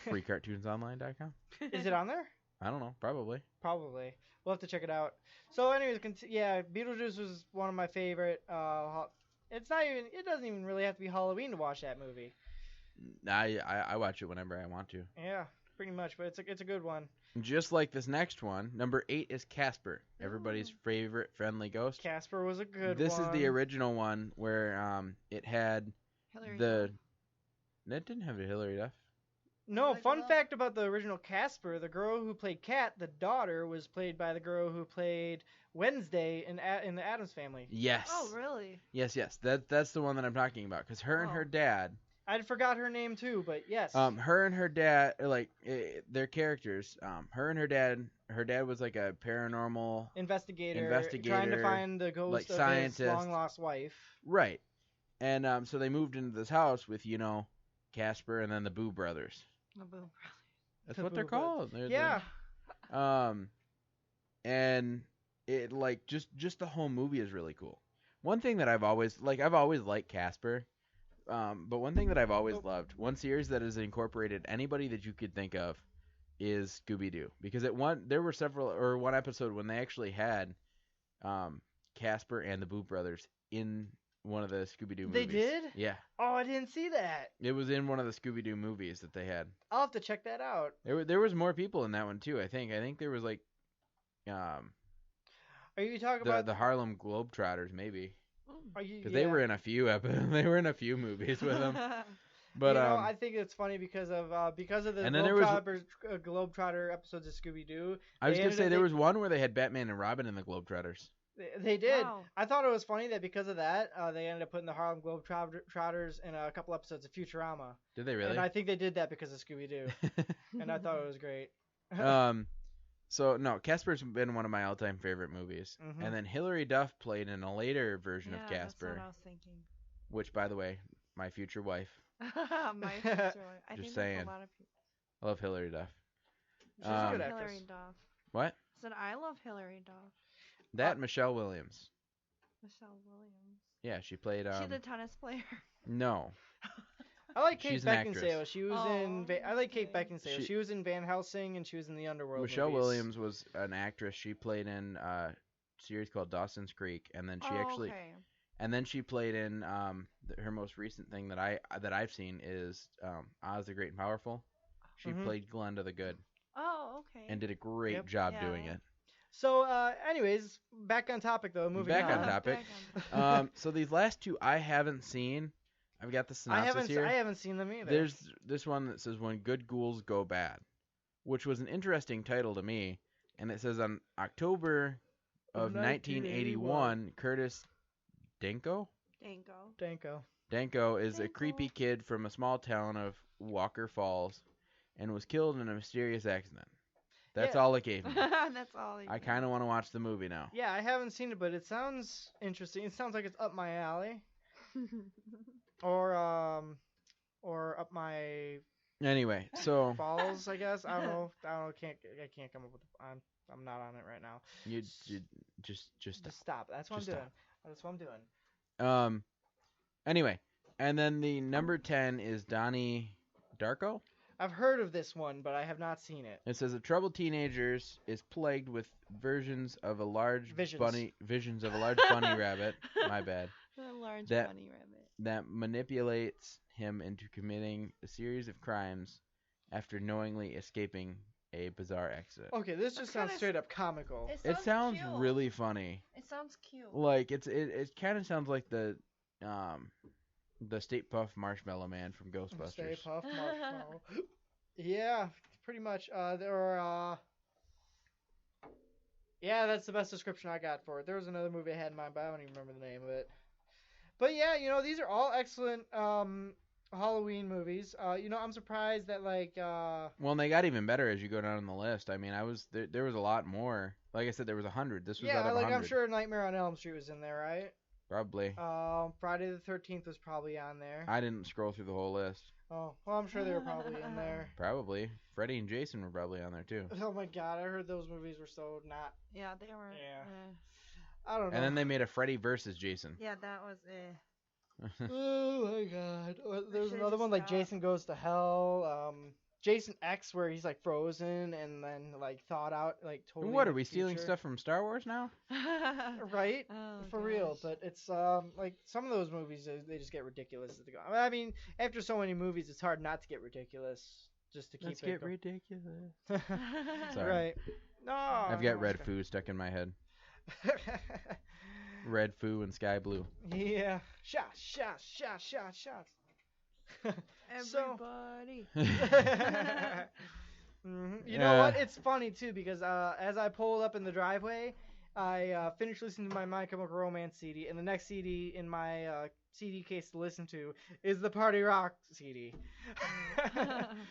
FreeCartoonsOnline.com? Is it on there? I don't know, probably. Probably. We'll have to check it out. So, anyways, yeah, Beetlejuice was one of my favorite. It's not even. It doesn't even really have to be Halloween to watch that movie. I watch it whenever I want to. Yeah, pretty much. But it's a good one. Just like this next one, number 8 is Casper, everybody's favorite friendly ghost. Casper was a good This one. is the original one where it had Hillary the. It didn't have a Hillary Duff. No, Like fun that? fact about the original Casper: the girl who played Kat, the daughter, was played by the girl who played Wednesday in the Addams Family. Yes. Oh, really? Yes. That's the one that I'm talking about. Because her and her Oh. dad, I forgot her name too, but yes. her and her dad, their characters. Her and her dad was like a paranormal. Investigator trying to investigator, find the ghost like, of his scientist. long lost wife. Right. And so they moved into this house with Casper and then the Boo brothers. Oh, boom. That's The what they're Boo brothers. called. They're- Yeah. and it like just the whole movie is really cool. One thing that I've always liked Casper, but one thing that I've always loved, one series that has incorporated anybody that you could think of, is Scooby Doo, because there were one episode when they actually had Casper and the Boo brothers in one of the Scooby Doo movies. They did? Yeah, Oh, I didn't see that. it was in one of the Scooby Doo movies that they had. I'll have to check that out. There was more people in that one too. I think there was like Are you talking about the Harlem Globetrotters maybe, Are you? because they were in a few they were in a few movies with them. But I think it's funny because of the And then there was- Globetrotter episodes of Scooby Doo. I was they gonna ended say up there make- was one where they had Batman and Robin in the Globetrotters. They did. Wow. I thought it was funny that because of that, they ended up putting the Harlem Globetrotters in a couple episodes of Futurama. Did they really? And I think they did that because of Scooby Doo, and I thought it was great. So no, Casper's been one of my all-time favorite movies. Mhm. And then Hilary Duff played in a later version of Yeah, Casper, That's what I was thinking. which, by the way, my future wife. My future wife. I Just think saying. that's a lot of people. I love Hilary Duff. She's a good Um, actress. Hillary Duff. What? I said I love Hillary Duff. That Michelle Williams. Michelle Williams. Yeah, she played. She the tennis player. No, I like Kate She's an actress. Beckinsale. She was in. I like Kate okay. Beckinsale. She was in Van Helsing and she was in the Underworld. Michelle movies. Williams was an actress. She played in a series called Dawson's Creek, and then she Okay. and then she played in her most recent thing that I've seen is Oz the Great and Powerful. She Mhm. played Glenda the Good Oh, okay. and did a great Yep. job Yeah. doing it. So, anyways, back on topic though. Moving Back on. on topic. Back on- So these last two I haven't seen. I've got the synopsis here. I haven't seen them either. There's this one that says When Good Ghouls Go Bad, which was an interesting title to me, and it says on October of 1981, Curtis Danko Dango. Danko. is a Danko. creepy kid from a small town of Walker Falls and was killed in a mysterious accident. That's Yeah. all it gave me. That's all. I kind of want to watch the movie now. Yeah, I haven't seen it, but it sounds interesting. It sounds like it's up my alley, or up my Anyway, so balls. I guess I don't know. I can't come up with. I'm not on it right now. you just Just stop. That's what Just I'm stop. doing. That's what I'm doing. Anyway, and then the number 10 is Donnie Darko. I've heard of this one, but I have not seen it. It says a troubled teenagers is plagued with visions of a large bunny rabbit. My bad. A large That- bunny rabbit. That manipulates him into committing a series of crimes after knowingly escaping a bizarre accident. Okay, this That's just sounds kinda straight up comical. It sounds cute. really funny. It sounds cute. Like it kind of sounds like the Stay Puft Marshmallow Man from Ghostbusters. Stay Puft Marshmallow. Yeah, pretty much. Yeah, that's the best description I got for it. There was another movie I had in mind, but I don't even remember the name of it. But yeah, these are all excellent Halloween movies. I'm surprised that Well, and they got even better as you go down the list. I mean, there was a lot more. Like I said, there was 100. This was out of 100. I'm sure Nightmare on Elm Street was in there, right? Probably. Friday the 13th was probably on there. I didn't scroll through the whole list. Oh, well, I'm sure they were probably in there. Probably. Freddy and Jason were probably on there too. Oh my God, I heard those movies were so not. Yeah, they were. I don't know. And then they made a Freddy versus Jason. Yeah, that was Oh my God. There's should've another just one like stopped. Jason Goes to Hell. Jason X, where he's like frozen and then like thawed out, like totally. What in are we the stealing future. stuff from Star Wars now? Right? Oh, For real, gosh. but it's like some of those movies they just get ridiculous as they go. I mean, after so many movies, it's hard not to get ridiculous. Just to keep Let's it get going. ridiculous. Sorry. Sorry. Right. No. I've got Red Foo stuck in my head. Red Foo and Sky Blue. Yeah. Shots. So- Everybody. You know what? It's funny too because as I pulled up in the driveway, I finished listening to my My Chemical Romance CD, and the next CD in my CD case to listen to is the Party Rock CD.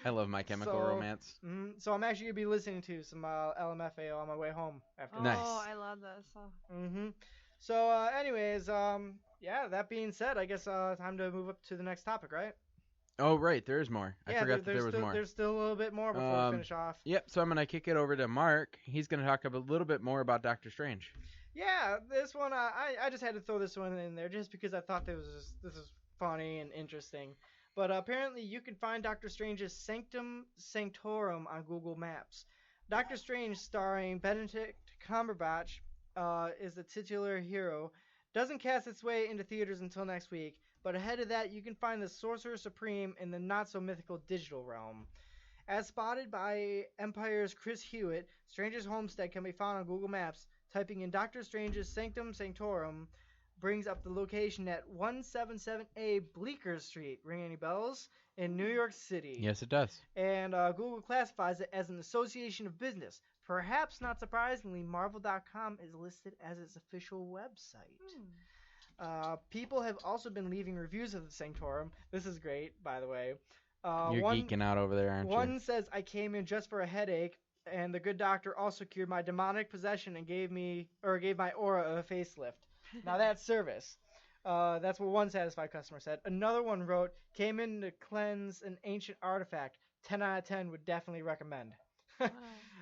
I love My Chemical So- Romance. So I'm actually gonna be listening to some LMFAO on my way home after. Oh, Nice. I love that song. So, anyways, yeah. That being said, I guess time to move up to the next topic, right? Oh, right. There's more. I Yeah, forgot that there was still, more. There's still a little bit more before we finish off. Yep, so I'm going to kick it over to Mark. He's going to talk a little bit more about Doctor Strange. Yeah, this one, I just had to throw this one in there just because I thought this was funny and interesting. But apparently you can find Doctor Strange's Sanctorum on Google Maps. Doctor Strange, starring Benedict Cumberbatch, is the titular hero. Doesn't cast its way into theaters until next week, but ahead of that, you can find the Sorcerer Supreme in the not-so-mythical digital realm. As spotted by Empire's Chris Hewitt, Strange's homestead can be found on Google Maps. Typing in Doctor Strange's Sanctorum brings up the location at 177A Bleecker Street. Ring any bells? In New York City. Yes, it does. And Google classifies it as an association of business. Perhaps not surprisingly, Marvel.com is listed as its official website. People have also been leaving reviews of the Sanctorum. This is great, by the way. You're geeking out over there, aren't One you? says, I came in just for a headache, and the good doctor also cured my demonic possession and gave my aura a facelift. Now that's service. That's what one satisfied customer said. Another one wrote, came in to cleanse an ancient artifact. 10 out of 10 would definitely recommend. Wow.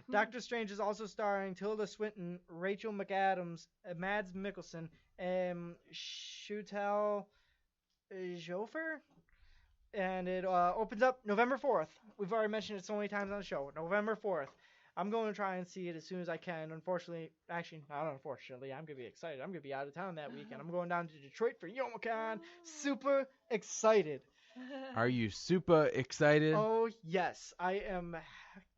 Doctor Strange is also starring Tilda Swinton, Rachel McAdams, Mads Mikkelsen, and Shutel Jofer. And it opens up November 4th. We've already mentioned it so many times on the show. November 4th. I'm going to try and see it as soon as I can. Unfortunately, actually, not unfortunately, I'm going to be excited. I'm going to be out of town that weekend. I'm going down to Detroit for YomoCon. Super excited. Are you super excited? Oh, yes. I am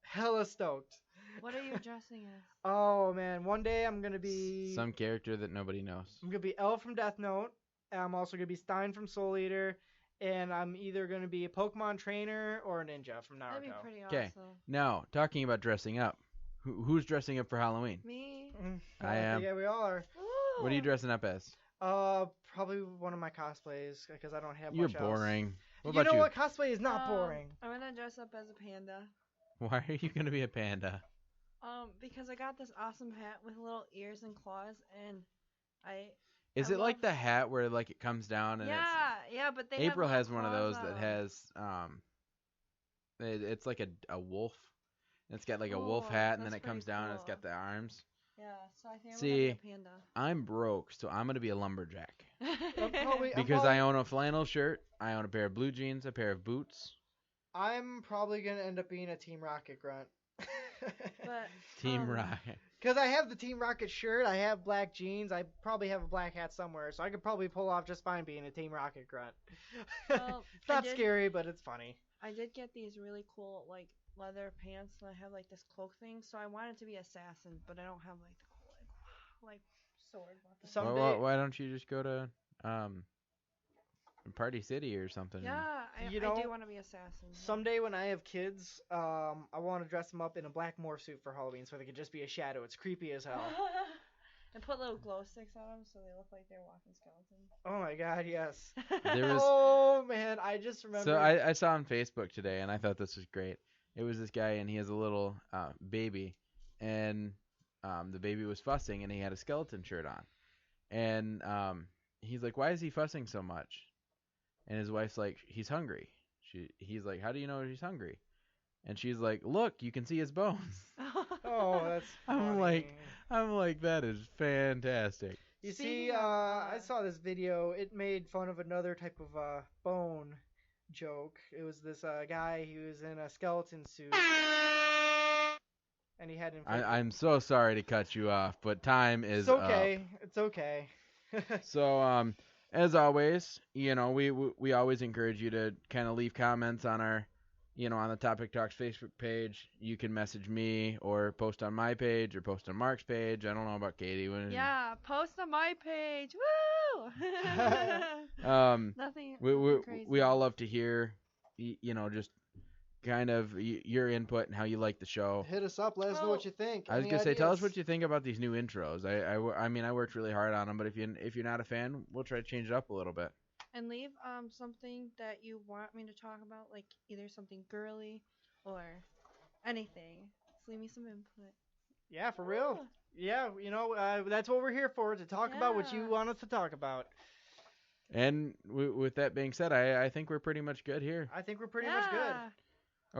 hella stoked. What are you dressing as? Oh, man. One day I'm going to be... Some character that nobody knows. I'm going to be Elle from Death Note. And I'm also going to be Stein from Soul Eater. And I'm either going to be a Pokemon trainer or a ninja from Naruto. That'd be pretty Okay. awesome. Now, talking about dressing up. Who's dressing up for Halloween? Me? I am. Yeah, we all are. What are you dressing up as? Probably one of my cosplays because I don't have You're much else. boring. What You about know you? what? Cosplay is not boring. I'm gonna dress up as a panda. Why are you going to be a panda? Because I got this awesome hat with little ears and claws, and Is I it like love- the hat where like it comes down and yeah, but they it's... have April little has one of claws those that on. has it's like a wolf. It's got like a wolf Oh, hat and then that's it comes pretty down and it's cool. got the arms. Yeah, so I think I'm See, gonna be a panda. I'm broke, so I'm gonna be a lumberjack I'm because I own a flannel shirt, I own a pair of blue jeans, a pair of boots. I'm probably gonna end up being a Team Rocket grunt. But Team Rocket. Because I have the Team Rocket shirt, I have black jeans, I probably have a black hat somewhere, so I could probably pull off just fine being a Team Rocket grunt. Well, It's not scary, but it's funny. I did get these really cool like leather pants, and I have like this cloak thing. So I wanted to be assassin, but I don't have like the cool like sword weapon. Someday, Why don't you just go to Party City or something? Yeah, I You know, do want to be assassin. someday when I have kids, I want to dress them up in a black morph suit for Halloween so they could just be a shadow. It's creepy as hell. And put little glow sticks on them so they look like they're walking skeletons. Oh my god, yes. There was Oh man, I just remember. So I saw on Facebook today, and I thought this was great. It was this guy, and he has a little baby, and the baby was fussing, and he had a skeleton shirt on. And he's like, why is he fussing so much? And his wife's like, he's hungry. He's like, how do you know he's hungry? And she's like, look, you can see his bones. Oh, that's funny. I'm like, that is fantastic. You Speaking see, of, I saw this video. It made fun of another type of bone joke. It was this guy. He was in a skeleton suit, and he had. I'm so sorry to cut you off, but time is It's okay. It's okay. up. So as always, we always encourage you to kind of leave comments on our, on the Topic Talks Facebook page. You can message me or post on my page or post on Mark's page. I don't know about Katie. Yeah, post on my page. Woo! Nothing. Crazy. We all love to hear, just kind of your input and how you like the show. Hit us up. Let us know what you think. I was Any gonna say, tell us ideas? what you think about these new intros. I mean, I worked really hard on them, but if you're not a fan, we'll try to change it up a little bit. And leave something that you want me to talk about, like either something girly or anything. Just leave me some input. Yeah, for real. Yeah, that's what we're here for, to talk about what you Yeah. want us to talk about. And with that being said, I think we're pretty much good here. I think we're pretty much good.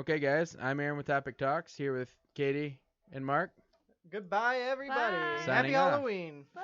Okay, guys, I'm Aaron with Topic Talks, here with Katie and Mark. Goodbye, everybody. Bye. Happy Signing off. Halloween. Bye.